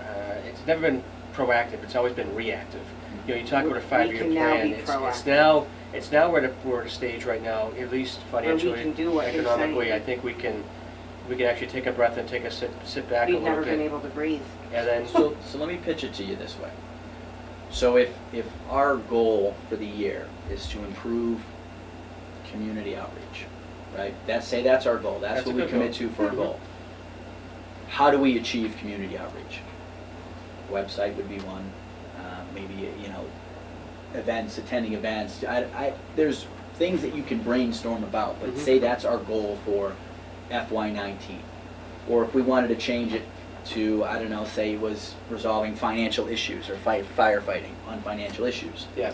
it's never been proactive, it's always been reactive. You know, you talk about a We 5-year can now plan, be it's proactive. now we're at a stage right now, at least financially, can do what you're economically, saying. I think we can actually take a breath and take a sit back a We've little never been bit, able to breathe. and then, So let me pitch it to you this way. So if our goal for the year is to improve community outreach, right? Say that's our goal, that's That's a what we good commit goal. to for our goal. How do we achieve community outreach? Website would be one, maybe, you know, events, attending events. There's things that you can brainstorm about, but Mhm. say that's our goal for FY19. Or if we wanted to change it to, I don't know, say it was resolving financial issues or firefighting on financial issues. yeah.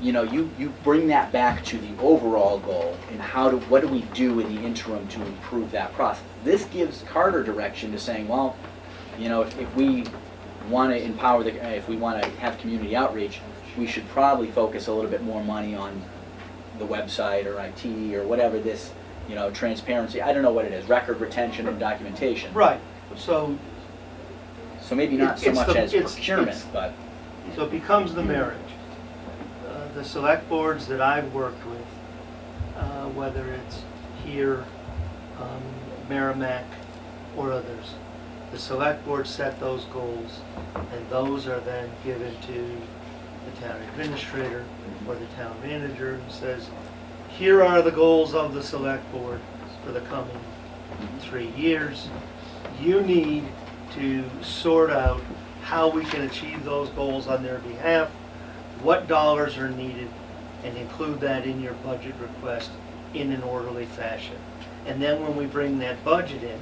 You know, you bring that back to the overall goal and what do we do in the interim to improve that process? This gives Carter direction to saying, well, you know, if we want to empower if we want to have community outreach, we should probably focus a little bit more money on the website or IT or whatever this, you know, transparency, I don't know what it is, record retention and documentation. Right, so So maybe not so It's much the- as it's- procurement, it's- but, it becomes the marriage. The select boards that I've worked with, whether it's here Merrimack, or others. The select board set those goals, and those are then given to the town administrator or the town manager, who says, here are the goals of the select board for the coming 3 years. You need to sort out how we can achieve those goals on their behalf, what dollars are needed, and include that in your budget request in an orderly fashion. And then when we bring that budget in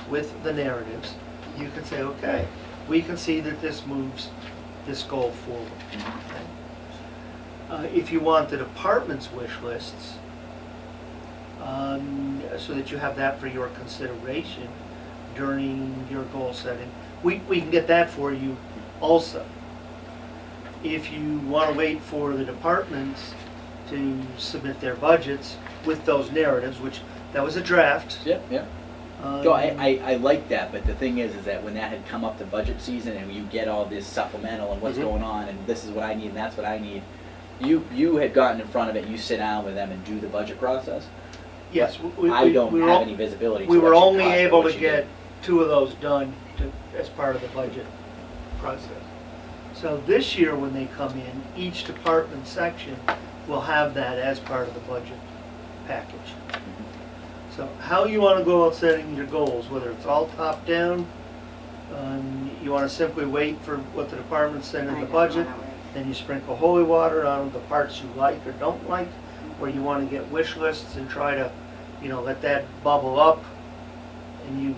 with the narratives, you can say, okay, we can see that this moves this goal forward. If you want the department's wish lists, so that you have that for your consideration during your goal setting, we can get that for you also. If you want to wait for the departments to submit their budgets with those narratives, which that was a draft. Yep, yep. No, I like that, but the thing is that when that had come up to budget season and you get all this supplemental and what's going on and this is what I need and that's what I need, you had gotten in front of it, you sit down with them and do the budget process? Yes. I don't have any visibility to We were what you only cut or able what to you get did. 2 of those done as part of the budget process. So this year when they come in, each department section will have that as part of the budget package. So how you want to go about setting your goals, whether it's all top down, you want to simply wait for what the department send in the budget, then you sprinkle holy water on the parts you like or don't like, or you want to get wish lists and try to, let that bubble up and you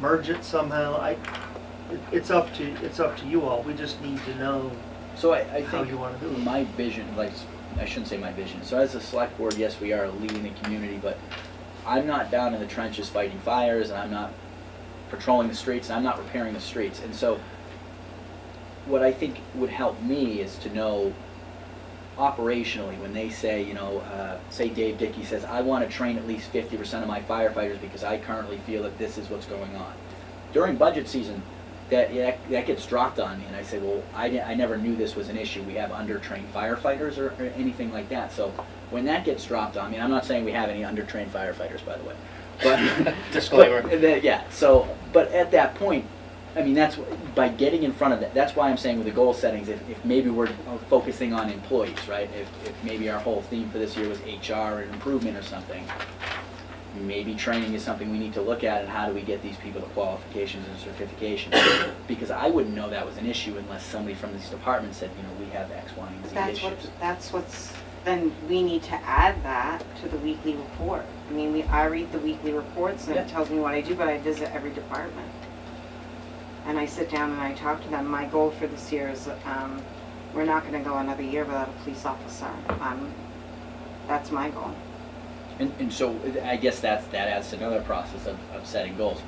merge it somehow. It's up to you all. We just need to know So I how think you want to do it. my vision, like, I shouldn't say my vision. So as a select board, yes, we are leading the community, but I'm not down in the trenches fighting fires, and I'm not patrolling the streets, and I'm not repairing the streets. And so what I think would help me is to know operationally when they say, say Dave Dickey says, I want to train at least 50% of my firefighters because I currently feel that this is what's going on. During budget season, that gets dropped on me, and I say, well, I never knew this was an issue. We have under-trained firefighters or anything like that. So when that gets dropped on me, I'm not saying we have any under-trained firefighters, by the way. But Disclaimer. But at that point, I mean, that's by getting in front of that. That's why I'm saying with the goal settings, if maybe we're focusing on employees, right? If maybe our whole theme for this year was HR and improvement or something, maybe training is something we need to look at, and how do we get these people the qualifications and certifications? Because I wouldn't know that was an issue unless somebody from these departments said, we have X, Y, and Z issues. Then we need to add that to the weekly report. I mean, I read the weekly reports and it tells me what I do, but I visit every department. And I sit down and I talk to them. My goal for this year is, we're not gonna go another year without a police officer. That's my goal. And so I guess that adds to another process of setting goals.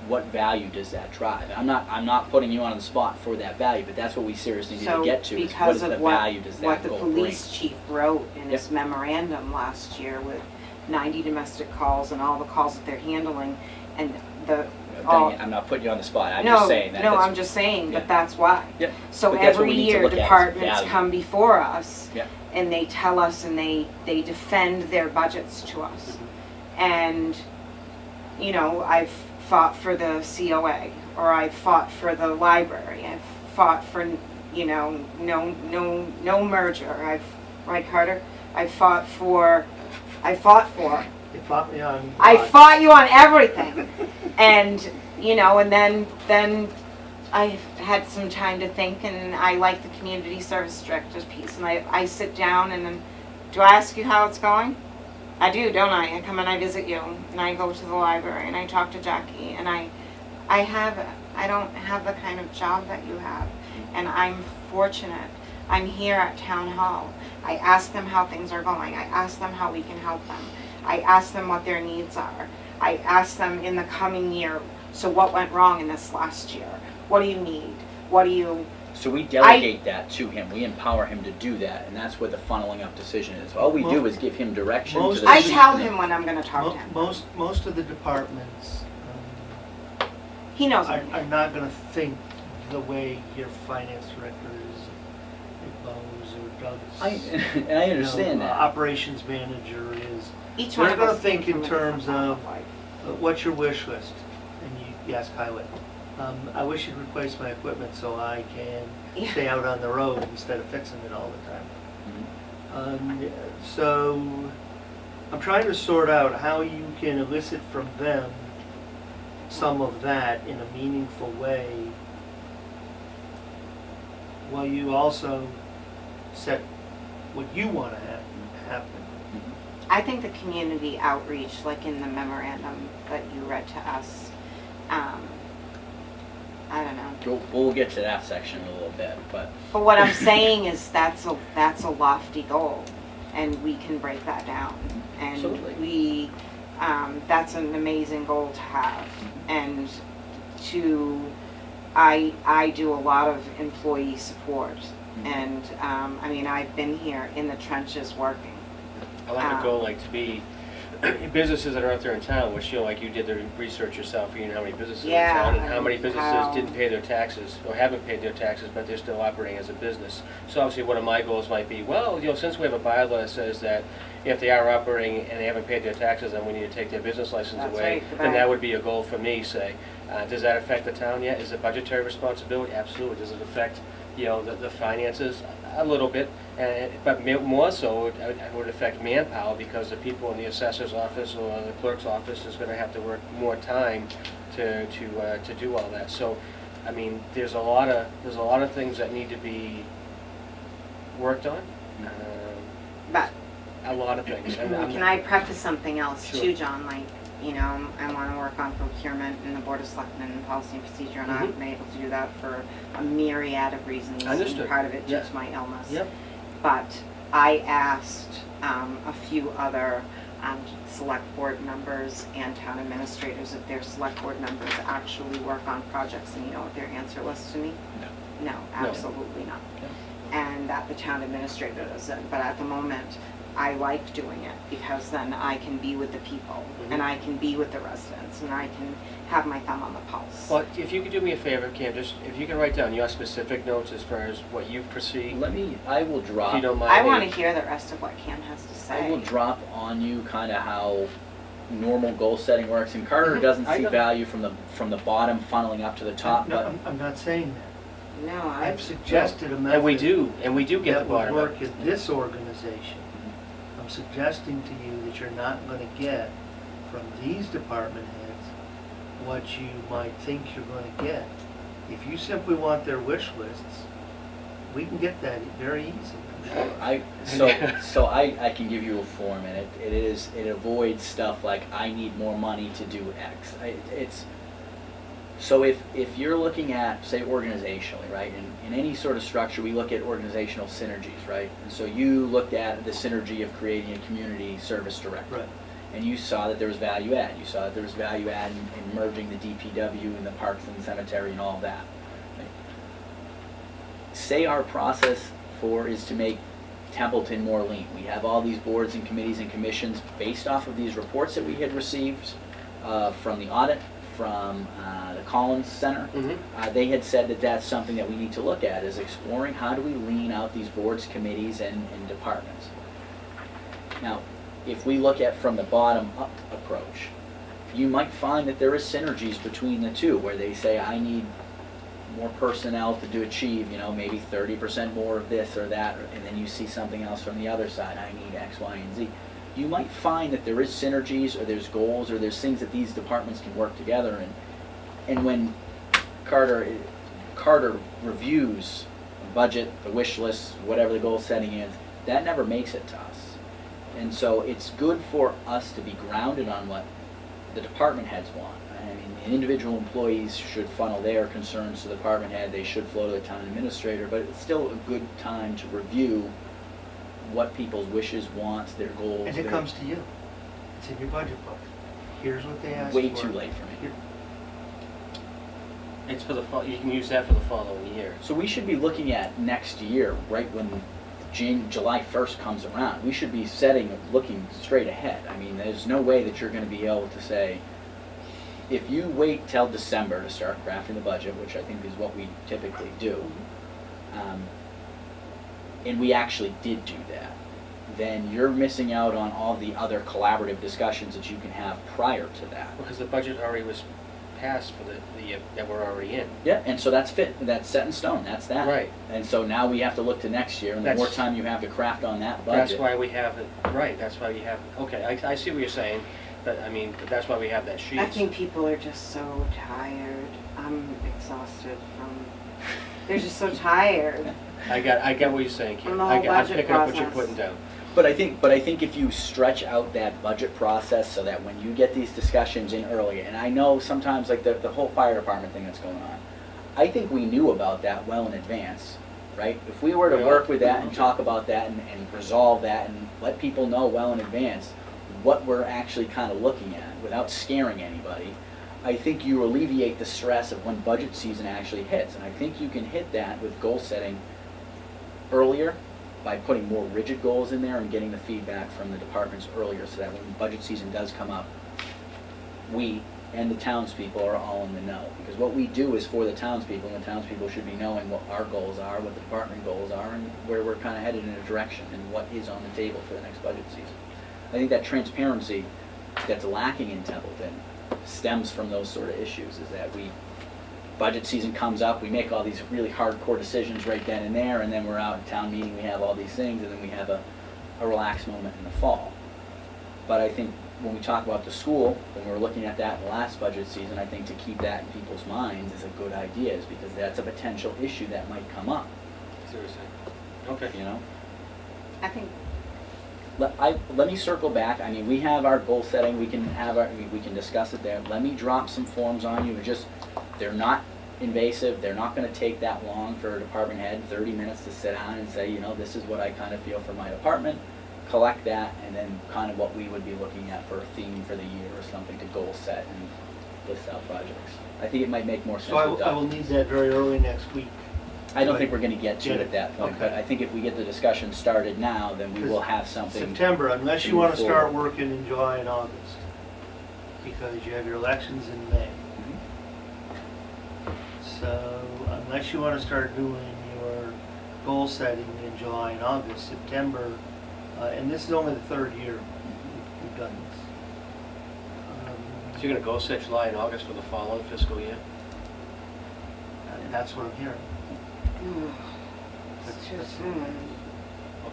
What value does that drive? I'm not putting you on the spot for that value, but that's what we seriously need to get to. Is what is the value does that what the goal police bring? chief wrote in his memorandum last year with 90 domestic calls and all the calls that they're handling, and I'm not putting you on the spot. I'm no, just saying that. No, I'm just saying, but that's why. Yeah. So But that's what every we need to year look at, is departments value. come before us Yeah. and they tell us and they defend their budgets to us. And, I've fought for the COA, or I've fought for the library, I've fought for, no merger, right, Carter? I fought for. They fought me on. I fought you on everything. And, and then I had some time to think, and I like the community service director's piece. And I sit down and then, do I ask you how it's going? I do, don't I? I come and I visit you, and I go to the library, and I talk to Jackie, and I don't have the kind of job that you have, and I'm fortunate. I'm here at Town Hall. I ask them how things are going. I ask them how we can help them. I ask them what their needs are. I ask them in the coming year, so what went wrong in this last year? What do you need? What do you... So we delegate that to him. We empower him to do that, and that's where the funneling up decision is. All we do is give him direction. To the I tell him when I'm going to talk to him. Most of the departments He knows are me. not going to think the way your finance director if Bose or Doug's. And I understand that. Operations manager is. Each one They're of gonna us think came in from a terms different of, walk life. what's your wish list? And you ask highway. I wish you'd replace my equipment so I can Yeah. stay out on the road instead of fixing it all the time. Mhm. So I'm trying to sort out how you can elicit from them some of that in a meaningful way while you also set what you want to happen. I think the community outreach, like in the memorandum that you read to us, I don't know. We'll get to that section in a little bit, but But what I'm saying is that's a lofty goal, and we can break that down. Absolutely. And we, that's an amazing goal to have. And I do a lot of employee support. And, I mean, I've been here in the trenches working. I like a goal like to be businesses that are out there in town, which, you know, like you did the research yourself, you know how many businesses are in Yeah, town, and how many and businesses how- didn't pay their taxes, or haven't paid their taxes, but they're still operating as a business. So obviously, one of my goals might be, well, you know, since we have a bylaw that says that if they are operating and they haven't paid their taxes, then we need to take their business license That's away, right, then that would be a goal for me, say. Does that affect the town yet? Is it budgetary responsibility? Absolutely. Does it affect, you know, the finances? A little bit, but more so, it would affect manpower, because the people in the assessor's office or the clerk's office is gonna have to work more time to do all that. So, I mean, there's a lot of things that need to be worked on. But A lot of things. And I'm- can I preface something else Sure. too, John? Like, you know, I want to work on procurement and the Board of Selectmen and policy and procedure, and I haven't been able to do that for a myriad of reasons. Understood. And part of it Yeah. just my illness. Yep. But I asked a few other select board members and town administrators if their select board members actually work on projects, and you know what their answer was to me? No, absolutely not. And that the town administrator doesn't. But at the moment, I like doing it, because then I can be with the people, and I can be with the residents, and I can have my thumb on the pulse. Well, if you could do me a favor, Cam, just, if you can write down your specific notes as far as what you perceive, I will if drop. you don't mind. I want to hear the rest of what Cam has to say. I will drop on you kind of how normal goal setting works, and Carter doesn't I see know. value from the bottom funneling up to the top, No, but I'm not saying that. No, I've suggested a method. And we do get the that would bottom up. work in this organization. I'm suggesting to you that you're not going to get from these department heads what you might think you're going to get. If you simply want their wish lists, we can get that very easily, I'm sure. so I can give you a form, and it avoids stuff like I need more money to do X. So if you're looking at, say, organizationally, right, in any sort of structure, we look at organizational synergies, right? And so you looked at the synergy of creating a community service director. Right. And you saw that there was value add. You saw that there was value add in merging the DPW and the parks and the cemetery and all that. Right? Say our process is to make Templeton more lean. We have all these boards and committees and commissions based off of these reports that we had received from the audit, from the Collins Center. They had said that that's something that we need to look at, is exploring how do we lean out these boards, committees, and departments. Now, if we look at from the bottom up approach, you might find that there is synergies between the two, where they say, I need more personnel to achieve, you know, maybe 30% more of this or that, and then you see something else from the other side, I need X, Y, and Z. You might find that there is synergies, or there's goals, or there's things that these departments can work together, and when Carter reviews the budget, the wish list, whatever the goal setting is, that never makes it to us. And so it's good for us to be grounded on what the department heads want. I mean, individual employees should funnel their concerns to the department head, they should flow to the town administrator, but it's still a good time to review what people's wishes, wants, their goals. And it comes to you. It's in your budget book. Here's what they asked for. Way too late for me. Here- It's for the, you can use that for the following year. So we should be looking at next year, right when July 1st comes around. We should be looking straight ahead. I mean, there's no way that you're going to be able to say, if you wait till December to start crafting the budget, which I think is what we typically do, and we actually did do that, then you're missing out on all the other collaborative discussions that you can have prior to that. Because the budget already was passed for the that we're already in. Yeah, and so that's set in stone, that's that. Right. And so now we have to look to next year, and the more That's- time you have to craft on that budget. That's why we have it, right, that's why we have, okay, I see what you're saying, but I mean, but that's why we have that sheet. I think people are just so tired. I'm exhausted from, they're just so tired. I get what you're saying, Kim. From the whole I'm budget picking up what you're process. putting down. But I think if you stretch out that budget process so that when you get these discussions in early, and I know sometimes like the whole fire department thing that's going on, I think we knew about that well in advance, right? If we were to Yeah. work with that and talk about that and resolve that and let people know well in advance what we're actually kind of looking at without scaring anybody, I think you alleviate the stress of when budget season actually hits. And I think you can hit that with goal setting earlier by putting more rigid goals in there and getting the feedback from the departments earlier so that when budget season does come up, we and the townspeople are all in the know. Because what we do is for the townspeople, and the townspeople should be knowing what our goals are, what the department goals are, and where we're kind of headed in a direction and what is on the table for the next budget season. I think that transparency that's lacking in Templeton stems from those sort of issues, is that budget season comes up, we make all these really hardcore decisions right then and there, and then we're out in town meeting, we have all these things, and then we have a relaxed moment in the fall. But I think when we talk about the school, when we were looking at that in the last budget season, I think to keep that in people's minds is a good idea, is because that's a potential issue that might come up, Seriously. Okay. you know? I think, Let me circle back. I mean, we have our goal setting. We can discuss it there. Let me drop some forms on you. They're not invasive. They're not going to take that long for a department head, 30 minutes to sit down and say, you know, this is what I kind of feel for my department. Collect that, and then kind of what we would be looking at for a theme for the year or something to goal set and list out projects. I think it might make more sense So with I will Doug. need that very early next week. I don't think we're going to get to it at that point, Okay. but I think if we get the discussion started now, then we will have something. September, unless you to want to move start forward. working in July and August, because you have your elections in May. Mhm. So unless you want to start doing your goal setting in July and August, September, and this is only the third year we've done So this. you're gonna go set July and August for the following fiscal year? And that's what I'm hearing. it's too soon.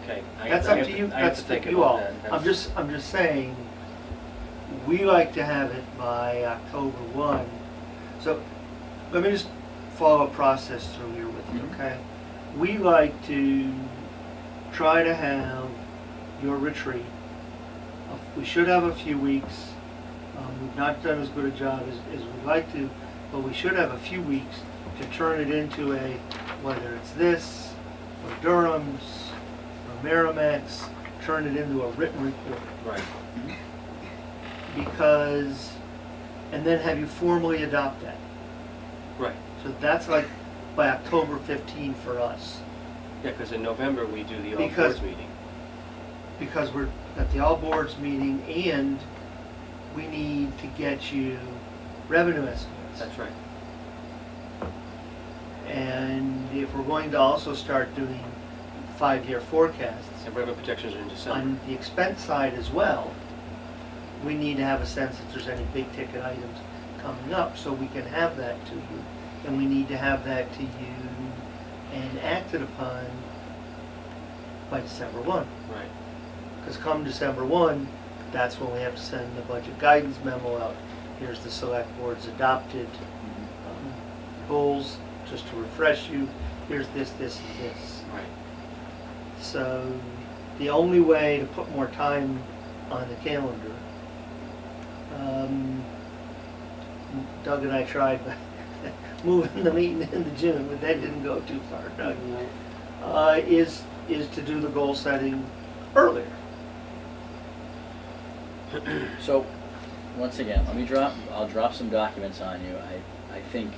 Okay. That's up to you, I have that's to think up to you all. about that. I'm just saying, we like to have it by October 1. So, let me just follow a process through here with you, Mhm. okay? We like to try to have your retreat. We should have a few weeks. We've not done as good a job as we'd like to, but we should have a few weeks to turn it into whether it's this, or Durham's, or Merrimack's, turn it into a written report. Right. Because, and then have you formally adopt that. Right. So that's like by October 15 for us. Yeah, because in November we do the all Because- boards meeting. Because we're at the all boards meeting and we need to get you revenue estimates. That's right. And if we're going to also start doing 5-year forecasts And revenue projections are in December. on the expense side as well, we need to have a sense if there's any big ticket items coming up so we can have that to you. And we need to have that to you and acted upon by December 1. Right. Because come December 1, that's when we have to send the budget guidance memo out. Here's the select board's adopted goals, just to refresh you. Here's this, this, and this. Right. So the only way to put more time on the calendar, Doug and I tried moving the meeting into June, but that didn't go too far, Doug. Is to do the goal setting earlier. So, once again, I'll drop some documents on you. I think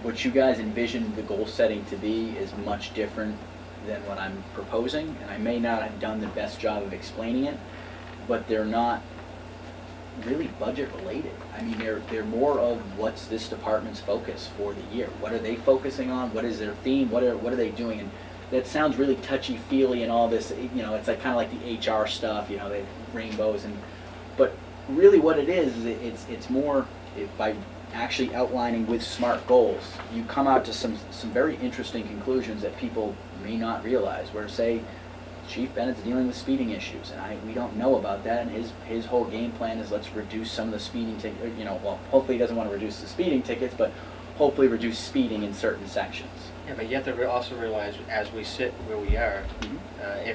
what you guys envision the goal setting to be is much different than what I'm proposing, and I may not have done the best job of explaining it, but they're not really budget related. I mean, they're more of what's this department's focus for the year. What are they focusing on? What is their theme? What are they doing? And that sounds really touchy-feely and all this, you know, it's like kind of like the HR stuff, you know, the rainbows but really what it is it's more by actually outlining with SMART goals, you come out to some very interesting conclusions that people may not realize, where say Chief Bennett's dealing with speeding issues, and we don't know about that, and his whole game plan is let's reduce some of the speeding tickets, you know, well, hopefully he doesn't want to reduce the speeding tickets, but hopefully reduce speeding in certain sections. Yeah, but you have to also realize, as we sit where we are, Mm-hmm.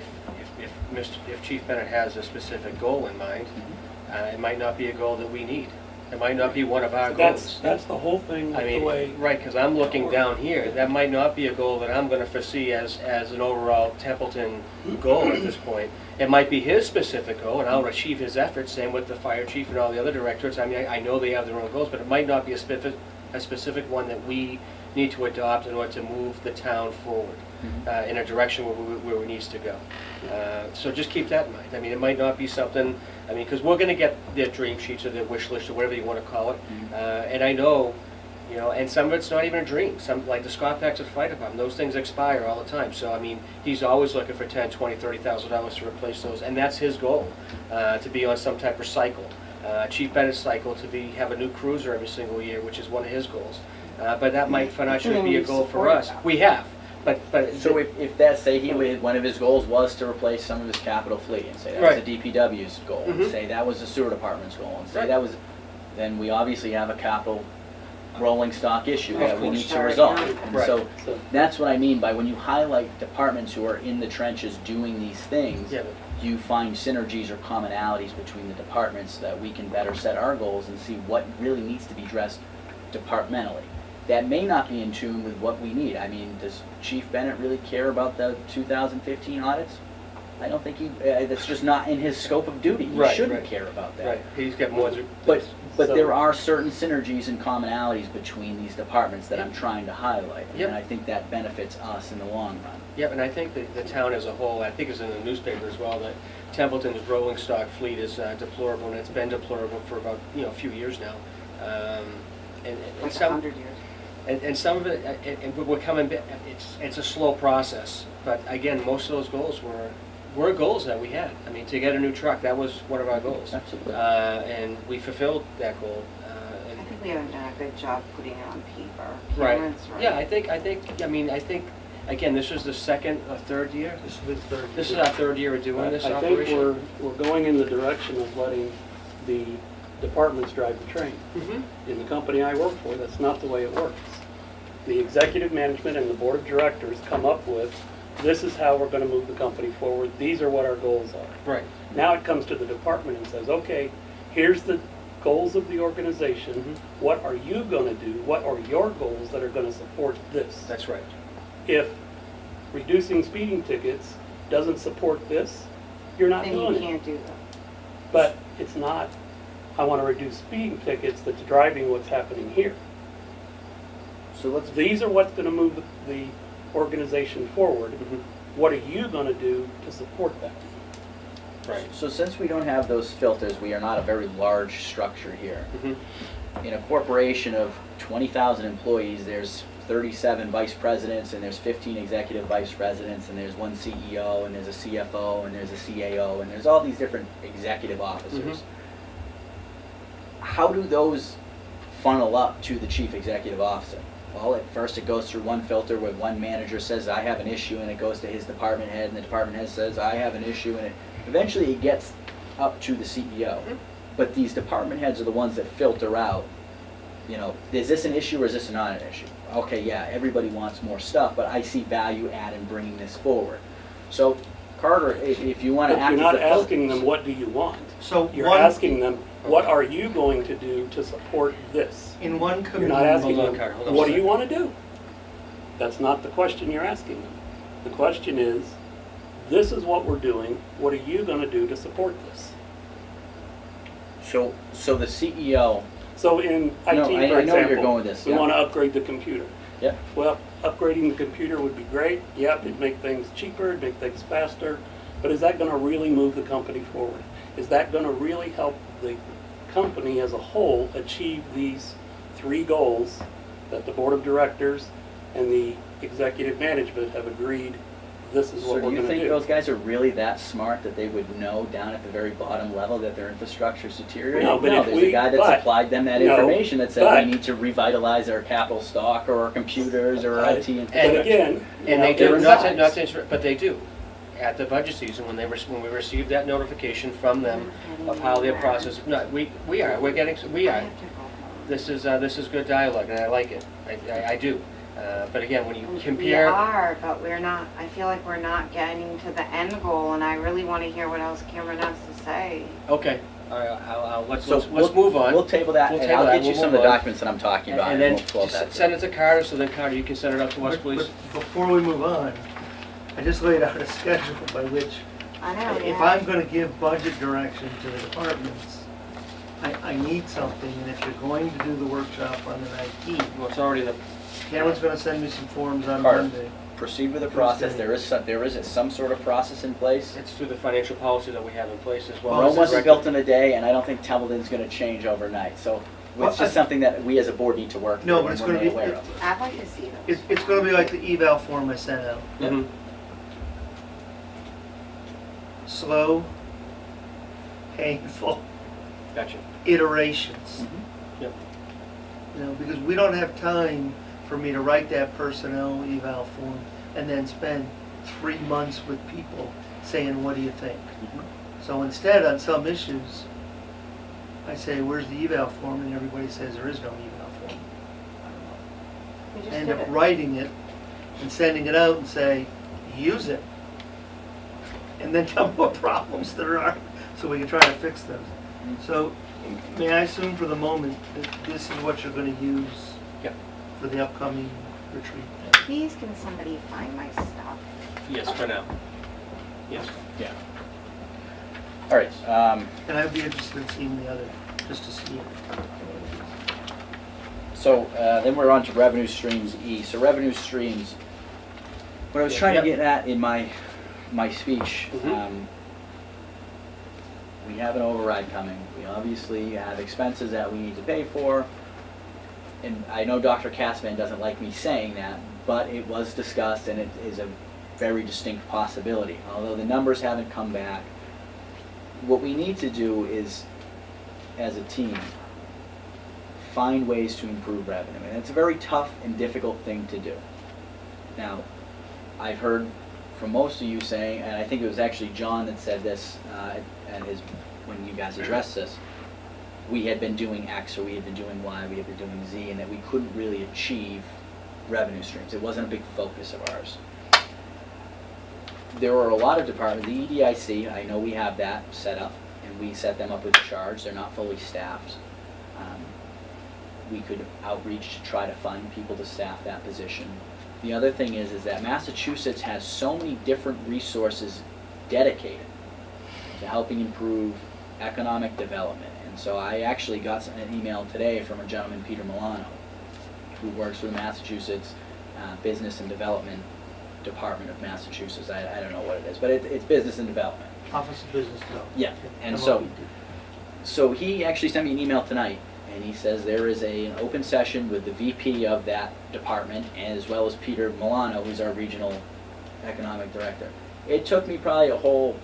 if Chief Bennett has a specific goal in mind, Mm-hmm. it might not be a goal that we need. It might not be one of our That's goals. the whole thing I with the mean, way. right, because I'm looking down here, that might not be a goal that I'm gonna foresee as an overall Templeton goal at this point. It might be his specific goal, and I'll achieve his efforts, same with the fire chief and all the other directors. I mean, I know they have their own goals, but it might not be a specific one that we need to adopt in order to move the town forward in a direction where we needs to go. So just keep that in mind. I mean, it might not be something, I mean, because we're going to get their dream sheets or their wish list or whatever you want to call it. And I know, you know, and some of it's not even a dream. Some, like the Scott Paxton Fire Department, those things expire all the time. So, I mean, he's always looking for $10,000, $20,000, $30,000 to replace those. And that's his goal, to be on some type of cycle. Chief Bennett's cycle to have a new cruiser every single year, which is one of his goals. But that might financially be a goal for us. We have. But So if that, say one of his goals was to replace some of his capital fleet, and say that was the DPW's goal, and say that was the sewer department's goal, and say that was, then we obviously have a capital rolling stock issue that we need to resolve. And so that's what I mean by when you highlight departments who are in the trenches doing these things, you find synergies or commonalities between the departments that we can better set our goals and see what really needs to be addressed departmentally. That may not be in tune with what we need. I mean, does Chief Bennett really care about the 2015 audits? I don't think that's just not in his scope of duty. He shouldn't care about that. Right, he's got more. But there are certain synergies and commonalities between these departments that I'm trying to highlight. And I think that benefits us in the long run. Yep, and I think that the town as a whole, I think it's in the newspaper as well, that Templeton's rolling stock fleet is deplorable, and it's been deplorable for about, a few years now. And Like some, 100 years. and some of it, and we're coming, it's a slow process. But again, most of those goals were goals that we had. I mean, to get a new truck, that was one of our goals. Absolutely. And we fulfilled that goal. I think we haven't done a good job putting it on paper. Right. Cameron's right. Yeah, I think, again, this was the second or third year? This will be the third. This is our third year of doing this I operation. think we're going in the direction of letting the departments drive the train. In the company I work for, that's not the way it works. The executive management and the board of directors come up with, this is how we're going to move the company forward, these are what our goals are. Right. Now it comes to the department and says, okay, here's the goals of the organization, what are you going to do, what are your goals that are going to support this? That's right. If reducing speeding tickets doesn't support this, you're not Then doing you it. can't do that. But it's not, I want to reduce speeding tickets that's driving what's happening here. So These are what's going to move the organization forward. What are you going to do to support that? Right. So since we don't have those filters, we are not a very large structure here. In a corporation of 20,000 employees, there's 37 vice presidents, and there's 15 executive vice presidents, and there's one CEO, and there's a CFO, and there's a CAO, and there's all these different executive officers. How do those funnel up to the chief executive officer? Well, at first it goes through one filter where one manager says, I have an issue, and it goes to his department head, and the department head says, I have an issue, and eventually it gets up to the CEO. But these department heads are the ones that filter out, is this an issue or is this not an issue? Okay, yeah, everybody wants more stuff, but I see value add in bringing this forward. So, Carter, if you want to But act you're as not the filter- asking them, what do you want? So You're one, asking them, what are you going to do to support this? in one You're committee. not asking Hold on, them, Carter, hold on a what do you second. want to do? That's not the question you're asking them. The question is, this is what we're doing, what are you going to do to support this? So the CEO, So in IT, No, for I know where you're example, going with this, we yeah. want to upgrade the computer. yeah, Well, upgrading the computer would be great. Yep, it'd make things cheaper, it'd make things faster. But is that going to really move the company forward? Is that going to really help the company as a whole achieve these three goals that the board of directors and the executive management have agreed this is So what do we're you gonna think do. those guys are really that smart that they would know down at the very bottom level that their infrastructure is deteriorating? No, but if there's a we- guy that but- supplied them that no, information that said but- we need to revitalize our capital stock or our computers or Right. IT And infrastructure. But again, you And know, they do, they're not to interrupt, but they do. At the budget season, when we received that notification from them of how their process, no, we are. This is good dialogue, and I like it. I do. But again, when you We compare, are, but we're not, I feel like we're not getting to the end goal, and I really want to hear what else Cameron has to say. okay, all right, let's So move on. We'll table that, We'll and table I'll that, get you we'll some of the move on. documents that I'm talking about, And and then we'll float that. just send it to Carter, so then Carter, you can send it up to us, But- please. but Before we move on, I just laid out a schedule by which, I know, if yeah. I'm gonna give budget direction to the departments, I need something, and if you're going to do the workshop on the 19th, Well, it's already the, Cameron's gonna send me some forms on Carter. Monday. Proceed with the process. There is some sort of process in place. it's through the financial policy that we have in place as well. Well, as Rome the wasn't rec- built in a day, and I don't think Templeton's gonna change overnight, so Well, it's just something that we as a board need to work through No, but and it's we're gonna made be- aware of. I'd like to see those. It's gonna be like the eval form I sent out. Mhm. Slow, painful Gotcha. iterations. Mhm. Yep. You know, because we don't have time for me to write that personnel eval form and then spend 3 months with people saying, what do you think? Mhm. So instead, on some issues, I say, where's the eval form? And everybody says, there is no eval form. I don't know. We just I end did up it. writing it and sending it out and say, use it. And then tell me what problems there are, so we can try to fix them. So, may I assume for the moment that this is what you're gonna use Yep. for the upcoming retreat? Please can somebody find my stuff? Yes, for now. Yes. Yeah. All right, And I'd be interested in seeing the other, just to see it. so then we're on to revenue streams E. So revenue streams, what I was trying to Yep. get at in my speech, Mhm. we have an override coming. We obviously have expenses that we need to pay for. And I know Dr. Cassman doesn't like me saying that, but it was discussed and it is a very distinct possibility. Although the numbers haven't come back, what we need to do is, as a team, find ways to improve revenue. And it's a very tough and difficult thing to do. Now, I've heard from most of you saying, and I think it was actually John that said this when you guys addressed this, we had been doing X or we had been doing Y, we had been doing Z, and that we couldn't really achieve revenue streams. It wasn't a big focus of ours. There are a lot of departments, the EDIC, I know we have that set up, and we set them up with a charge. They're not fully staffed. We could outreach to try to find people to staff that position. The other thing is that Massachusetts has so many different resources dedicated to helping improve economic development. And so I actually got an email today from a gentleman, Peter Milano, who works for the Massachusetts Business and Development Department of Massachusetts. I don't know what it is, but it's Business and Development. Office of Business Development. Yeah, and MOPD. so he actually sent me an email tonight, and he says there is an open session with the VP of that department, as well as Peter Milano, who's our regional economic director. It took me probably a whole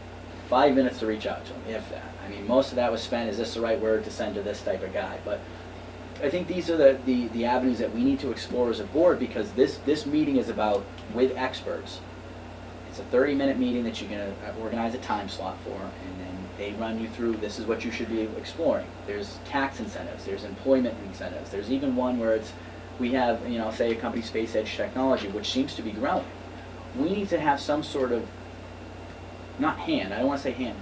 5 minutes to reach out to him, if that. I mean, most of that was spent, is this the right word to send to this type of guy? But I think these are the avenues that we need to explore as a board, because this meeting is about, with experts. It's a 30-minute meeting that you're going to organize a time slot for, and then they run you through, this is what you should be exploring. There's tax incentives, there's employment incentives, there's even one where we have, say a company, Space Edge Technology, which seems to be growing. We need to have some sort of, not hand, I don't want to say hand,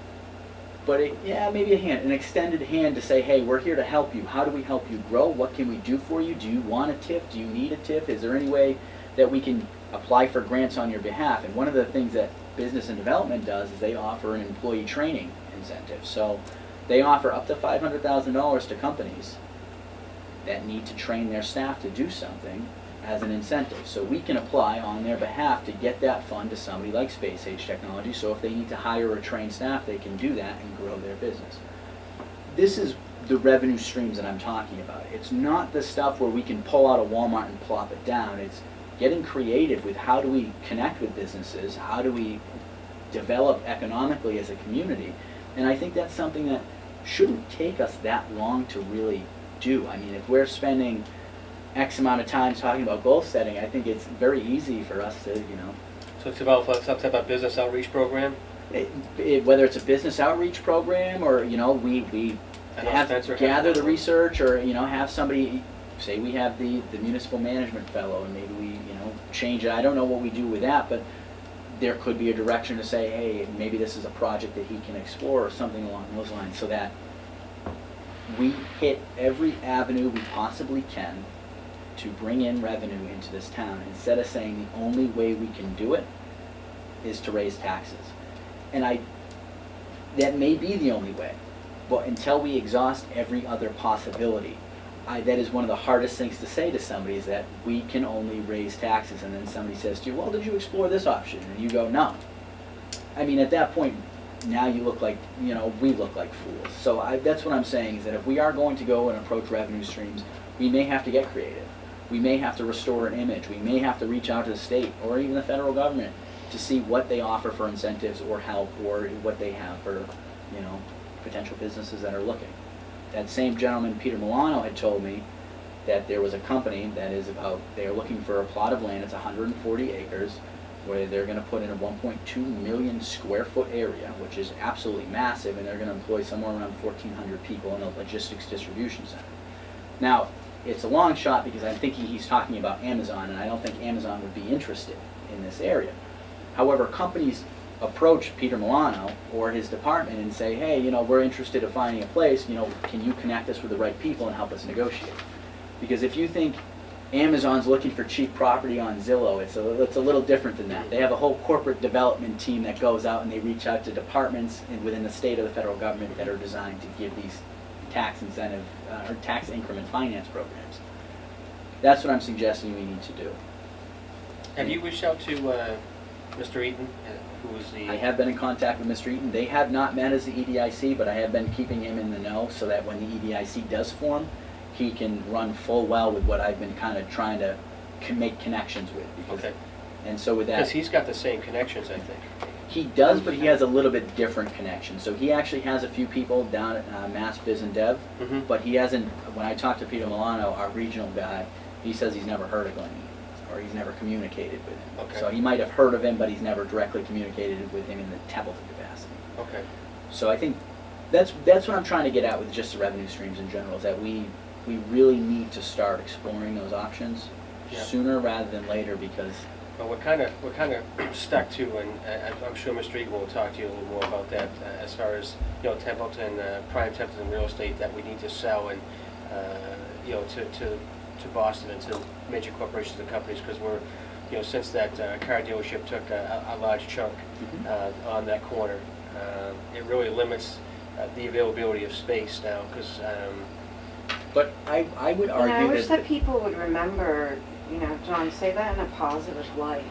but maybe a hand, an extended hand to say, hey, we're here to help you. How do we help you grow? What can we do for you? Do you want a TIF? Do you need a TIF? Is there any way that we can apply for grants on your behalf? And one of the things that Business and Development does is they offer an employee training incentive. So they offer up to $500,000 to companies that need to train their staff to do something as an incentive. So we can apply on their behalf to get that fund to somebody like Space Age Technology. So if they need to hire or train staff, they can do that and grow their business. This is the revenue streams that I'm talking about. It's not the stuff where we can pull out a Walmart and plop it down. It's getting creative with how do we connect with businesses, how do we develop economically as a community. And I think that's something that shouldn't take us that long to really do. I mean, if we're spending X amount of time talking about goal setting, I think it's very easy for us to, So it's develop some type of business outreach program? whether it's a business outreach program or, we I know have Spencer has gather the one. research or, have somebody, say we have the municipal management fellow and maybe we, change it. I don't know what we do with that, but there could be a direction to say, hey, maybe this is a project that he can explore or something along those lines, so that we hit every avenue we possibly can to bring in revenue into this town, instead of saying the only way we can do it is to raise taxes. And that may be the only way, but until we exhaust every other possibility, that is one of the hardest things to say to somebody, is that we can only raise taxes, and then somebody says to you, well, did you explore this option? And you go, no. I mean, at that point, now you look like, we look like fools. So that's what I'm saying, is that if we are going to go and approach revenue streams, we may have to get creative. We may have to restore an image. We may have to reach out to the state or even the federal government to see what they offer for incentives or help, or what they have for, potential businesses that are looking. That same gentleman, Peter Milano, had told me that there was a company that is they're looking for a plot of land, it's 140 acres, where they're going to put in a 1.2 million square foot area, which is absolutely massive, and they're going to employ somewhere around 1,400 people in a logistics distribution center. Now, it's a long shot because I'm thinking he's talking about Amazon, and I don't think Amazon would be interested in this area. However, companies approach Peter Milano or his department and say, hey, we're interested in finding a place, can you connect us with the right people and help us negotiate? Because if you think Amazon's looking for cheap property on Zillow, it's a little different than that. They have a whole corporate development team that goes out and they reach out to departments within the state or the federal government that are designed to give these tax incentive or tax increment finance programs. That's what I'm suggesting we need to do. Have you reached out to Mr. Eaton, who is the... I have been in contact with Mr. Eaton. They have not met as the EDIC, but I have been keeping him in the know so that when the EDIC does form, he can run full well with what I've been kind of trying to make connections with. Okay. And so with that... Because he's got the same connections, I think. He does, but he has a little bit different connection. So he actually has a few people down at Mass Biz and Dev, Mm-hmm. but he hasn't, when I talked to Peter Milano, our regional guy, he says he's never heard of Glenn Eaton, or he's never communicated with him. Okay. So he might have heard of him, but he's never directly communicated with him in the Templeton capacity. Okay. So I think that's what I'm trying to get at with just the revenue streams in general, is that we really need to start exploring those options Yeah. sooner rather than later, because Well, we're kind of stuck to, and I'm sure Mr. Eaton will talk to you a little more about that, as far as, Templeton, prime Templeton real estate that we need to sell and, to Boston and to major corporations and companies, because we're, since that car dealership took a large chunk on that corner, it really limits the availability of space now, because... but I would argue I wish that that people would remember, John, say that in a positive light,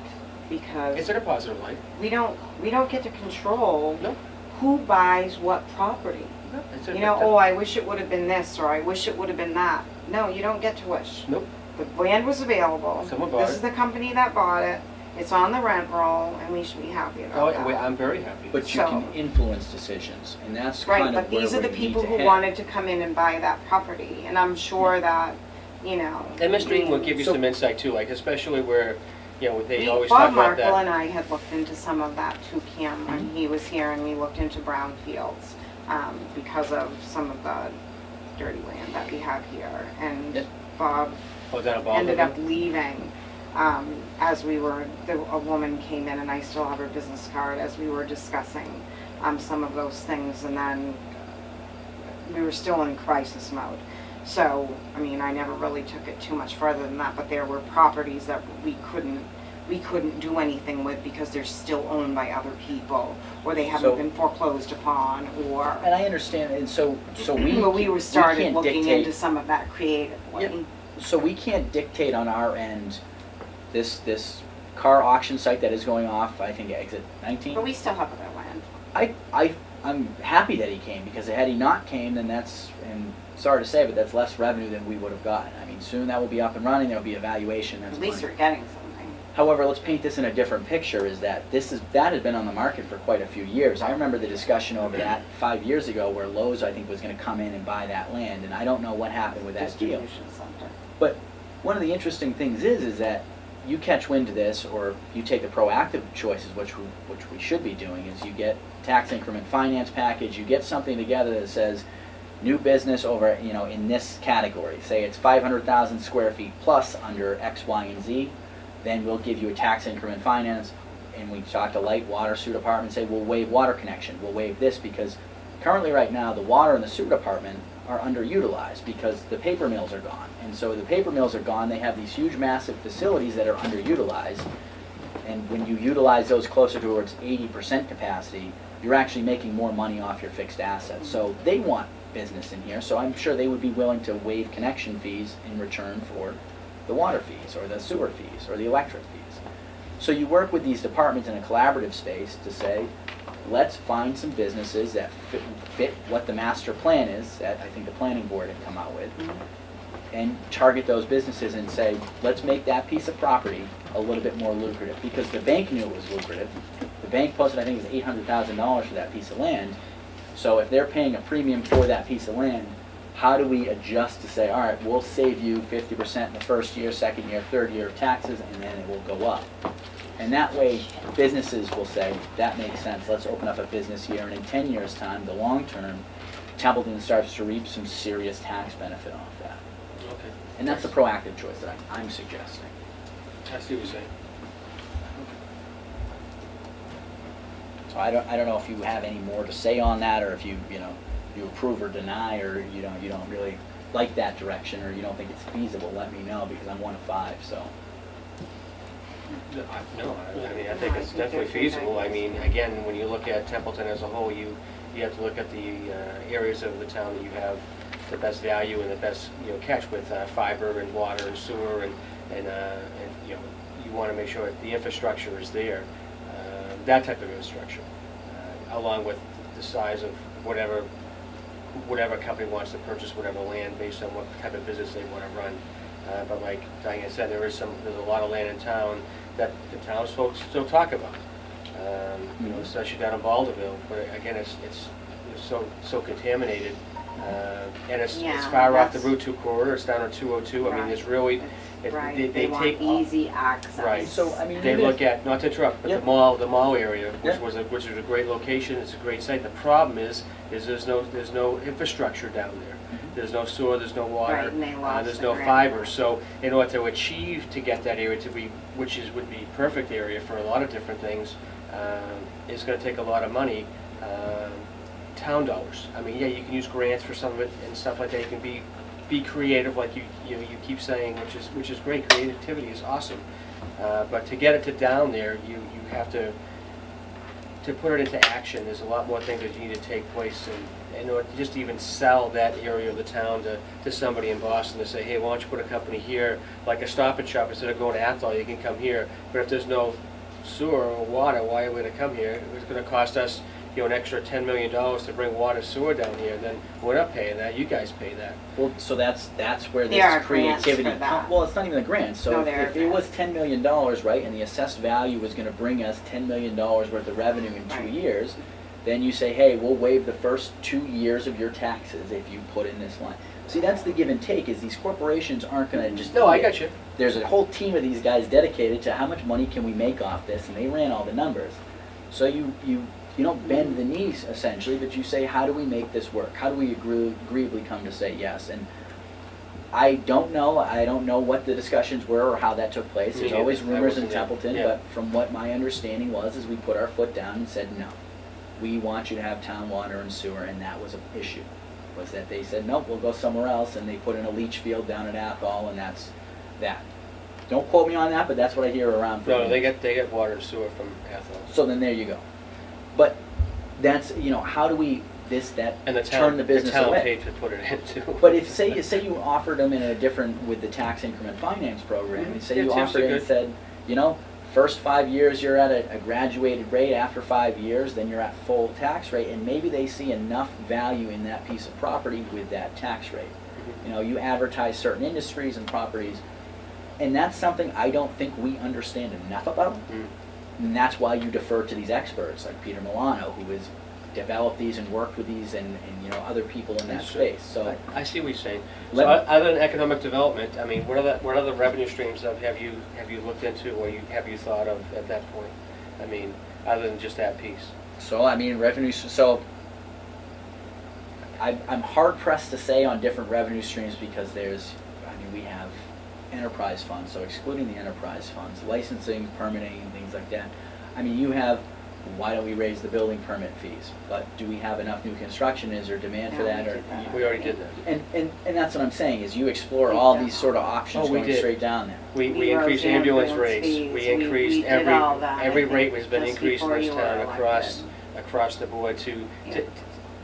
because It's in a positive light. we don't get to control No. who buys what property. No. It's in I wish it would have been this, or I wish it would have been that. No, you don't get to wish. Nope. The land was available. Someone bought This it. is the company that bought it. It's on the rent roll, and we should be happy Oh, about that. I'm very happy. but you can influence decisions, and that's kind Right, of but where these are the we people need to who head. wanted to come in and buy that property, and I'm sure that, And Mr. Eaton will give you So- some insight too, like especially where, they always Bob talk about Markle that. and I had looked into some of that too, Kim, when he was here, and we looked into brownfields because of some of the dirty land that we have here. And Yep. Bob Oh, is that involved ended in up it? leaving as a woman came in, and I still have her business card, as we were discussing some of those things, and then we were still in crisis mode. So, I never really took it too much further than that, but there were properties that we couldn't do anything with because they're still owned by other people, or they haven't So- been foreclosed upon, or... And I understand, and so we But we were started can't looking dictate- into some of that creatively. Yep. So we can't dictate on our end this car auction site that is going off, I think, exit 19. But we still have other land. I'm happy that he came, because had he not came, then that's, and sorry to say, but that's less revenue than we would have gotten. I mean, soon that will be up and running, there'll be evaluation, that's At least fine. we're getting something. However, let's paint this in a different picture, is that that had been on the market for quite a few years. I remember the discussion over that 5 years ago where Lowe's, I think, was gonna come in and buy that land, and I don't know what happened with that deal. Distribution center. But one of the interesting things is that you catch wind of this, or you take the proactive choices, which we should be doing, is you get tax increment finance package, you get something together that says, new business over, in this category, say it's 500,000 square feet plus under X, Y, and Z, then we'll give you a tax increment finance, and we talk to light water sewer department, say we'll waive water connection, we'll waive this, because currently right now the water and the sewer department are underutilized because the paper mills are gone. And so the paper mills are gone, they have these huge massive facilities that are underutilized, and when you utilize those closer towards 80% capacity, you're actually making more money off your fixed assets. So they want business in here, so I'm sure they would be willing to waive connection fees in return for the water fees, or the sewer fees, or the electric fees. So you work with these departments in a collaborative space to say, let's find some businesses that fit what the master plan is, that I think the planning board had come out with, and target those businesses and say, let's make that piece of property a little bit more lucrative, because the bank knew it was lucrative. The bank posted, I think it was $800,000 for that piece of land. So if they're paying a premium for that piece of land, how do we adjust to say, all right, we'll save you 50% in the first year, second year, third year of taxes, and then it will go up. And that way, businesses will say, that makes sense, let's open up a business here, and in 10 years' time, the long term, Templeton starts to reap some serious tax benefit off that. Okay. And that's the proactive choice that I'm suggesting. I see what you're saying. So I don't know if you have any more to say on that, or if you approve or deny, or you don't really like that direction, or you don't think it's feasible. Let me know, because I'm one of 5. So No, I mean, I think it's definitely feasible. I mean, again, when you look at Templeton as a whole, you have to look at the areas of the town that you have the best value and the best catch with fiber and water and sewer, and you want to make sure that the infrastructure is there, that type of infrastructure, along with the size of whatever company wants to purchase whatever land based on what type of business they want to run. But like Diane said, there's a lot of land in town that the townsfolk still talk about. Especially down in Balderville. But again, it's so contaminated, and it's Yeah, far off the that's- Route 2 corridor. It's down on 202. I mean, there's really Right, they want take easy access. Right. So, I mean, They even look at, not to interrupt, but Yep. the mall area, which Yep. which is a great location. It's a great site. The problem is there's no infrastructure down there. There's no sewer, there's no water, Right, and they lost there's the no grant. fiber. So in order to achieve to get that area to be, would be perfect area for a lot of different things, it's going to take a lot of money, town dollars. I mean, yeah, you can use grants for some of it and stuff like that. You can be creative, like you keep saying, which is great. Creativity is awesome, but to get it to down there, you have to put it into action. There's a lot more things that need to take place, and in order to just even sell that area of the town to somebody in Boston to say, hey, why don't you put a company here, like a Stop and Shop, instead of going to Athol, you can come here. But if there's no sewer or water, why are we going to come here? It's going to cost us an extra $10 million to bring water sewer down here. Then we're not paying that. You guys pay that. Well, so that's where There are this grants creativity. for that. Well, it's not even a grant. So No, if there are it was grants. $10 million, right, and the assessed value was going to bring us $10 million worth of revenue in 2 Right. years, then you say, hey, we'll waive the first 2 years of your taxes if you put in this line. See, that's the give and take. Is these corporations aren't going to just. No, I got you. There's a whole team of these guys dedicated to how much money can we make off this, and they ran all the numbers. So you don't bend the knees, essentially, but you say, how do we make this work? How do we agreeably come to say yes? And I don't know what the discussions were or how that took place. Me There's neither. always I rumors in wasn't there. Templeton, Yeah. but from what my understanding was, is we put our foot down and said, no, we want you to have town water and sewer, and that was an issue. Was that they said, nope, we'll go somewhere else, and they put in a leach field down at Athol, and that's that. Don't quote me on that, but that's what I hear around. from No, they rumors. get water and sewer from Athol. So then there you go. But that's, how do we And the turn the business away? paid to put it into. But if say you offered them in a different, with the tax increment finance program, and say Yeah, you tips offered are it and good. said, first 5 years you're at a graduated rate, after 5 years then you're at full tax rate, and maybe they see enough value in that piece of property with that tax rate. Mhm. You advertise certain industries and properties, And that's something I don't think we understand enough about. Mm. And that's why you defer to these experts like Peter Milano, who has developed these and worked with these and you know, other people in that space. So I see what you're saying. So Let- other than economic development, I mean, what other revenue streams have you looked into or have you thought of at that point? I mean, other than just that piece. So I mean, revenue. So I'm hard pressed to say on different revenue streams because we have enterprise funds. So excluding the enterprise funds, licensing, permitting, things like that. I mean, you have. Why don't we raise the building permit fees? But do we have enough new construction? Is there demand for Yeah, that? we Or did that. We already did that. and that's what I'm saying is you explore all these sort of options Oh, we going did. straight down there. We We increased rose ambulance ambulance rates. fees. We We increased did all that, every I rate think, has been just increased in before this you were town elected. across the board Yeah. to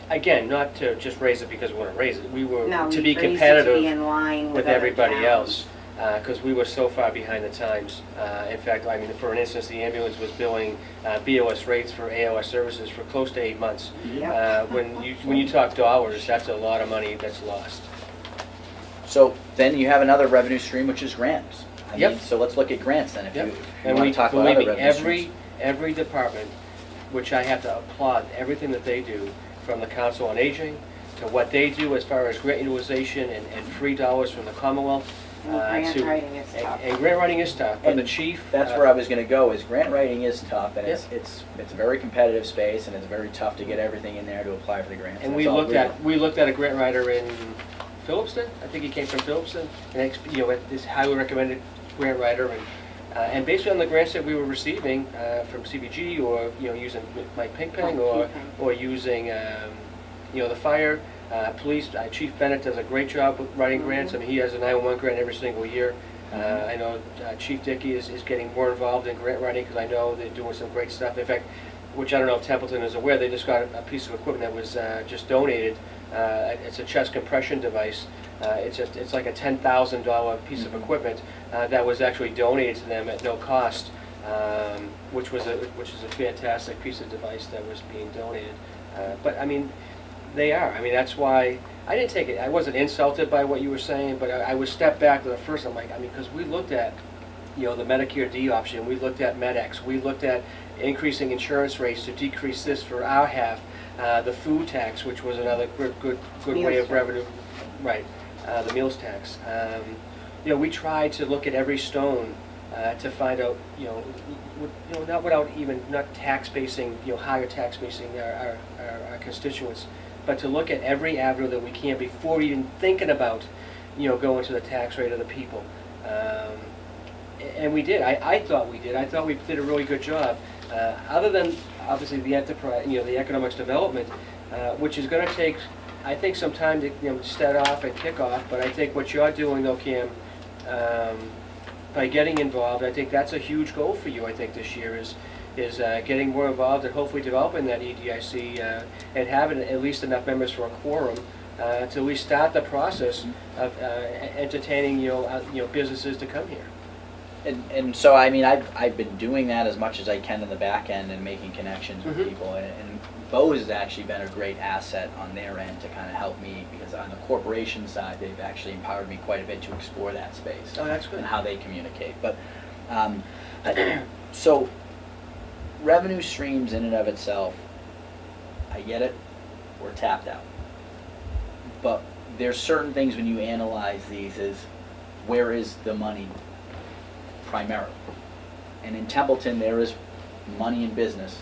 again, not to just raise it because we want to raise it. We were No, to we be raised it to competitive be in line with other everybody towns. else, because we were so far behind the times. In fact, I mean, for an instance, the ambulance was billing BOS rates for AOS services for close to 8 months. Yep. When you talk dollars, that's a lot of money that's lost. So then you have another revenue stream, which is grants. I Yep. mean, so let's look at grants then, if you And want we, to talk about believe other me, revenue streams. every department, which I have to applaud everything that they do, from the Council on Aging to what they do as far as grant utilization and free dollars from the Commonwealth. And grant writing is tough. And grant writing is tough, but the And chief. That's where I was going to go. Is grant writing is tough, and Yep. it's a very competitive space, and it's very tough to get everything in there to apply for the grants. And It's we all looked legal. at a grant writer in Phillipston. I think he came from Phillipston, and this highly recommended grant writer, and based on the grants that we were receiving from CBG or using Mike Pinkpeng or using the fire, police. Chief Bennett does a great job with writing grants. I mean, he has a 911 grant every single year. I know Chief Dickey is getting more involved in grant writing because I know they're doing some great stuff. In fact, which I don't know if Templeton is aware, they just got a piece of equipment that was just donated. It's a chest compression device. It's like a $10,000 piece of equipment that was actually donated to them at no cost, which is a fantastic piece of device that was being donated. But I mean, they are. I mean, that's why I didn't take it. I wasn't insulted by what you were saying, but I was stepped back to the first. I'm like, I mean, because we looked at the Medicare D option, we looked at MedX, we looked at increasing insurance rates to decrease this for our half, the food tax, which was another good way Meals of revenue, right? The meals tax. We tried to look at every stone to find out, not tax basing, higher tax basing our constituents, but to look at every avenue that we can before even thinking about, going to the tax rate of the people. And we did. I thought we did. I thought we did a really good job. Other than obviously the enterprise, the economics development, which is going to take, I think, some time to set off and kick off. But I think what you're doing, though, Cam, by getting involved, I think that's a huge goal for you. I think this year is getting more involved and hopefully developing that EDIC and having at least enough members for a quorum to at least start the process of entertaining businesses to come here. And so I mean I've been doing that as much as I can in the back end and making connections with people, and Bose has actually been a great asset on their end to kind of help me, because on the corporation side they've actually empowered me quite a bit to explore that space. Oh, that's good. And how they communicate. But so revenue streams in and of itself, I get it, we're tapped out. But there's certain things when you analyze these is, where is the money primarily? And in Templeton there is money in business,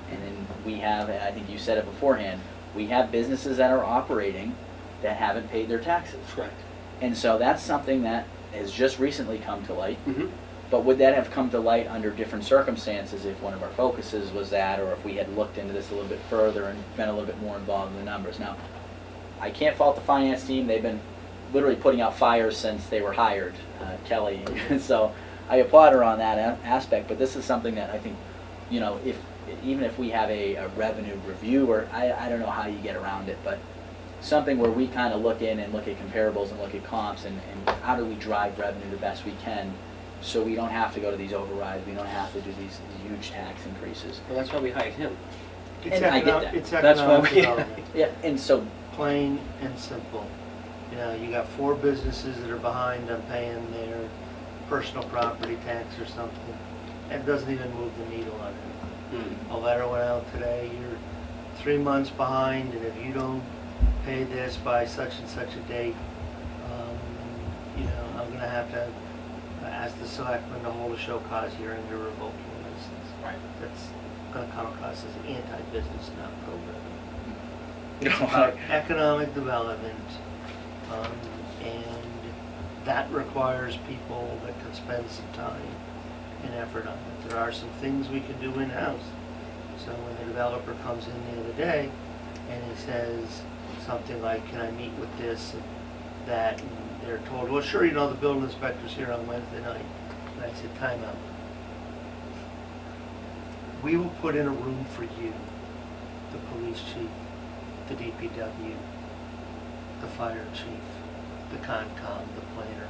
and then we have, and I think you said it beforehand, we have businesses that are operating that haven't paid their taxes. Correct. And so that's something that has just recently come to light. Mm-hmm. But would that have come to light under different circumstances if one of our focuses was that, or if we had looked into this a little bit further and been a little bit more involved in the numbers? Now, I can't fault the finance team. They've been literally putting out fires since they were hired, Kelly. So I applaud her on that aspect. But this is something that I think, even if we have a revenue review, or I don't know how you get around it, but something where we kind of look in and look at comparables and look at comps and how do we drive revenue the best we can, so we don't have to go to these overrides, we don't have to do these huge tax increases. Well, that's why we hired him. And I get that. It's That's why economic we- development, Yeah, and so, plain and simple. You got 4 businesses that are behind on paying their personal property tax or something, and it doesn't even move the needle on it. Hmm. A letter went out today, you're 3 months behind, and if you don't pay this by such and such a date, you know, I'm gonna have to ask the selectmen to hold a show cause hearing to revoke your license. Right. That's gonna come across as anti-business, not pro-business. You It's know, about economic development, and that requires people that can spend some time and effort on it. There are some things we can do in-house. So when the developer comes in the other day and he says something like, can I meet with this and that, and they're told, well, sure, you know, the building inspector's here on Wednesday night. And I said, time out. We will put in a room for you, the police chief, the DPW, the fire chief, the Concom, the planner.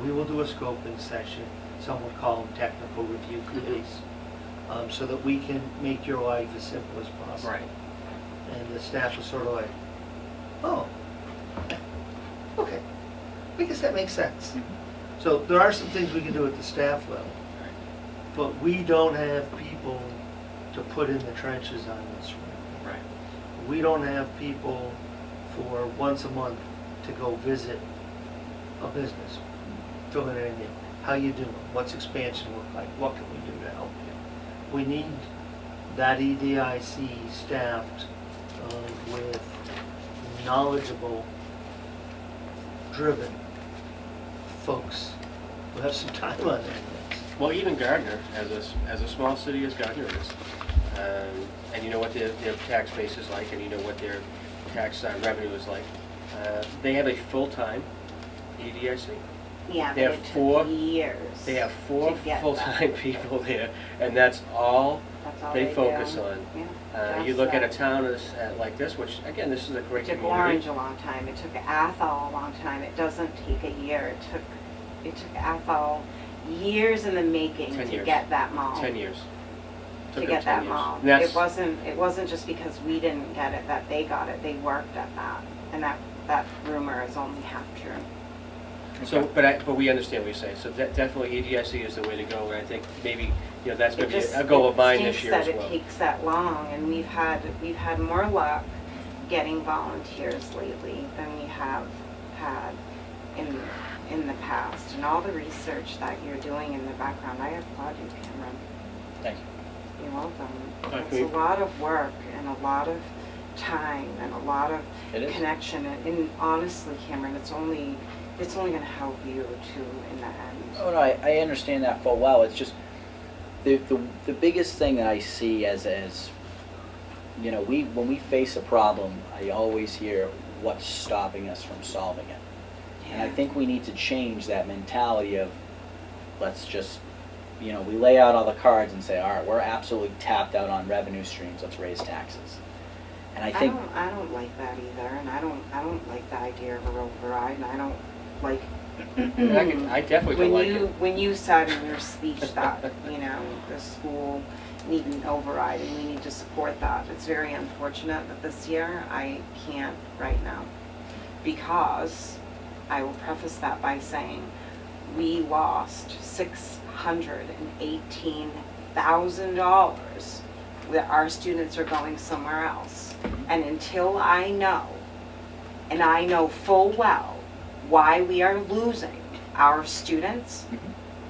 We will do a scoping session. Some would call them technical review committees, so that we can make your life as simple as possible. Right. And the staff was sort of like, oh, okay. I guess that makes sense. So there are some things we can do at the staff level, but we don't have people to put in the trenches on this right. Right. We don't have people for once a month to go visit a business, fill in anything. How you doing? What's expansion look like? What can we do to help you? We need that EDIC staffed with knowledgeable, driven folks who have some time on their hands. Well, even Gardner, as a small city as Gardner is, and you know what their tax base is like, and you know what their tax revenue is like, they have a full-time EDIC. Yeah, They but have it four- took years. They have 4 to get full-time people there, and that's all That's all they do. focus on. Yeah. You Just look at a that. town like this, which, again, this is a great It took community. Orange a long time. It took Athol a long time. It doesn't take a year. It took Athol years in the making 10 to years. get that mall. 10 years. To Took get them 10 that years. mall. And that's- It wasn't just because we didn't get it that they got it. They worked at that, and that rumor is only half true. So, but we understand what you're saying. So definitely EDIC is the way to go, and I think maybe, you know, that's going to be a goal of mine this year as It well. stinks that it takes that long, and we've had more luck getting volunteers lately than we have had in the past. And all the research that you're doing in the background, I applaud you, Cameron. Thank you. You're welcome. Thank It's a you. lot of work and a lot of time and a lot of It is. connection. And honestly, Cameron, it's only going to help you too in the end. Oh, no, I understand that full well. It's just, the biggest thing that I see as you know, when we face a problem, I always hear what's stopping us from solving it. And I think we need to change that mentality of, let's just, you know, we lay out all the cards and say, all right, we're absolutely tapped out on revenue streams, let's raise taxes. And I think, I don't like that either, and I don't like the idea of a override, and I don't like. I definitely don't like it. When you said in your speech that, you know, the school need an override and we need to support that, it's very unfortunate that this year I can't right now. Because, I will preface that by saying, we lost $618,000 that our students are going somewhere else. And until I know, and I know full well, why we are losing our students,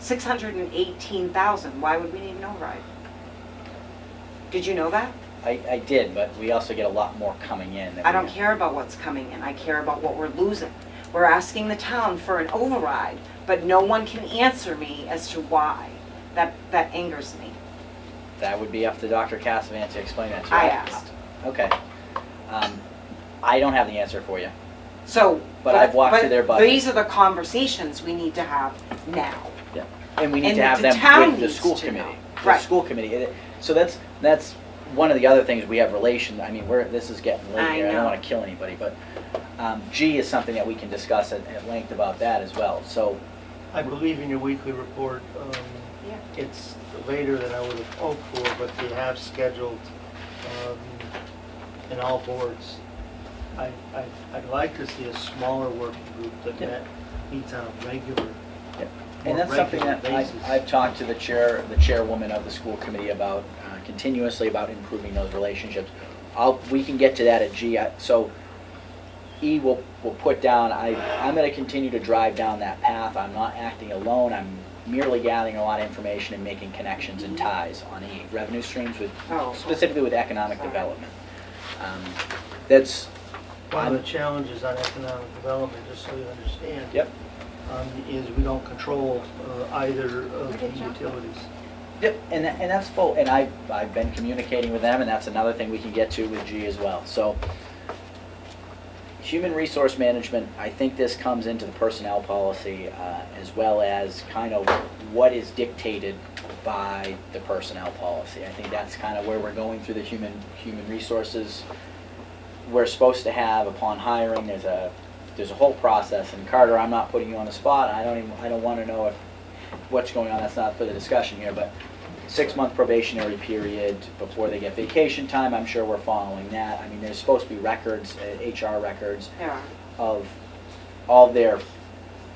618,000, why would we need an override? Did you know that? I did, but we also get a lot more coming in. than I we don't have. care about what's coming in, I care about what we're losing. We're asking the town for an override, but no one can answer me as to why. That angers me. That would be up to Dr. Cassavant to explain that to you. I asked. Okay. I don't have the answer for you. So. But I've walked through their budget. These are the conversations we need to have now. Yeah. And we need And to have the them town with the needs school to committee. know. The Right. school committee. So that's one of the other things we have relation. I mean, this is getting late I here. I know. don't want to kill anybody, but G is something that we can discuss at length about that as well. So I believe in your weekly report, Yeah. it's later than I would have hoped for, but they have scheduled in all boards. I'd like to see a smaller working group that Yeah. meets on a regular Yeah. And that's something that I've talked to the chairwoman of the school committee about continuously about improving those relationships. We can get to that at G. So E will put down, I'm going to continue to drive down that path. I'm not acting alone. I'm merely gathering a lot of information and making connections and ties on E. Revenue streams with, specifically with economic development. That's One of the challenges on economic development, just so you understand. Yep. Is we don't control either of the utilities. Yep, and that's full, and I've been communicating with them, and that's another thing we can get to with G as well. So, human resource management, I think this comes into the personnel policy as well as kind of what is dictated by the personnel policy. I think that's kind of where we're going through the human resources. We're supposed to have, upon hiring, there's a whole process, and Carter, I'm not putting you on the spot. I don't want to know what's going on. That's not for the discussion here, but 6-month probationary period before they get vacation time. I'm sure we're following that. I mean, there's supposed to be records, HR records of all their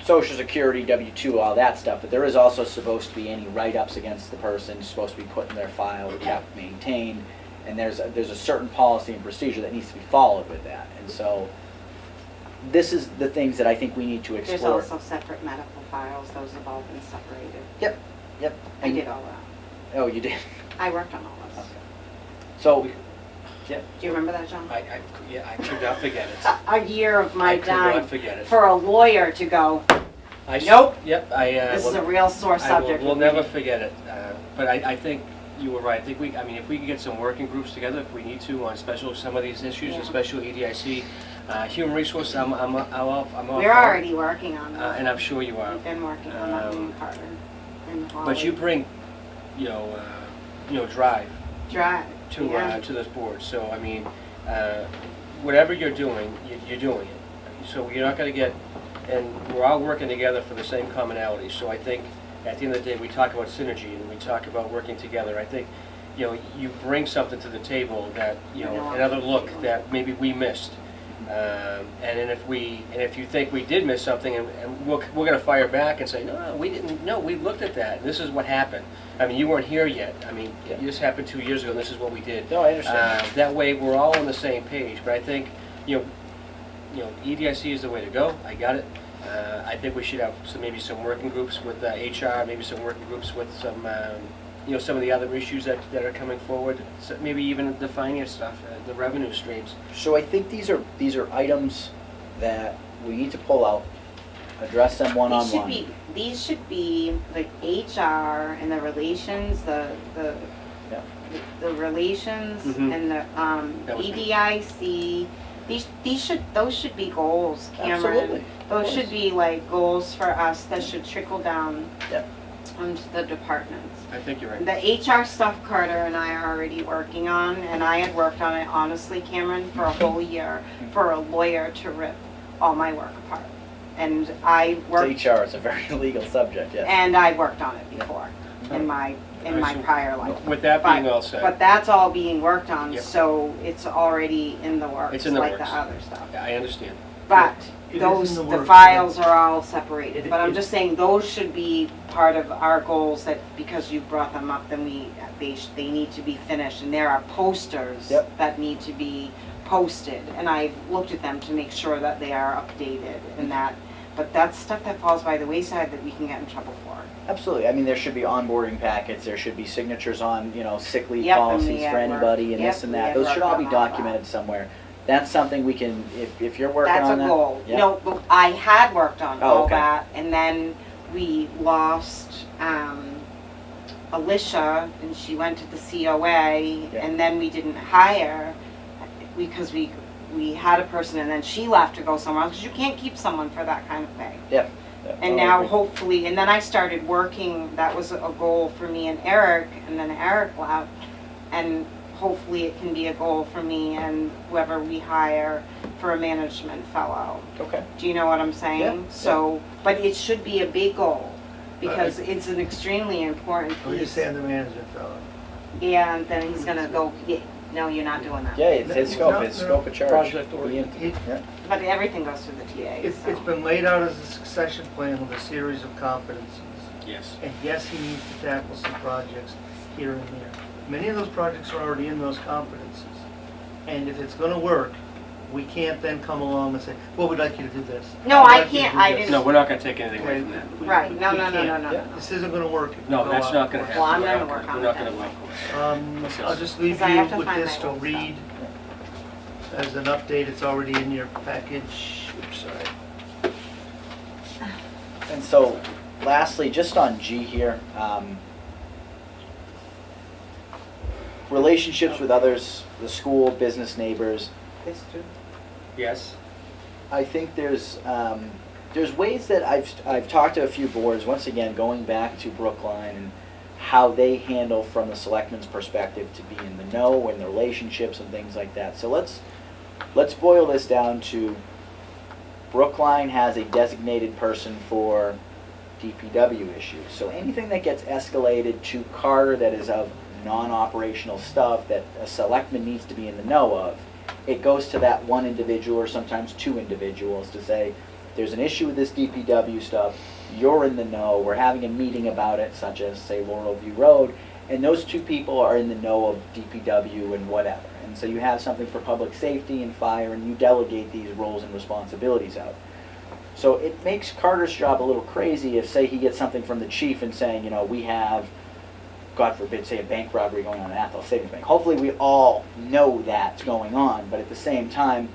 Social Security, W-2, all that stuff. But there is also supposed to be any write-ups against the person supposed to be put in their file, kept, maintained, and there's a certain policy and procedure that needs to be followed with that. And so, this is the things that I think we need to explore. There's also separate medical files. Those have all been separated. Yep. I did all that. Oh, you did? I worked on all this. Okay. So, yeah. Do you remember that, John? I could not forget it. A year of my I could time not forget it. for a lawyer to go, Nope. Nope. Yep, this is a real sore subject. We'll never forget it. But I think you were right. I think if we could get some working groups together, if we need to, on some of these issues, especially EDIC, human resources, I'm off. We're already working on that. And I'm sure you are. We've been working on that in Carter and Holly. But you bring, drive Drive. to this board. So I mean, whatever you're doing, you're doing it. So you're not going to get, and we're all working together for the same commonality. So I think at the end of the day, we talk about synergy and we talk about working together. I think, you bring something to the table that, another look that maybe we missed. And if you think we did miss something, and we're going to fire back and say, no, we didn't. No, we looked at that. And this is what happened. I mean, you weren't here yet. I mean, this happened 2 years ago. And this is what we did. No, I understand. That way, we're all on the same page. But I think, EDIC is the way to go. I got it. I think we should have maybe some working groups with HR, maybe some working groups with some, some of the other issues that are coming forward. So maybe even the finance stuff, the revenue streams. So I think these are items that we need to pull out, address them one-on-one. These should be like HR and the relations, the relations and the EDIC. Those should be goals, Cameron. Absolutely. Those should be like goals for us that should trickle down Yep. into the departments. I think you're right. The HR stuff Carter and I are already working on, and I had worked on it honestly, Cameron, for a whole year for a lawyer to rip all my work apart. And I worked. It's HR, it's a very legal subject, yes. And I worked on it before in my prior life. With that being all said. But that's all being worked on, Yep. so it's already in the works, It's in the like works. the other stuff. I understand. But It is those, in the the works, files are all separated, but I'm it- just saying those should be part of our goals that, because you brought them up, then they need to be finished, and there are posters Yep. that need to be posted, and I've looked at them to make sure that they are updated and that, but that's stuff that falls by the wayside that we can get in trouble for. Absolutely. I mean, there should be onboarding packets, there should be signatures on, sick leave Yep, and policies we for had worked- anybody and yep, this and we that. had Those should worked all be on all that. documented somewhere. That's something we can, if you're working That's on a that. goal. Yep. No, but I had worked on Oh, all okay. that, and then we lost Alicia, and she went to the COA, Yeah. and then we didn't hire because we had a person, and then she left to go somewhere else, because you can't keep someone for that kind of pay. Yeah. And now hopefully, and then I started working, that was a goal for me and Eric, and then Eric left, and hopefully it can be a goal for me and whoever we hire for a management fellow. Okay. Do you know what I'm saying? Yeah, So, but it should be a big goal, because it's an extremely important Or you piece. say the management fellow. And then he's gonna go, no, you're not doing that. Yeah, it's scope, No, it's no. scope of charge. Project oriented. Yeah. But everything goes through the TA, It's so. been laid out as a succession plan with a series of competencies. Yes. And yes, he needs to tackle some projects here and there. Many of those projects are already in those competencies. And if it's gonna work, we can't then come along and say, well, we'd like you to do this. No, We'd I like you to can't- do I this." didn't- No, we're not gonna take anything away Okay, from that. Right. No, we no, no, can't. no, no, no. This isn't gonna work. if we No, go that's out. not gonna happen. Well, I'm We're gonna not work on We're not it gonna anyway. work. I'll just leave 'Cause I have you to with find this my to old read as an update. It's already in your package. Oops, sorry. And so, lastly, just on G here, relationships with others, the school, business, neighbors. This too. Yes? I think there's ways that I've talked to a few boards, once again, going back to Brookline and how they handle from the selectmen's perspective to be in the know and the relationships and things like that. So let's boil this down to Brookline has a designated person for DPW issues. So anything that gets escalated to Carter that is of non-operational stuff that a selectman needs to be in the know of, it goes to that one individual or sometimes two individuals to say, there's an issue with this DPW stuff, you're in the know, we're having a meeting about it, such as, say, Laurel View Road, and those two people are in the know of DPW and whatever. And so you have something for public safety and fire, and you delegate these roles and responsibilities out. So it makes Carter's job a little crazy if, say, he gets something from the chief and saying, you know, we have, God forbid, say a bank robbery going on at Athol Savings Bank. Hopefully we all know that's going on, but at the same time,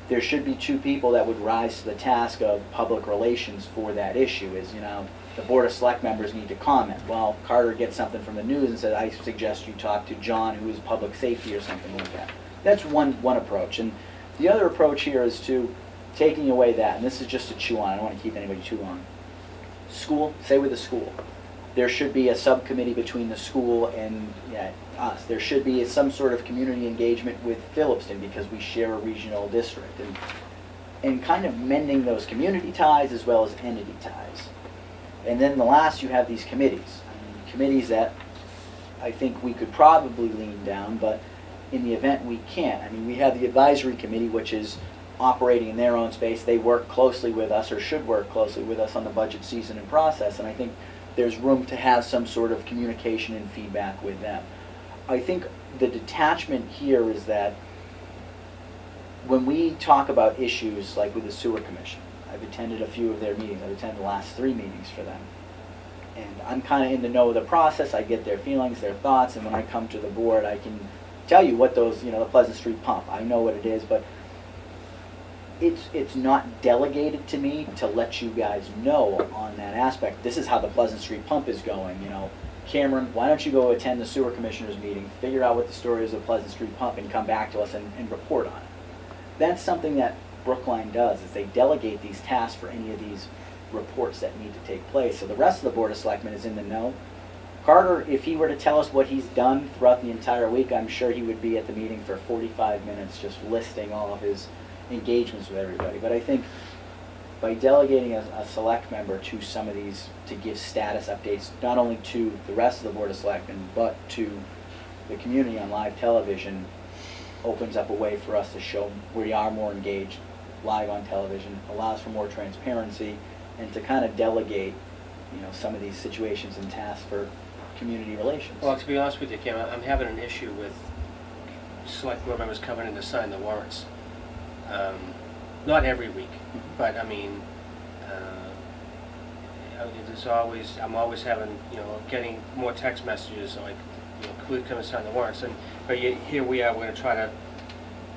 there should be two people that would rise to the task of public relations for that issue. Is, you know, the Board of Select members need to comment. Well, Carter gets something from the news and says, I suggest you talk to John, who is public safety or something like that. That's one approach. And the other approach here is to taking away that, and this is just to chew on, I don't want to keep anybody too long. School, say with the school. There should be a subcommittee between the school and us. There should be some sort of community engagement with Phillipston because we share a regional district. And kind of mending those community ties as well as entity ties. And then the last, you have these committees. Committees that I think we could probably lean down, but in the event we can't. I mean, we have the advisory committee, which is operating in their own space. They work closely with us, or should work closely with us on the budget season and process, and I think there's room to have some sort of communication and feedback with them. I think the detachment here is that when we talk about issues like with the sewer commission, I've attended a few of their meetings. I've attended the last 3 meetings for them. And I'm kind of in the know of the process. I get their feelings, their thoughts, and when I come to the board, I can tell you what those, you know, the Pleasant Street pump, I know what it is, but it's not delegated to me to let you guys know on that aspect. This is how the Pleasant Street pump is going, you know. Cameron, why don't you go attend the sewer commissioners meeting, figure out what the story is of Pleasant Street pump, and come back to us and report on it. That's something that Brookline does, is they delegate these tasks for any of these reports that need to take place. So the rest of the Board of Selectmen is in the know. Carter, if he were to tell us what he's done throughout the entire week, I'm sure he would be at the meeting for 45 minutes just listing all of his engagements with everybody. But I think by delegating a select member to some of these to give status updates, not only to the rest of the Board of Selectmen, but to the community on live television, opens up a way for us to show we are more engaged live on television, allows for more transparency, and to kind of delegate, you know, some of these situations and tasks for community relations. Well, to be honest with you, Kim, I'm having an issue with select board members coming in to sign the warrants. Not every week, but I mean, I'm always having, you know, getting more text messages like, you know, please come and sign the warrants. But yet here we are, we're going to try to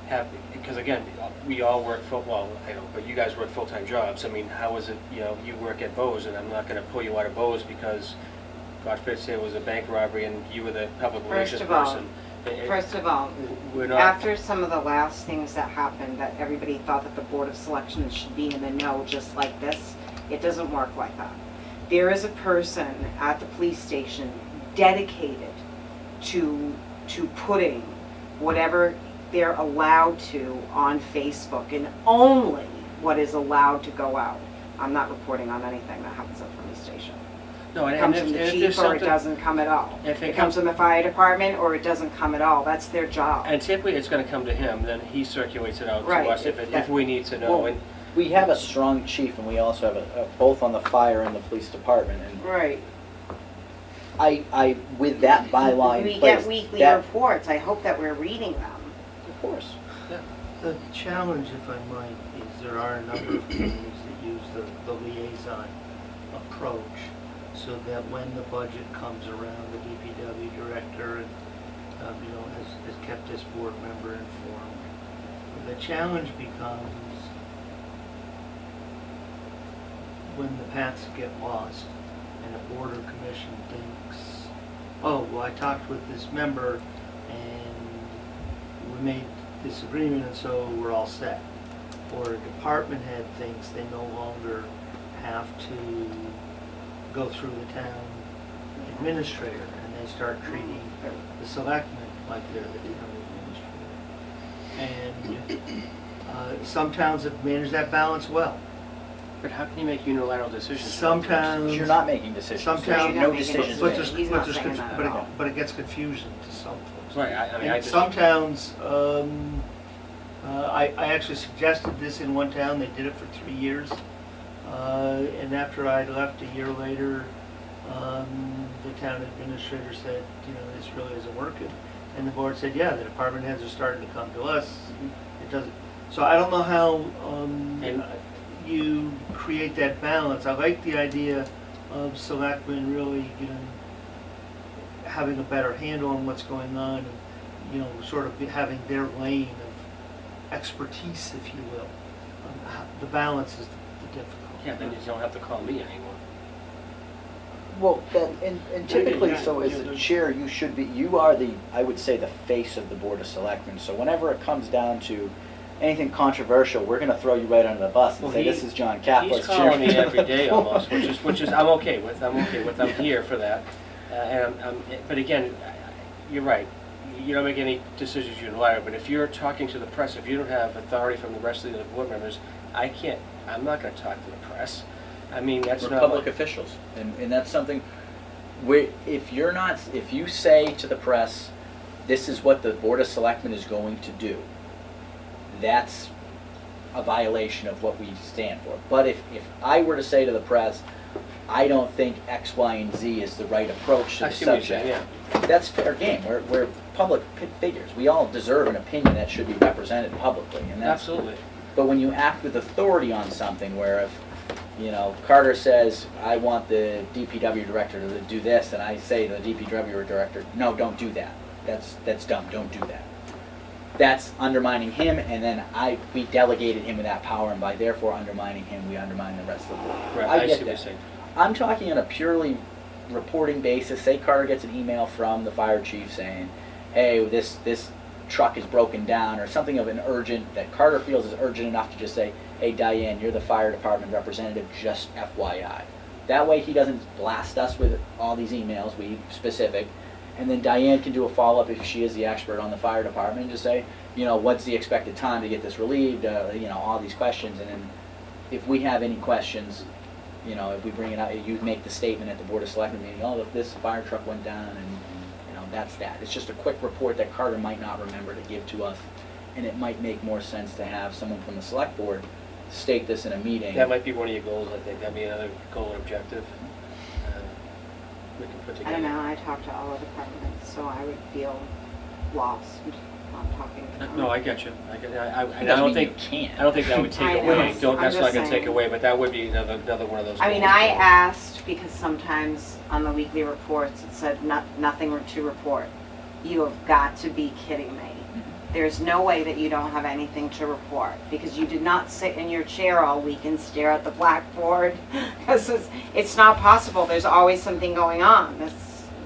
have, because again, we all work I don't, but you guys work full-time jobs. I mean, how is it, you know, you work at Bose, and I'm not going to pull you out of Bose because, God forbid, say it was a bank robbery and you were the public relations person. First of all, We're not. after some of the last things that happened, that everybody thought that the Board of Selectmen should be in the know just like this, it doesn't work like that. There is a person at the police station dedicated to putting whatever they're allowed to on Facebook, and only what is allowed to go out. I'm not reporting on anything that happens at the police station. No, It comes from the chief, or it doesn't come at all. If it It comes from the fire department, or it doesn't come at all. That's their job. And typically it's going to come to him, then he circulates it out to Right, us if we need to know. Well, And we have a strong chief, and we also have both on the fire and the police department. And Right. with that bylaw in We place. get weekly that- reports, I hope that we're reading them. Of course. The challenge, if I might, is there are a number of communities that use the liaison approach, so that when the budget comes around, the DPW director, has kept this board member informed. The challenge becomes when the paths get lost and a board or commission thinks, oh, well, I talked with this member and we made this agreement and so we're all set. Or a department head thinks they no longer have to go through the town administrator and they start treating the selectmen like they're the town administrator. And some towns have managed that balance well. But how can you make unilateral decisions? Some towns. You're not making decisions. Some There's towns- no He's decisions not made. making He's not saying that at all. But it gets confusing to some folks. Right, I mean, And some towns, I actually suggested this in one town, they did it for 3 years. And after I left a year later, the town administrator said, this really isn't working. And the board said, yeah, the department heads are starting to come to us. It doesn't, so I don't know how you create that balance. I like the idea of selectmen really, having a better handle on what's going on and, sort of having their lane of expertise, if you will. The balance is the difficult. Yeah, then you don't have to call me anymore. Well, and typically, so as the chair, you are I would say, the face of the Board of Selectmen. So whenever it comes down to anything controversial, we're going to throw you right under the bus and Well, say, this is John Caplis, He's chair. calling me every day almost, which is I'm okay with. I'm here for that. But again, you're right. You don't make any decisions unilaterally. But if you're talking to the press, if you don't have authority from the rest of the board members, I'm not going to talk to the press. I mean, that's We're not public officials, and that's something if you say to the press, this is what the Board of Selectmen is going to do, that's a violation of what we stand for. But if I were to say to the press, I don't think X, Y, and Z is the right approach to I the see what you're subject, saying, that's fair game. We're public figures. We all deserve an opinion that should be represented publicly, and that's Absolutely. But when you act with authority on something, where if Carter says, I want the DPW director to do this, and I say to the DPW director, no, don't do that. That's dumb, don't do that. That's undermining him, and then we delegated him with that power, and by therefore undermining him, we undermine the rest of the board. Right, I I get see what you're that. saying. I'm talking on a purely reporting basis. Say Carter gets an email from the fire chief saying, hey, this truck is broken down, or something of an urgent, that Carter feels is urgent enough to just say, hey, Diane, you're the fire department representative, just FYI. That way he doesn't blast us with all these emails, we specific, and then Diane can do a follow-up if she is the expert on the fire department and just say, what's the expected time to get this relieved, all these questions, and then if we have any questions, if we bring it out, you make the statement at the Board of Selectmen meeting, oh, if this fire truck went down, and that's that. It's just a quick report that Carter might not remember to give to us, and it might make more sense to have someone from the select board state this in a meeting. That might be one of your goals, I think. That'd be another goal or objective we can put together. I don't know, I talk to all the departments, so I would feel lost on talking to them. No, I get you. I It don't doesn't mean think you can't. I don't think that would take I know. away. Don't I'm that's not just going to take saying. away, but that would be another one of those. I mean, goals. I asked because sometimes on the weekly reports it said nothing to report. You have got to be kidding me. There's no way that you don't have anything to report because you did not sit in your chair all week and stare at the blackboard because it's not possible. There's always something going on.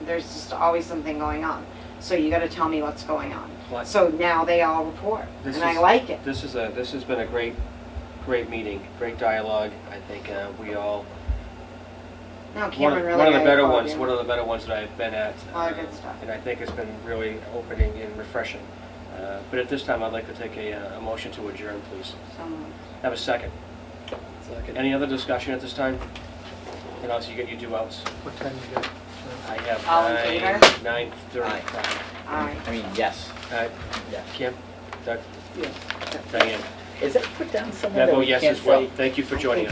There's just always something going on. So you got to tell me what's going on. Well, So now they all report, This and I is- like it. This has been a great meeting, great dialogue. I think we all No, Cameron really. one of the I better applaud ones. you. One of the better ones that I've been at. A lot of good stuff. And I think it's been really opening and refreshing. But at this time, I'd like to take a motion to adjourn, please. So, Have a second. Any other discussion at this time? And also, you get your due outs. What time you got? I have All in favor? 9:35. aye. I mean, yes. Yeah. Kim, Doug, Yes. Diane. Is that put down somewhere? Bevo, that we yes can't as well. say- Thank you for joining us.